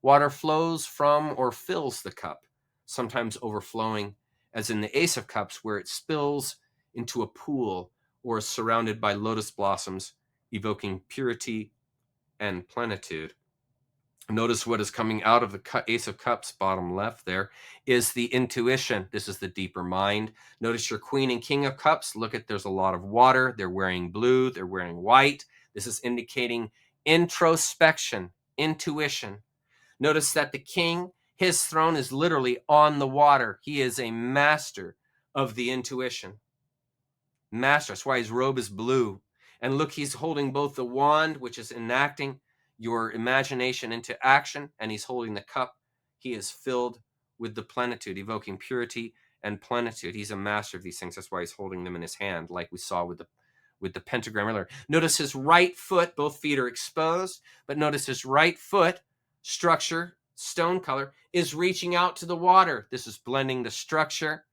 Water flows from or fills the cup, sometimes overflowing, as in the Ace of Cups, where it spills into a pool or is surrounded by lotus blossoms, evoking purity and plenitude. Notice what is coming out of the Ace of Cups, bottom left there, is the intuition. This is the deeper mind. Notice your Queen and King of Cups. Look at, there's a lot of water. They're wearing blue. They're wearing white. This is indicating introspection, intuition. Notice that the King, his throne is literally on the water. He is a master of the intuition. Master. That's why his robe is blue. And look, he's holding both the wand, which is enacting your imagination into action, and he's holding the cup. He is filled with the plenitude, evoking purity and plenitude. He's a master of these things. That's why he's holding them in his hand, like we saw with the pentagram earlier. Notice his right foot, both feet are exposed, but notice his right foot structure, stone color, is reaching out to the water. This is blending the structure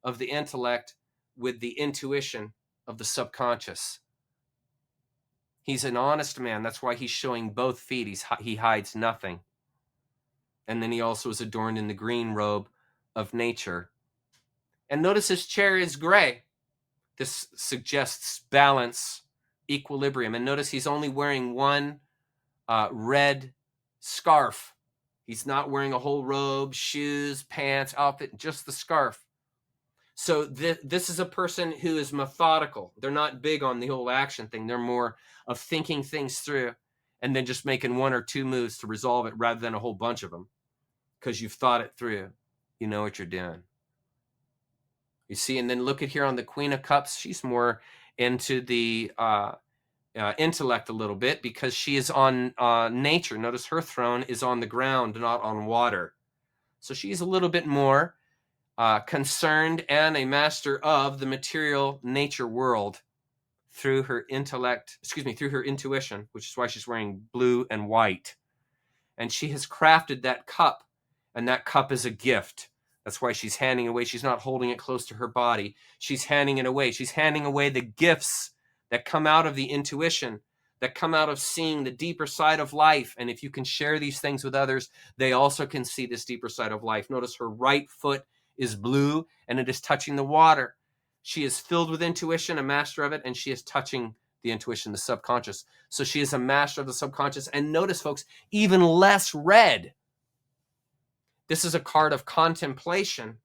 of the intellect with the intuition of the subconscious. He's an honest man. That's why he's showing both feet. He hides nothing. And then he also is adorned in the green robe of nature. And notice his chair is gray. This suggests balance, equilibrium. And notice he's only wearing one red scarf. He's not wearing a whole robe, shoes, pants, outfit, just the scarf. So this is a person who is methodical. They're not big on the whole action thing. They're more of thinking things through and then just making one or two moves to resolve it rather than a whole bunch of them, because you've thought it through. You know what you're doing. You see, and then look at here on the Queen of Cups. She's more into the intellect a little bit because she is on nature. Notice her throne is on the ground, not on water. So she's a little bit more concerned and a master of the material nature world through her through her intuition, which is why she's wearing blue and white. And she has crafted that cup, and that cup is a gift. That's why she's handing away. She's not holding it close to her body. She's handing it away. She's handing away the gifts that come out of the intuition, that come out of seeing the deeper side of life. And if you can share these things with others, they also can see this deeper side of life. Notice her right foot is blue, and it is touching the water. She is filled with intuition, a master of it, and she is touching the intuition, the subconscious. So she is a master of the subconscious. And notice, folks, even less red. This is a card of contemplation.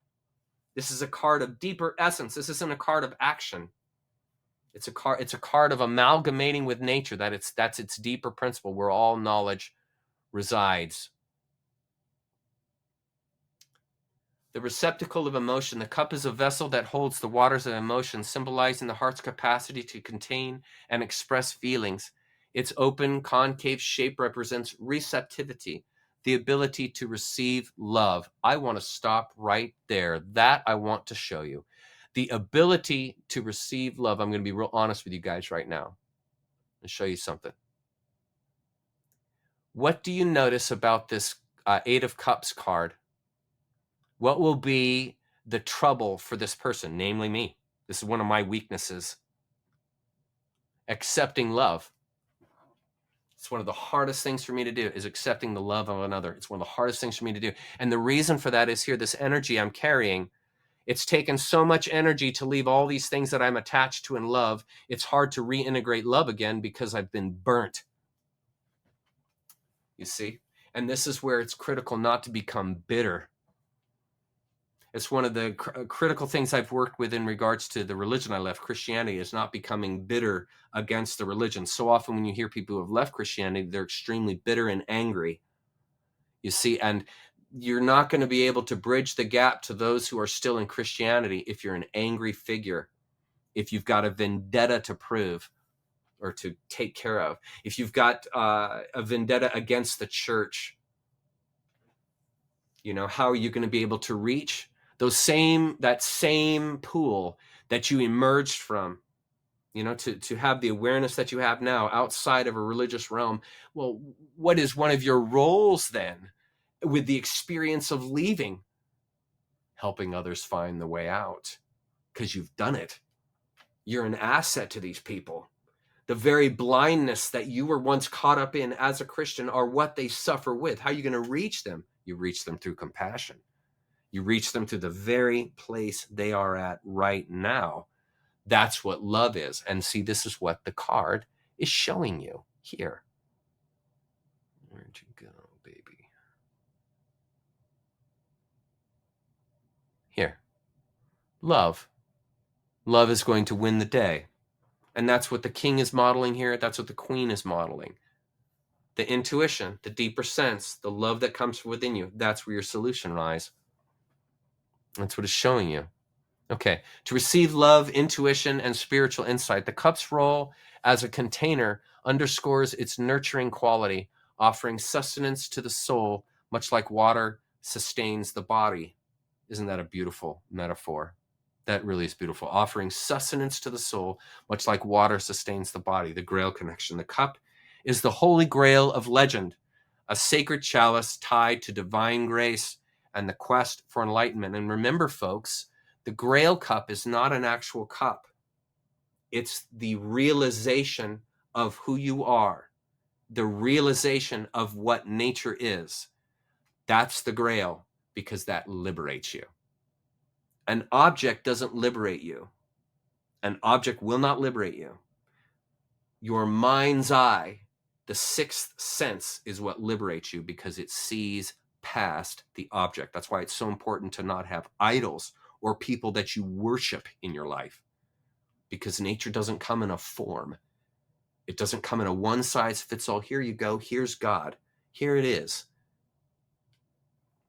This is a card of deeper essence. This isn't a card of action. It's a card of amalgamating with nature. That's its deeper principle, where all knowledge resides. The receptacle of emotion. The cup is a vessel that holds the waters of emotion, symbolizing the heart's capacity to contain and express feelings. Its open, concave shape represents receptivity, the ability to receive love. I want to stop right there. That I want to show you. The ability to receive love. I'm going to be real honest with you guys right now and show you something. What do you notice about this Eight of Cups card? What will be the trouble for this person, namely me? This is one of my weaknesses. Accepting love. It's one of the hardest things for me to do, is accepting the love of another. It's one of the hardest things for me to do. And the reason for that is here, this energy I'm carrying, it's taken so much energy to leave all these things that I'm attached to and love. It's hard to reintegrate love again because I've been burnt. You see? And this is where it's critical not to become bitter. It's one of the critical things I've worked with in regards to the religion I left, Christianity, is not becoming bitter against the religion. So often when you hear people who have left Christianity, they're extremely bitter and angry. You see, and you're not going to be able to bridge the gap to those who are still in Christianity if you're an angry figure, if you've got a vendetta to prove or to take care of, if you've got a vendetta against the church. You know, how are you going to be able to reach that same pool that you emerged from, you know, to have the awareness that you have now outside of a religious realm? Well, what is one of your roles then with the experience of leaving? Helping others find the way out, because you've done it. You're an asset to these people. The very blindness that you were once caught up in as a Christian are what they suffer with. How are you going to reach them? You reach them through compassion. You reach them to the very place they are at right now. That's what love is. And see, this is what the card is showing you here. Where'd you go, baby? Here. Love. Love is going to win the day. And that's what the king is modeling here. That's what the queen is modeling. The intuition, the deeper sense, the love that comes from within you. That's where your solution lies. That's what it's showing you. Okay, to receive love, intuition, and spiritual insight, the cup's role as a container underscores its nurturing quality, offering sustenance to the soul, much like water sustains the body. Isn't that a beautiful metaphor? That really is beautiful. Offering sustenance to the soul, much like water sustains the body. The Grail connection. The cup is the holy grail of legend, a sacred chalice tied to divine grace and the quest for enlightenment. And remember, folks, the Grail cup is not an actual cup. It's the realization of who you are, the realization of what nature is. That's the Grail, because that liberates you. An object doesn't liberate you. An object will not liberate you. Your mind's eye, the sixth sense, is what liberates you, because it sees past the object. That's why it's so important to not have idols or people that you worship in your life, because nature doesn't come in a form. It doesn't come in a one size fits all. Here you go. Here's God. Here it is.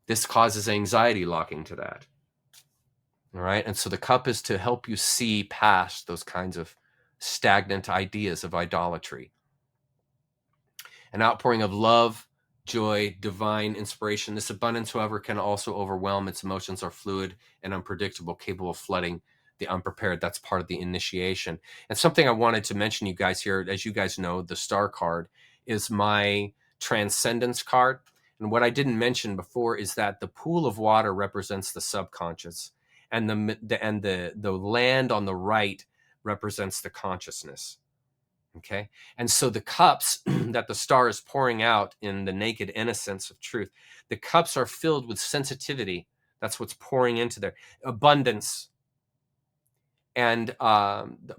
This causes anxiety locking to that. All right. And so the cup is to help you see past those kinds of stagnant ideas of idolatry. An outpouring of love, joy, divine inspiration. This abundance, however, can also overwhelm. Its emotions are fluid and unpredictable, capable of flooding the unprepared. That's part of the initiation. And something I wanted to mention, you guys here, as you guys know, the star card is my transcendence card. And what I didn't mention before is that the pool of water represents the subconscious, and the land on the right represents the consciousness. Okay. And so the cups that the star is pouring out in the naked innocence of truth, the cups are filled with sensitivity. That's what's pouring into there. Abundance and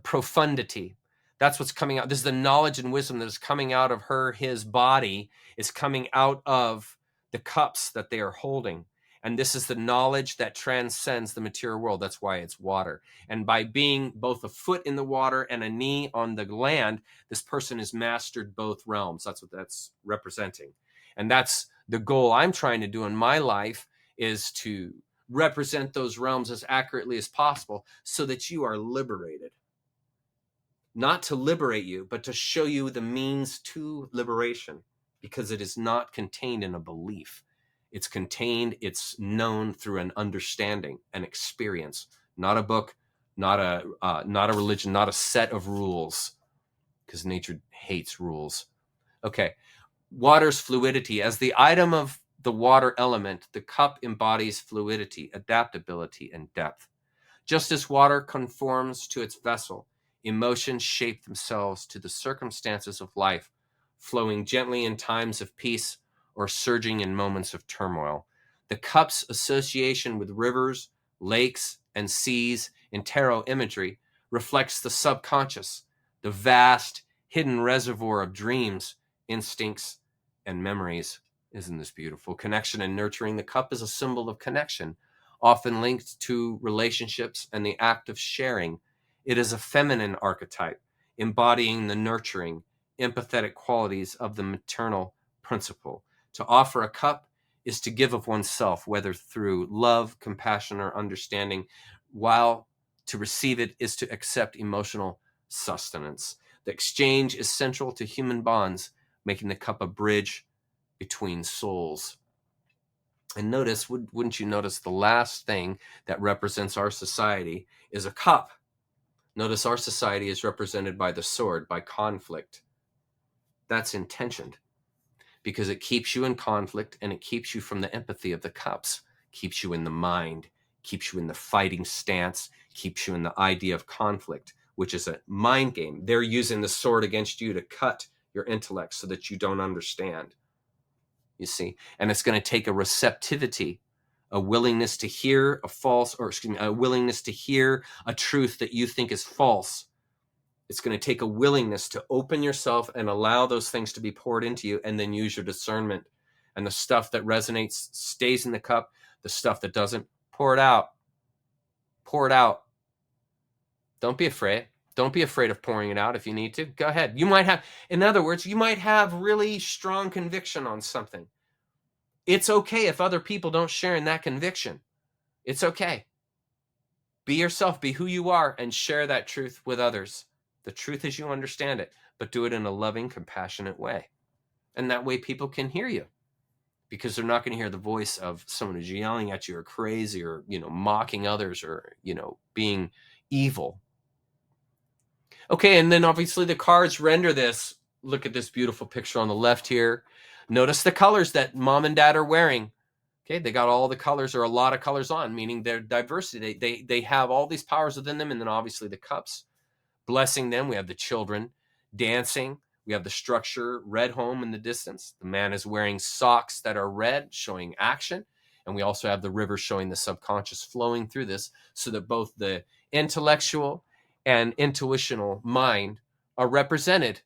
profundity. That's what's coming out. This is the knowledge and wisdom that is coming out of his body, is coming out of the cups that they are holding. And this is the knowledge that transcends the material world. That's why it's water. And by being both a foot in the water and a knee on the land, this person has mastered both realms. That's what that's representing. And that's the goal I'm trying to do in my life, is to represent those realms as accurately as possible so that you are liberated. Not to liberate you, but to show you the means to liberation, because it is not contained in a belief. It's contained, it's known through an understanding, an experience, not a book, not a religion, not a set of rules, because nature hates rules. Okay, water's fluidity. As the item of the water element, the cup embodies fluidity, adaptability, and depth. Just as water conforms to its vessel, emotions shape themselves to the circumstances of life flowing gently in times of peace or surging in moments of turmoil. The cup's association with rivers, lakes, and seas in tarot imagery reflects the subconscious, the vast hidden reservoir of dreams, instincts, and memories. Isn't this beautiful? Connection and nurturing. The cup is a symbol of connection, often linked to relationships and the act of sharing. It is a feminine archetype, embodying the nurturing, empathetic qualities of the maternal principle. To offer a cup is to give of oneself, whether through love, compassion, or understanding, while to receive it is to accept emotional sustenance. The exchange is central to human bonds, making the cup a bridge between souls. And notice, wouldn't you notice, the last thing that represents our society is a cup. Notice our society is represented by the sword, by conflict. That's intentioned because it keeps you in conflict and it keeps you from the empathy of the cups, keeps you in the mind, keeps you in the fighting stance, keeps you in the idea of conflict, which is a mind game. They're using the sword against you to cut your intellect so that you don't understand. You see, and it's going to take a receptivity, a willingness to hear a willingness to hear a truth that you think is false. It's going to take a willingness to open yourself and allow those things to be poured into you, and then use your discernment. And the stuff that resonates stays in the cup. The stuff that doesn't, pour it out. Pour it out. Don't be afraid. Don't be afraid of pouring it out if you need to. Go ahead. You might have, in other words, you might have really strong conviction on something. It's okay if other people don't share in that conviction. It's okay. Be yourself, be who you are, and share that truth with others. The truth as you understand it, but do it in a loving, compassionate way. And that way people can hear you, because they're not going to hear the voice of someone who's yelling at you or crazy or, mocking others or, being evil. Okay, and then obviously the cards render this. Look at this beautiful picture on the left here. Notice the colors that mom and dad are wearing. Okay, they got all the colors or a lot of colors on, meaning their diversity. They have all these powers within them, and then obviously the cups blessing them. We have the children dancing. We have the structure, red home in the distance. The man is wearing socks that are red, showing action. And we also have the river showing the subconscious flowing through this, so that both the intellectual and intuitional mind are represented.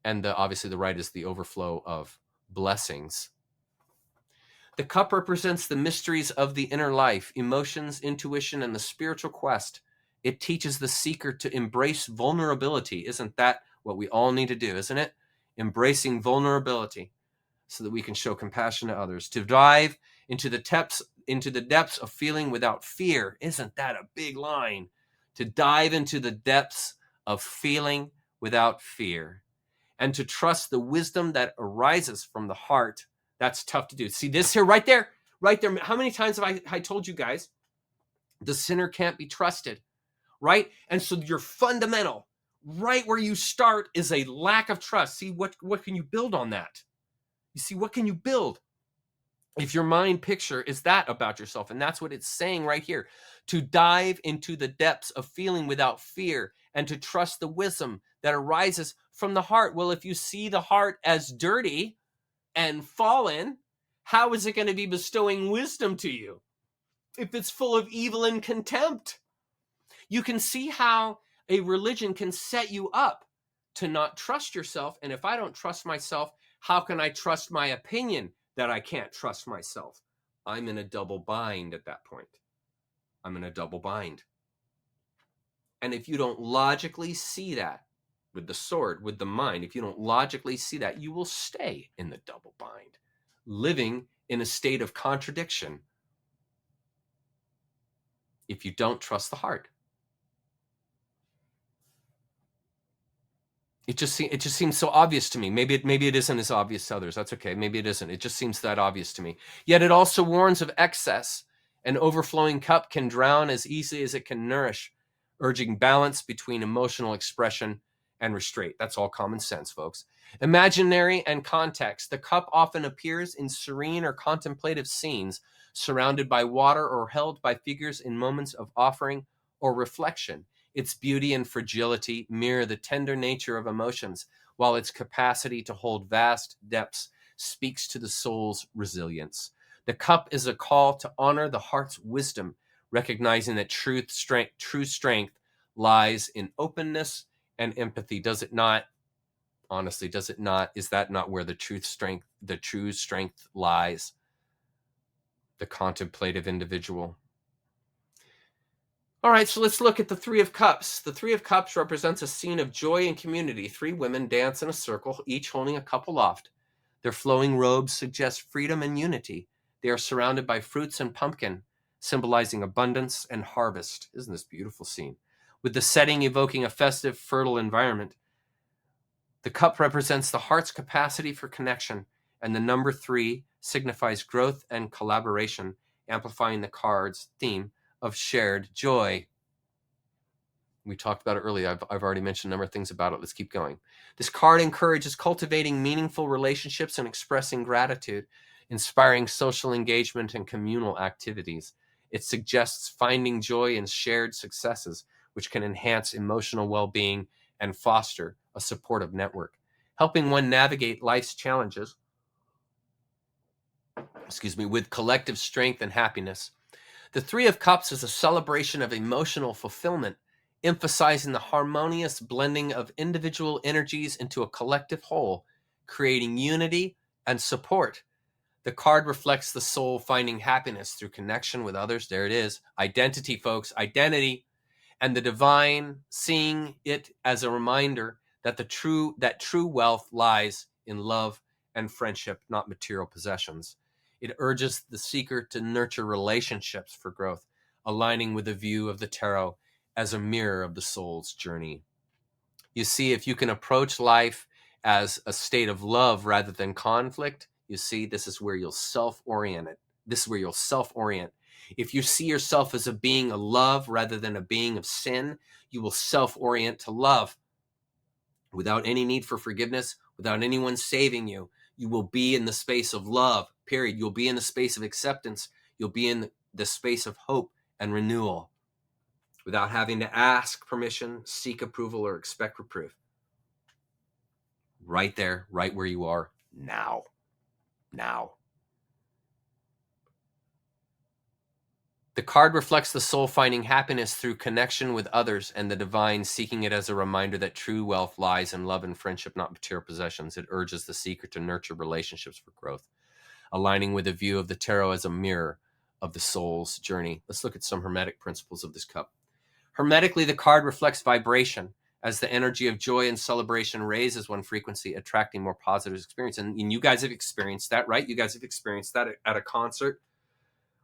And obviously the right is the overflow of blessings. The cup represents the mysteries of the inner life, emotions, intuition, and the spiritual quest. It teaches the seeker to embrace vulnerability. Isn't that what we all need to do, isn't it? Embracing vulnerability so that we can show compassion to others. To dive into the depths of feeling without fear. Isn't that a big line? To dive into the depths of feeling without fear. And to trust the wisdom that arises from the heart. That's tough to do. See this here, right there. How many times have I told you guys, the sinner can't be trusted, right? And so your fundamental, right where you start, is a lack of trust. See, what can you build on that? You see, what can you build? If your mind picture is that about yourself, and that's what it's saying right here, to dive into the depths of feeling without fear and to trust the wisdom that arises from the heart. Well, if you see the heart as dirty and fallen, how is it going to be bestowing wisdom to you if it's full of evil and contempt? You can see how a religion can set you up to not trust yourself. And if I don't trust myself, how can I trust my opinion that I can't trust myself? I'm in a double bind at that point. I'm in a double bind. And if you don't logically see that with the sword, with the mind, if you don't logically see that, you will stay in the double bind, living in a state of contradiction if you don't trust the heart. It just seems so obvious to me. Maybe it isn't as obvious to others. That's okay. Maybe it isn't. It just seems that obvious to me. Yet it also warns of excess. An overflowing cup can drown as easily as it can nourish, urging balance between emotional expression and restraint. That's all common sense, folks. Imaginary and context. The cup often appears in serene or contemplative scenes, surrounded by water or held by figures in moments of offering or reflection. Its beauty and fragility mirror the tender nature of emotions, while its capacity to hold vast depths speaks to the soul's resilience. The cup is a call to honor the heart's wisdom, recognizing that true strength lies in openness and empathy. Does it not? Honestly, does it not? Is that not where the true strength lies? The contemplative individual. All right, so let's look at the Three of Cups. The Three of Cups represents a scene of joy and community. Three women dance in a circle, each holding a cup aloft. Their flowing robes suggest freedom and unity. They are surrounded by fruits and pumpkin, symbolizing abundance and harvest. Isn't this a beautiful scene? With the setting evoking a festive, fertile environment. The cup represents the heart's capacity for connection, and the number 3 signifies growth and collaboration, amplifying the card's theme of shared joy. We talked about it earlier. I've already mentioned a number of things about it. Let's keep going. This card encourages cultivating meaningful relationships and expressing gratitude, inspiring social engagement and communal activities. It suggests finding joy in shared successes, which can enhance emotional well-being and foster a supportive network, helping one navigate life's challenges, with collective strength and happiness. The Three of Cups is a celebration of emotional fulfillment, emphasizing the harmonious blending of individual energies into a collective whole, creating unity and support. The card reflects the soul finding happiness through connection with others. There it is. Identity, folks. Identity. And the divine, seeing it as a reminder that true wealth lies in love and friendship, not material possessions. It urges the seeker to nurture relationships for growth, aligning with the view of the tarot as a mirror of the soul's journey. You see, if you can approach life as a state of love rather than conflict, you see, this is where you'll self-orient it. This is where you'll self-orient. If you see yourself as a being of love rather than a being of sin, you will self-orient to love. Without any need for forgiveness, without anyone saving you, you will be in the space of love, period. You'll be in the space of acceptance. You'll be in the space of hope and renewal without having to ask permission, seek approval, or expect reproof. Right there, right where you are now. Now. The card reflects the soul finding happiness through connection with others and the divine, seeking it as a reminder that true wealth lies in love and friendship, not material possessions. It urges the seeker to nurture relationships for growth, aligning with the view of the tarot as a mirror of the soul's journey. Let's look at some hermetic principles of this cup. Hermetically, the card reflects vibration as the energy of joy and celebration raises one frequency, attracting more positive experience. And you guys have experienced that, right? You guys have experienced that at a concert,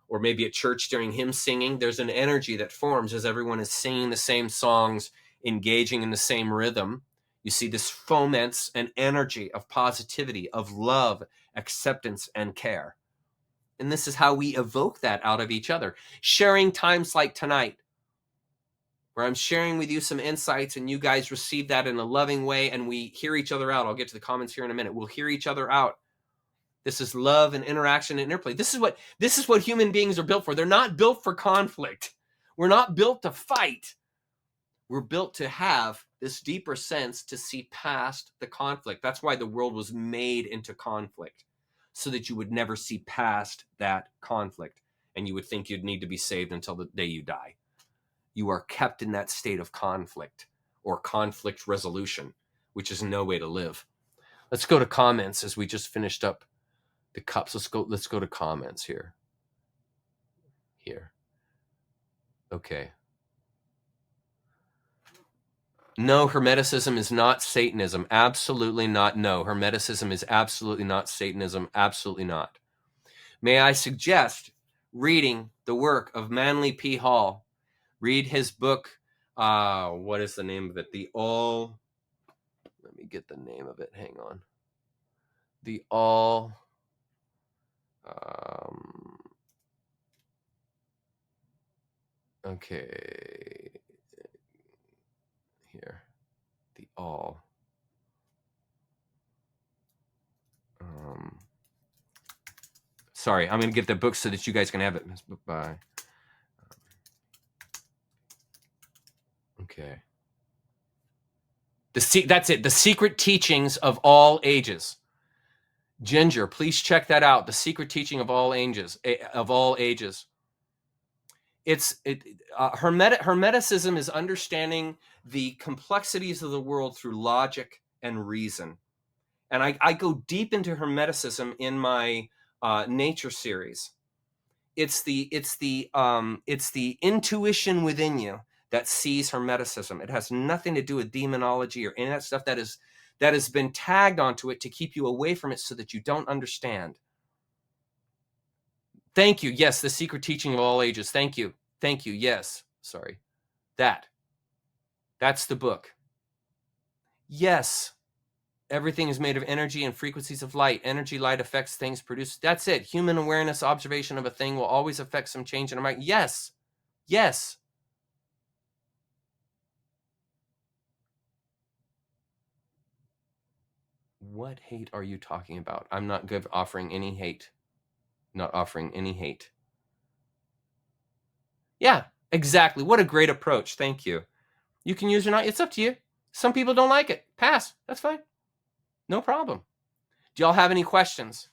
or maybe at church during hymn singing. There's an energy that forms as everyone is singing the same songs, engaging in the same rhythm. You see, this foments an energy of positivity, of love, acceptance, and care. And this is how we evoke that out of each other. Sharing times like tonight, where I'm sharing with you some insights and you guys receive that in a loving way and we hear each other out. I'll get to the comments here in a minute. We'll hear each other out. This is love and interaction and interplay. This is what human beings are built for. They're not built for conflict. We're not built to fight. We're built to have this deeper sense to see past the conflict. That's why the world was made into conflict, so that you would never see past that conflict and you would think you'd need to be saved until the day you die. You are kept in that state of conflict or conflict resolution, which is no way to live. Let's go to comments as we just finished up the cups. Let's go to comments here. Okay. No, Hermeticism is not Satanism. Absolutely not. No, Hermeticism is absolutely not Satanism. Absolutely not. May I suggest reading the work of Manly P. Hall. Read his book. What is the name of it? Let me get the name of it. Hang on. Okay. Here. The All. Sorry, I'm going to get the book so that you guys can have it. Bye. Okay. That's it. The Secret Teachings of All Ages. Ginger, please check that out. The Secret Teaching of All Ages. Hermeticism is understanding the complexities of the world through logic and reason. And I go deep into Hermeticism in my nature series. It's the intuition within you that sees Hermeticism. It has nothing to do with demonology or any of that stuff that has been tagged onto it to keep you away from it so that you don't understand. Thank you. Yes, the Secret Teaching of All Ages. Thank you. Yes. Sorry. That's the book. Yes. Everything is made of energy and frequencies of light. Energy, light affects things produced. That's it. Human awareness, observation of a thing will always affect some change in our mind. Yes. What hate are you talking about? I'm not offering any hate. Not offering any hate. Yeah, exactly. What a great approach. Thank you. You can use or not. It's up to you. Some people don't like it. Pass. That's fine. No problem. Do y'all have any questions?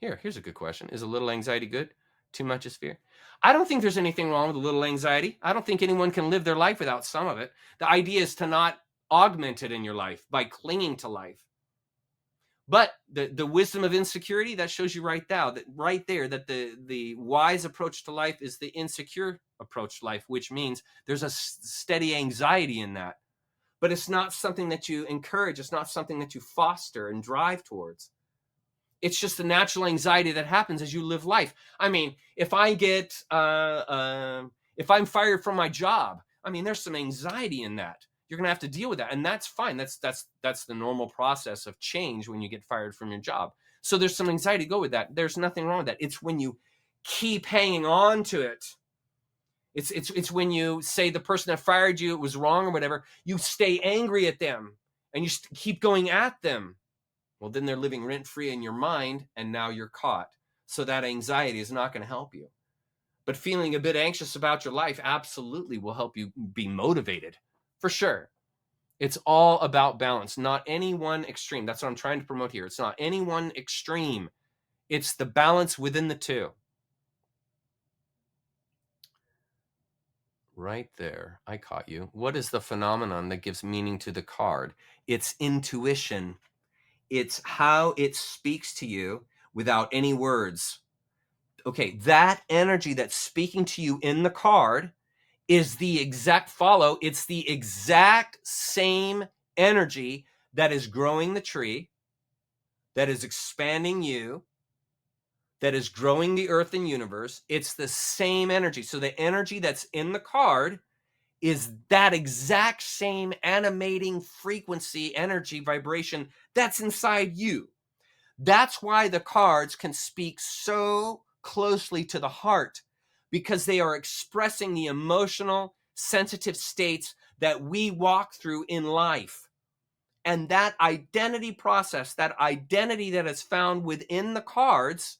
Here's a good question. Is a little anxiety good? Too much is fear? I don't think there's anything wrong with a little anxiety. I don't think anyone can live their life without some of it. The idea is to not augment it in your life by clinging to life. But the wisdom of insecurity, that shows you right there that the wise approach to life is the insecure approach to life, which means there's a steady anxiety in that. But it's not something that you encourage. It's not something that you foster and drive towards. It's just the natural anxiety that happens as you live life. I mean, if I get, if I'm fired from my job, I mean, there's some anxiety in that. You're going to have to deal with that. And that's fine. That's the normal process of change when you get fired from your job. So there's some anxiety to go with that. There's nothing wrong with that. It's when you keep hanging on to it. It's when you say the person that fired you, it was wrong or whatever, you stay angry at them and you keep going at them. Well, then they're living rent-free in your mind, and now you're caught. So that anxiety is not going to help you. But feeling a bit anxious about your life absolutely will help you be motivated, for sure. It's all about balance, not any one extreme. That's what I'm trying to promote here. It's not any one extreme. It's the balance within the two. Right there, I caught you. What is the phenomenon that gives meaning to the card? It's intuition. It's how it speaks to you without any words. Okay, that energy that's speaking to you in the card is the exact it's the exact same energy that is growing the tree, that is expanding you, that is growing the earth and universe. It's the same energy. So the energy that's in the card is that exact same animating frequency, energy, vibration that's inside you. That's why the cards can speak so closely to the heart, because they are expressing the emotional, sensitive states that we walk through in life. And that identity process, that identity that is found within the cards,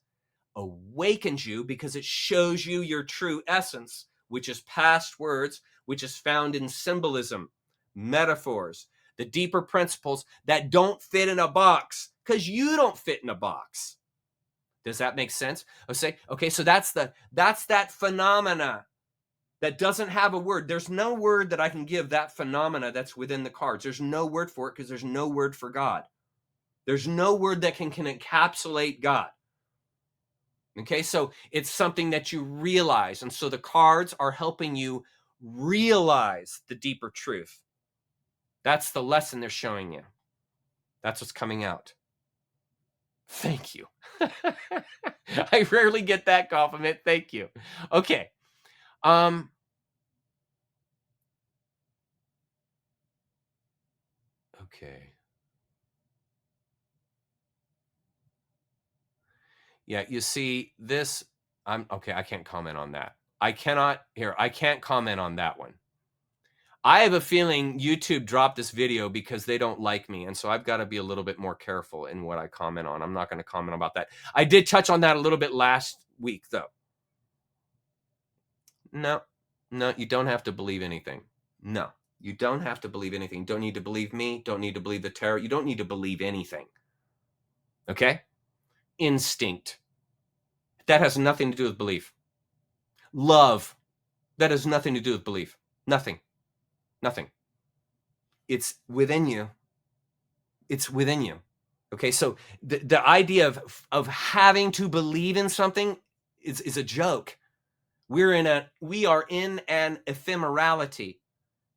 awakens you because it shows you your true essence, which is past words, which is found in symbolism, metaphors, the deeper principles that don't fit in a box because you don't fit in a box. Does that make sense? I say, okay, so that's that phenomena that doesn't have a word. There's no word that I can give that phenomena that's within the cards. There's no word for it because there's no word for God. There's no word that can encapsulate God. Okay, so it's something that you realize. And so the cards are helping you realize the deeper truth. That's the lesson they're showing you. That's what's coming out. Thank you. I rarely get that compliment. Thank you. Okay. Okay. Yeah, you see this, I can't comment on that. I can't comment on that one. I have a feeling YouTube dropped this video because they don't like me. And so I've got to be a little bit more careful in what I comment on. I'm not going to comment about that. I did touch on that a little bit last week, though. No, you don't have to believe anything. No. You don't have to believe anything. Don't need to believe me. Don't need to believe the tarot. You don't need to believe anything. Okay? Instinct. That has nothing to do with belief. Love. That has nothing to do with belief. Nothing. Nothing. It's within you. It's within you. Okay, so the idea of having to believe in something is a joke. We are in an ephemerality.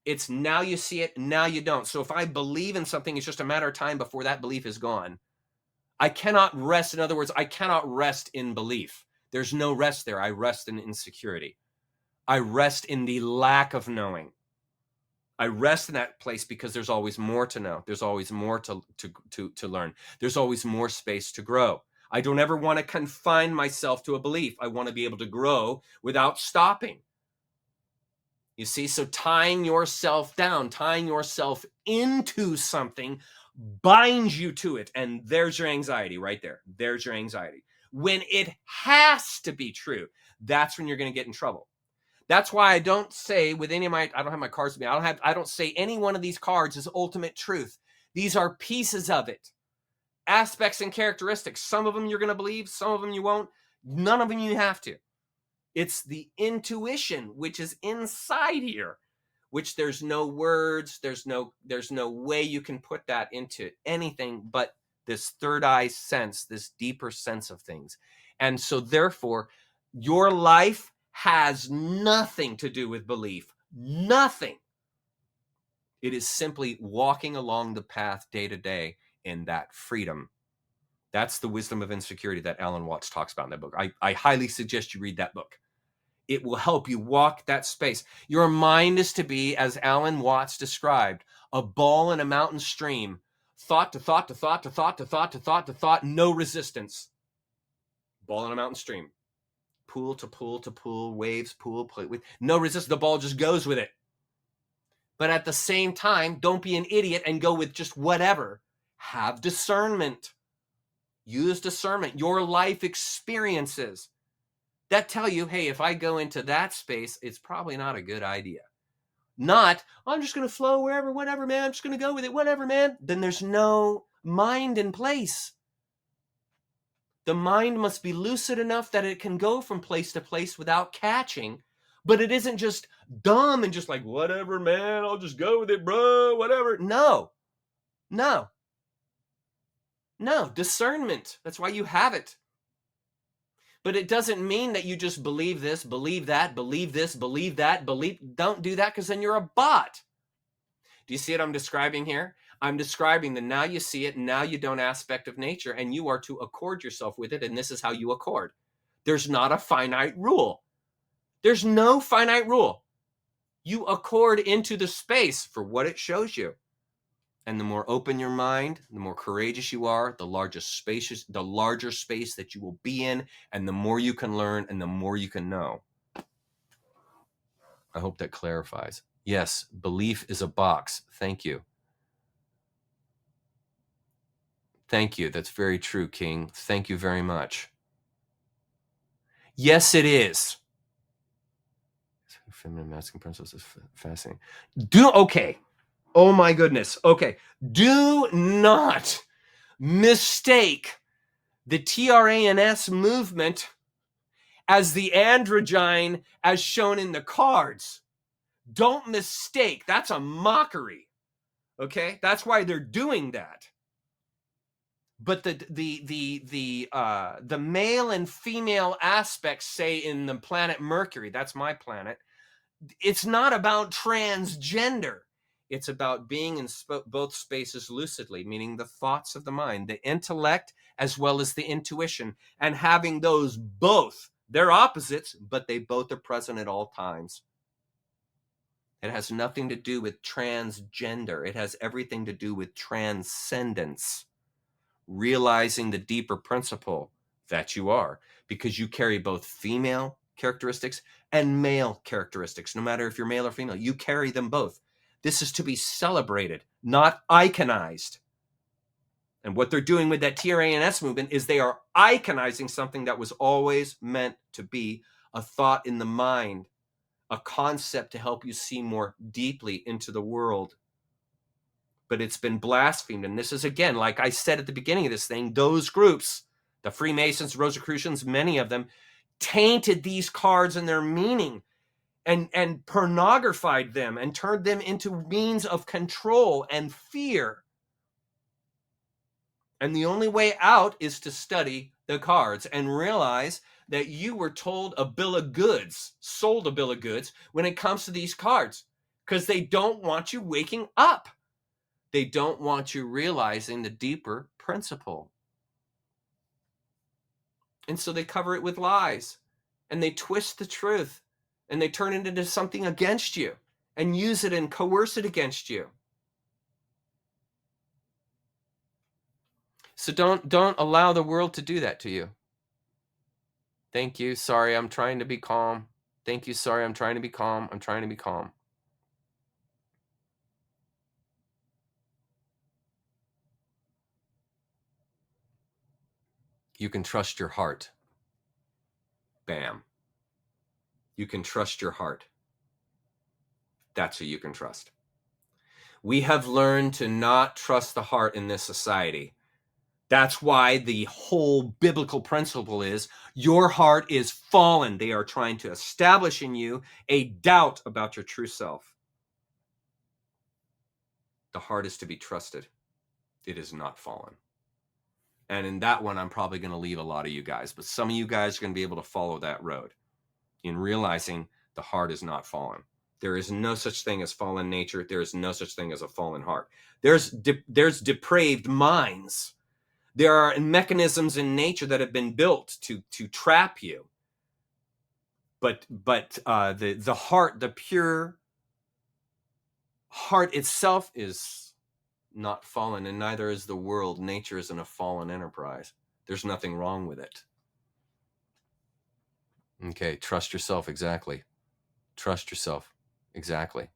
It's now you see it, now you don't. So if I believe in something, it's just a matter of time before that belief is gone. I cannot rest. In other words, I cannot rest in belief. There's no rest there. I rest in insecurity. I rest in the lack of knowing. I rest in that place because there's always more to know. There's always more to learn. There's always more space to grow. I don't ever want to confine myself to a belief. I want to be able to grow without stopping. You see, so tying yourself down, tying yourself into something binds you to it. And there's your anxiety right there. There's your anxiety. When it has to be true, that's when you're going to get in trouble. That's why I don't say with any of my, I don't have my cards with me. I don't say any one of these cards is ultimate truth. These are pieces of it, aspects and characteristics. Some of them you're going to believe, some of them you won't. None of them you have to. It's the intuition, which is inside here, which there's no words, there's no way you can put that into anything but this third eye sense, this deeper sense of things. And so therefore, your life has nothing to do with belief. Nothing. It is simply walking along the path day to day in that freedom. That's the wisdom of insecurity that Alan Watts talks about in that book. I highly suggest you read that book. It will help you walk that space. Your mind is to be, as Alan Watts described, a ball in a mountain stream, thought to thought to thought to thought to thought to thought to thought, no resistance. Ball in a mountain stream. Pool to pool to pool, waves, pool, play with no resistance. The ball just goes with it. But at the same time, don't be an idiot and go with just whatever. Have discernment. Use discernment. Your life experiences that tell you, hey, if I go into that space, it's probably not a good idea. Not, I'm just going to flow wherever, whatever, man. I'm just going to go with it, whatever, man. Then there's no mind in place. The mind must be lucid enough that it can go from place to place without catching, but it isn't just dumb and just like, whatever, man, I'll just go with it, bro, whatever. No. Discernment. That's why you have it. But it doesn't mean that you just believe this, believe that, believe this, believe that, believe. Don't do that because then you're a bot. Do you see what I'm describing here? I'm describing the now you see it, now you don't aspect of nature, and you are to accord yourself with it, and this is how you accord. There's not a finite rule. There's no finite rule. You accord into the space for what it shows you. And the more open your mind, the more courageous you are, the larger space that you will be in, and the more you can learn and the more you can know. I hope that clarifies. Yes, belief is a box. Thank you. Thank you. That's very true, King. Thank you very much. Yes, it is. Feminine masculine princess is fascinating. Okay. Oh my goodness. Okay. Do not mistake the TRANS movement as the androgyne as shown in the cards. Don't mistake. That's a mockery. Okay? That's why they're doing that. But the male and female aspects, say in the planet Mercury, that's my planet, it's not about transgender. It's about being in both spaces lucidly, meaning the thoughts of the mind, the intellect as well as the intuition, and having those both. They're opposites, but they both are present at all times. It has nothing to do with transgender. It has everything to do with transcendence, realizing the deeper principle that you are, because you carry both female characteristics and male characteristics. No matter if you're male or female, you carry them both. This is to be celebrated, not iconized. And what they're doing with that TRANS movement is they are iconizing something that was always meant to be a thought in the mind, a concept to help you see more deeply into the world. But it's been blasphemed. And this is, again, like I said at the beginning of this thing, those groups, the Freemasons, Rosicrucians, many of them, tainted these cards and their meaning and pornographied them and turned them into means of control and fear. And the only way out is to study the cards and realize that you were told a bill of goods, sold a bill of goods when it comes to these cards, because they don't want you waking up. They don't want you realizing the deeper principle. And so they cover it with lies, and they twist the truth, and they turn it into something against you and use it and coerce it against you. So don't allow the world to do that to you. Thank you. Sorry, I'm trying to be calm. Thank you. Sorry, I'm trying to be calm. I'm trying to be calm. You can trust your heart. Bam. You can trust your heart. That's who you can trust. We have learned to not trust the heart in this society. That's why the whole biblical principle is your heart is fallen. They are trying to establish in you a doubt about your true self. The heart is to be trusted. It is not fallen. And in that one, I'm probably going to leave a lot of you guys, but some of you guys are going to be able to follow that road in realizing the heart is not fallen. There is no such thing as fallen nature. There is no such thing as a fallen heart. There's depraved minds. There are mechanisms in nature that have been built to trap you. But the heart, the pure heart itself is not fallen, and neither is the world. Nature isn't a fallen enterprise. There's nothing wrong with it. Okay, trust yourself. Exactly. Trust yourself. Exactly.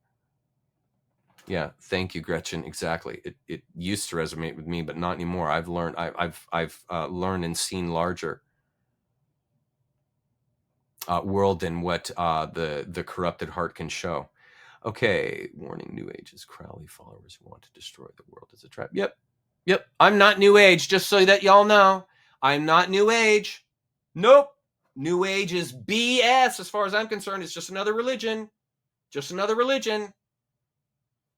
Yeah, thank you, Gretchen. Exactly. It used to resonate with me, but not anymore. I've learned. I've learned and seen larger world than what the corrupted heart can show. Okay, warning: New Age's Crowley followers who want to destroy the world as a trap. Yep. I'm not New Age. Just so that y'all know, I'm not New Age. Nope. New Age is BS as far as I'm concerned. It's just another religion. Just another religion.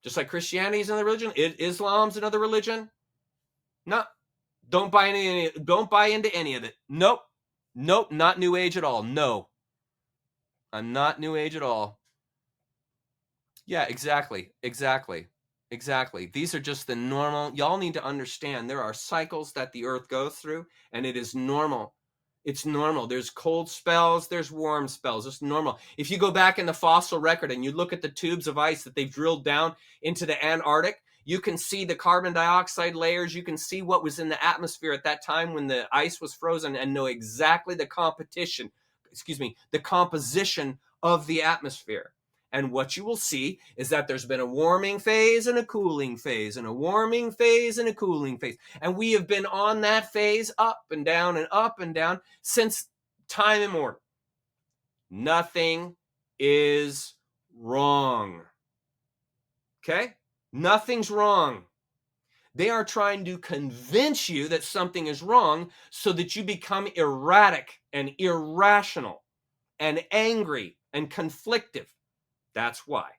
Just like Christianity is another religion, Islam's another religion. No, don't buy into any of it. Nope, not New Age at all. No, I'm not New Age at all. Yeah, exactly. These are just the normal. Y'all need to understand there are cycles that the earth goes through, and it is normal. It's normal. There's cold spells, there's warm spells. It's normal. If you go back in the fossil record and you look at the tubes of ice that they've drilled down into the Antarctic, you can see the carbon dioxide layers. You can see what was in the atmosphere at that time when the ice was frozen, and know exactly the composition of the atmosphere. And what you will see is that there's been a warming phase and a cooling phase and a warming phase and a cooling phase. And we have been on that phase up and down since time immemorial. Nothing is wrong. Okay? Nothing's wrong. They are trying to convince you that something is wrong so that you become erratic and irrational and angry and conflictive. That's why.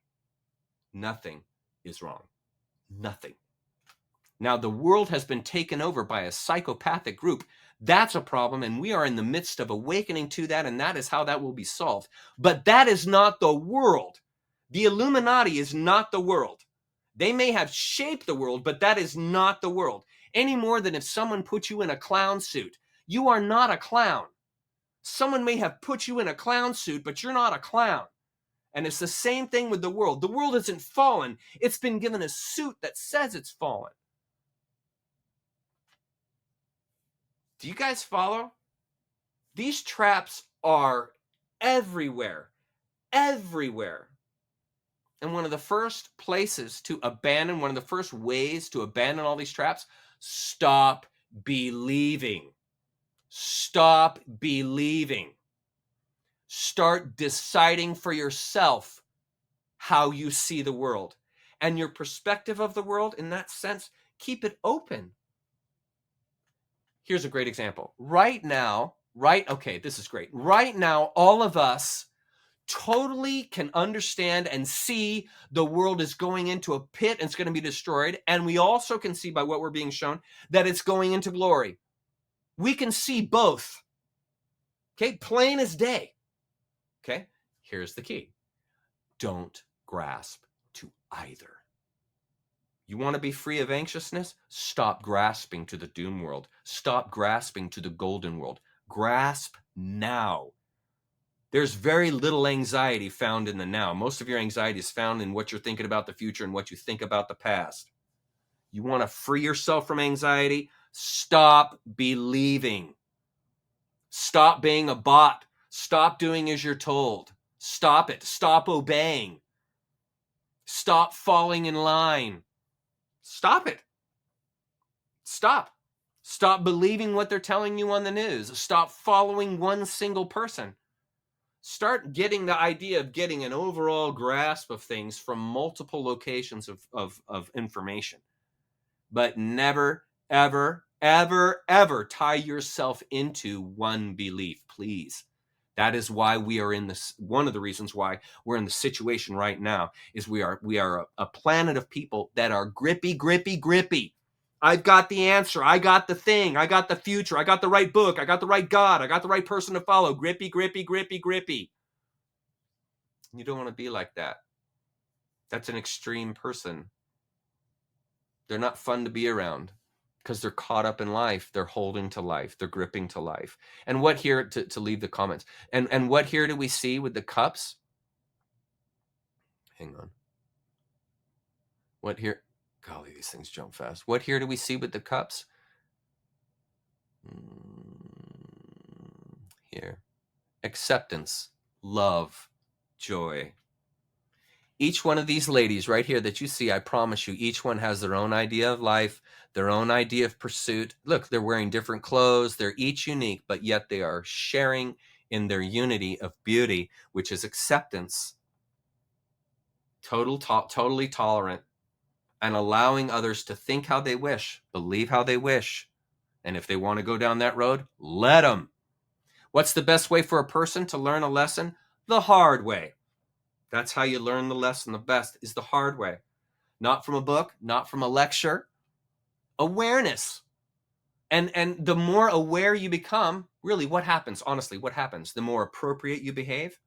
Nothing is wrong. Nothing. Now, the world has been taken over by a psychopathic group. That's a problem, and we are in the midst of awakening to that, and that is how that will be solved. But that is not the world. The Illuminati is not the world. They may have shaped the world, but that is not the world. Any more than if someone put you in a clown suit. You are not a clown. Someone may have put you in a clown suit, but you're not a clown. And it's the same thing with the world. The world isn't fallen. It's been given a suit that says it's fallen. Do you guys follow? These traps are everywhere. Everywhere. And one of the first places to abandon, one of the first ways to abandon all these traps, stop believing. Stop believing. Start deciding for yourself how you see the world and your perspective of the world. In that sense, keep it open. Here's a great example. Right now, okay, this is great. Right now, all of us totally can understand and see the world is going into a pit and it's going to be destroyed. And we also can see by what we're being shown that it's going into glory. We can see both. Okay, plain as day. Okay, here's the key. Don't grasp to either. You want to be free of anxiousness? Stop grasping to the doom world. Stop grasping to the golden world. Grasp now. There's very little anxiety found in the now. Most of your anxiety is found in what you're thinking about the future and what you think about the past. You want to free yourself from anxiety? Stop believing. Stop being a bot. Stop doing as you're told. Stop it. Stop obeying. Stop falling in line. Stop it. Stop. Stop believing what they're telling you on the news. Stop following one single person. Start getting the idea of getting an overall grasp of things from multiple locations of information. But never, ever, ever, ever tie yourself into one belief, please. That is why we are in this. One of the reasons why we're in the situation right now is we are a planet of people that are grippy. I've got the answer. I got the thing. I got the future. I got the right book. I got the right God. I got the right person to follow. Grippy. You don't want to be like that. That's an extreme person. They're not fun to be around because they're caught up in life. They're holding to life. They're gripping to life. And what here, to leave the comments, and what here do we see with the cups? Hang on. What here? Golly, these things jump fast. What here do we see with the cups? Here. Acceptance, love, joy. Each one of these ladies right here that you see, I promise you, each one has their own idea of life, their own idea of pursuit. Look, they're wearing different clothes. They're each unique, but yet they are sharing in their unity of beauty, which is acceptance, totally tolerant, and allowing others to think how they wish, believe how they wish. And if they want to go down that road, let them. What's the best way for a person to learn a lesson? The hard way. That's how you learn the lesson the best, is the hard way. Not from a book, not from a lecture. Awareness. And the more aware you become, really what happens? Honestly, what happens? The more appropriate you behave,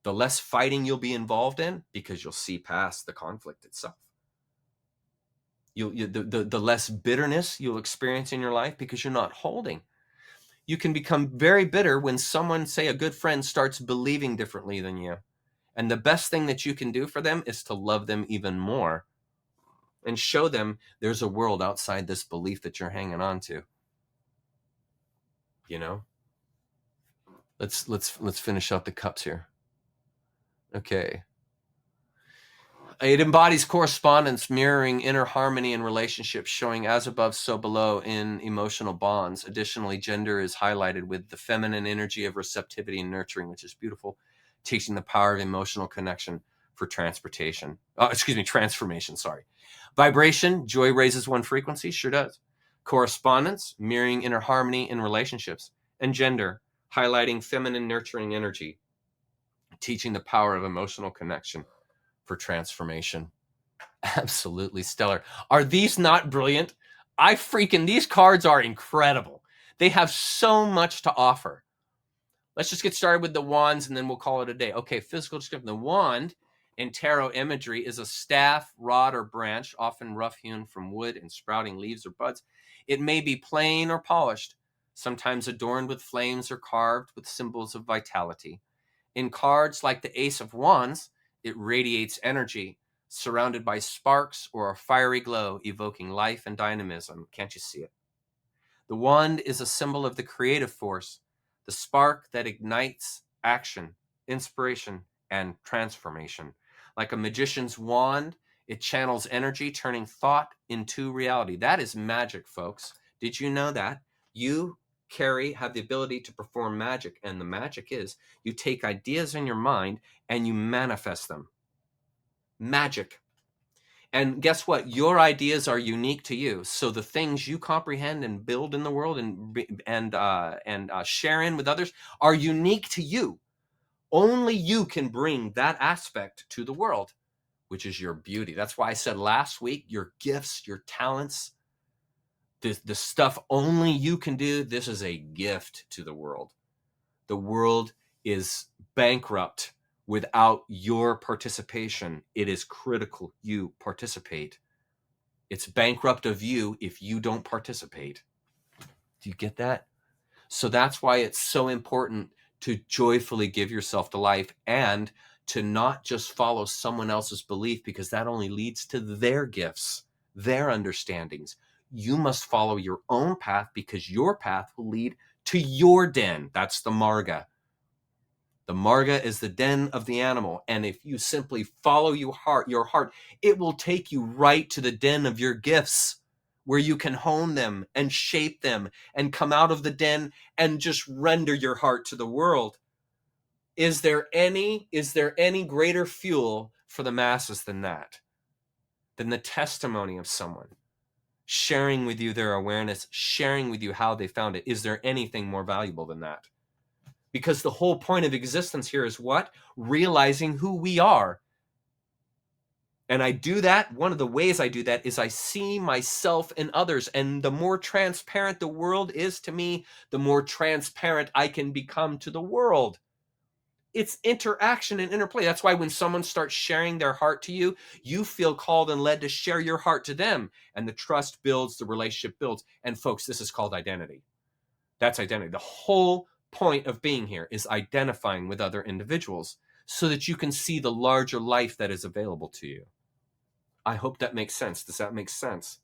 the less fighting you'll be involved in because you'll see past the conflict itself. The less bitterness you'll experience in your life because you're not holding. You can become very bitter when someone, say a good friend, starts believing differently than you. And the best thing that you can do for them is to love them even more and show them there's a world outside this belief that you're hanging on to. You know? Let's finish out the cups here. Okay. It embodies correspondence, mirroring inner harmony in relationships, showing as above, so below in emotional bonds. Additionally, gender is highlighted with the feminine energy of receptivity and nurturing, which is beautiful, teaching the power of emotional connection for transformation. Sorry. Vibration, joy raises one frequency, sure does. Correspondence, mirroring inner harmony in relationships. And gender, highlighting feminine nurturing energy, teaching the power of emotional connection for transformation. Absolutely stellar. Are these not brilliant? These cards are incredible. They have so much to offer. Let's just get started with the wands and then we'll call it a day. Okay, physical description. The wand in tarot imagery is a staff, rod, or branch, often rough-hewn from wood and sprouting leaves or buds. It may be plain or polished, sometimes adorned with flames or carved with symbols of vitality. In cards like the Ace of Wands, it radiates energy, surrounded by sparks or a fiery glow, evoking life and dynamism. Can't you see it? The wand is a symbol of the creative force, the spark that ignites action, inspiration, and transformation. Like a magician's wand, it channels energy, turning thought into reality. That is magic, folks. Did you know that? You have the ability to perform magic. And the magic is you take ideas in your mind and you manifest them. Magic. And guess what? Your ideas are unique to you. So the things you comprehend and build in the world and share in with others are unique to you. Only you can bring that aspect to the world, which is your beauty. That's why I said last week, your gifts, your talents, the stuff only you can do. This is a gift to the world. The world is bankrupt without your participation. It is critical you participate. It's bankrupt of you if you don't participate. Do you get that? So that's why it's so important to joyfully give yourself to life and to not just follow someone else's belief, because that only leads to their gifts, their understandings. You must follow your own path, because your path will lead to your den. That's the marga. The marga is the den of the animal. And if you simply follow your heart, it will take you right to the den of your gifts, where you can hone them and shape them and come out of the den and just render your heart to the world. Is there any greater fuel for the masses than that? Than the testimony of someone sharing with you their awareness, sharing with you how they found it? Is there anything more valuable than that? Because the whole point of existence here is what? Realizing who we are. And I do that. One of the ways I do that is I see myself in others. And the more transparent the world is to me, the more transparent I can become to the world. It's interaction and interplay. That's why when someone starts sharing their heart to you, you feel called and led to share your heart to them. And the trust builds, the relationship builds. And folks, this is called identity. That's identity. The whole point of being here is identifying with other individuals so that you can see the larger life that is available to you. I hope that makes sense. Does that make sense?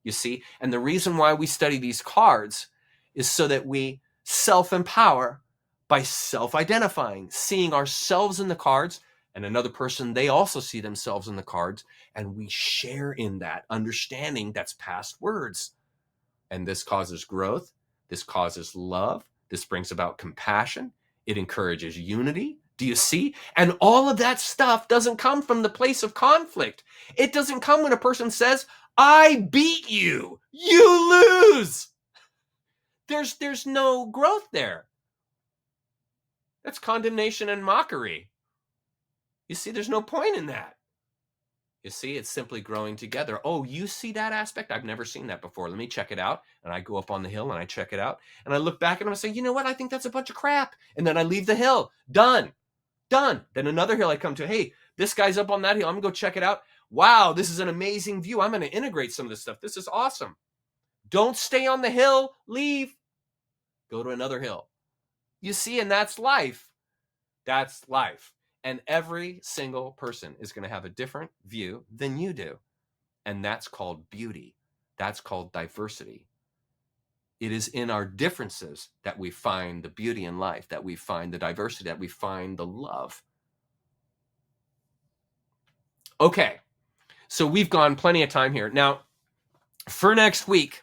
You see? And the reason why we study these cards is so that we self-empower by self-identifying, seeing ourselves in the cards, and another person, they also see themselves in the cards, and we share in that understanding that's past words. And this causes growth. This causes love. This brings about compassion. It encourages unity. Do you see? And all of that stuff doesn't come from the place of conflict. It doesn't come when a person says, I beat you. You lose. There's no growth there. That's condemnation and mockery. You see, there's no point in that. You see, it's simply growing together. Oh, you see that aspect? I've never seen that before. Let me check it out. And I go up on the hill and I check it out. And I look back and I say, you know what? I think that's a bunch of crap. And then I leave the hill. Done. Then another hill I come to. Hey, this guy's up on that hill. I'm going to go check it out. Wow, this is an amazing view. I'm going to integrate some of this stuff. This is awesome. Don't stay on the hill. Leave. Go to another hill. You see, and that's life. That's life. And every single person is going to have a different view than you do. And that's called beauty. That's called diversity. It is in our differences that we find the beauty in life, that we find the diversity, that we find the love. Okay, so we've gone plenty of time here. Now, for next week,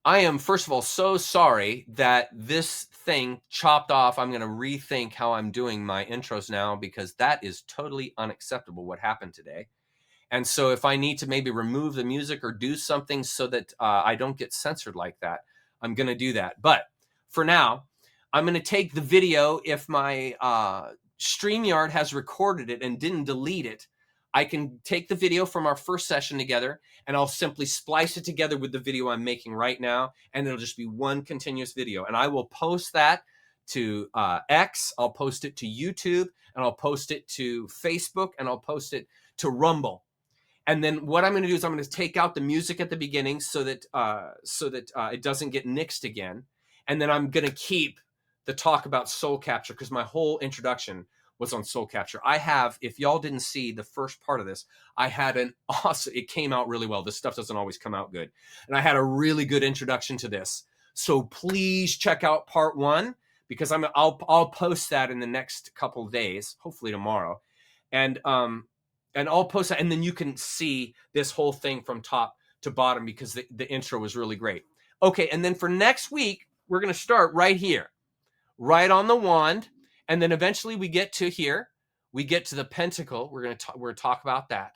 I am, first of all, so sorry that this thing chopped off. I'm going to rethink how I'm doing my intros now, because that is totally unacceptable what happened today. And so if I need to maybe remove the music or do something so that I don't get censored like that, I'm going to do that. But for now, I'm going to take the video. If my StreamYard has recorded it and didn't delete it, I can take the video from our first session together, and I'll simply splice it together with the video I'm making right now, and it'll just be one continuous video. And I will post that to X, I'll post it to YouTube, and I'll post it to Facebook, and I'll post it to Rumble. And then what I'm going to do is I'm going to take out the music at the beginning so that it doesn't get nixed again. And then I'm going to keep the talk about soul capture, because my whole introduction was on soul capture. I have, if y'all didn't see the first part of this, I had an awesome, it came out really well. This stuff doesn't always come out good. And I had a really good introduction to this. So please check out part 1, because I'll post that in the next couple of days, hopefully tomorrow. And I'll post that, and then you can see this whole thing from top to bottom, because the intro was really great. Okay, and then for next week, we're going to start right here, right on the wand. And then eventually we get to here. We get to the pentacle. We're going to talk about that.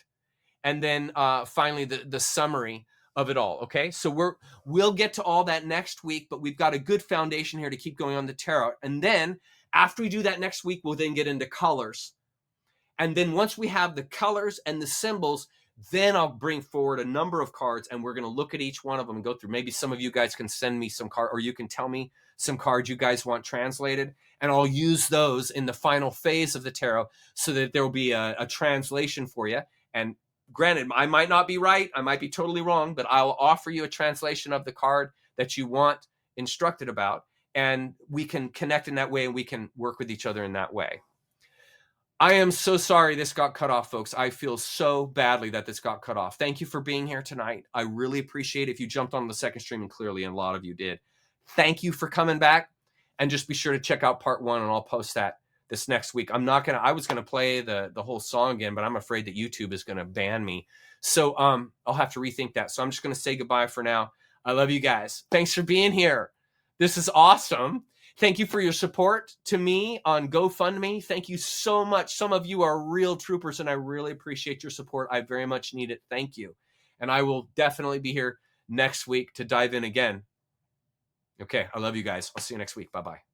And then finally the summary of it all. Okay, so we'll get to all that next week, but we've got a good foundation here to keep going on the tarot. And then after we do that next week, we'll then get into colors. And then once we have the colors and the symbols, then I'll bring forward a number of cards and we're going to look at each one of them and go through. Maybe some of you guys can send me some card, or you can tell me some cards you guys want translated, and I'll use those in the final phase of the tarot so that there will be a translation for you. And granted, I might not be right, I might be totally wrong, but I'll offer you a translation of the card that you want instructed about, and we can connect in that way and we can work with each other in that way. I am so sorry this got cut off, folks. I feel so badly that this got cut off. Thank you for being here tonight. I really appreciate it. If you jumped on the second stream, and clearly a lot of you did, thank you for coming back. And just be sure to check out part 1, and I'll post that this next week. I was going to play the whole song again, but I'm afraid that YouTube is going to ban me. So I'll have to rethink that. So I'm just going to say goodbye for now. I love you guys. Thanks for being here. This is awesome. Thank you for your support to me on GoFundMe. Thank you so much. Some of you are real troopers, and I really appreciate your support. I very much need it. Thank you. And I will definitely be here next week to dive in again. Okay, I love you guys. I'll see you next week. Bye-bye.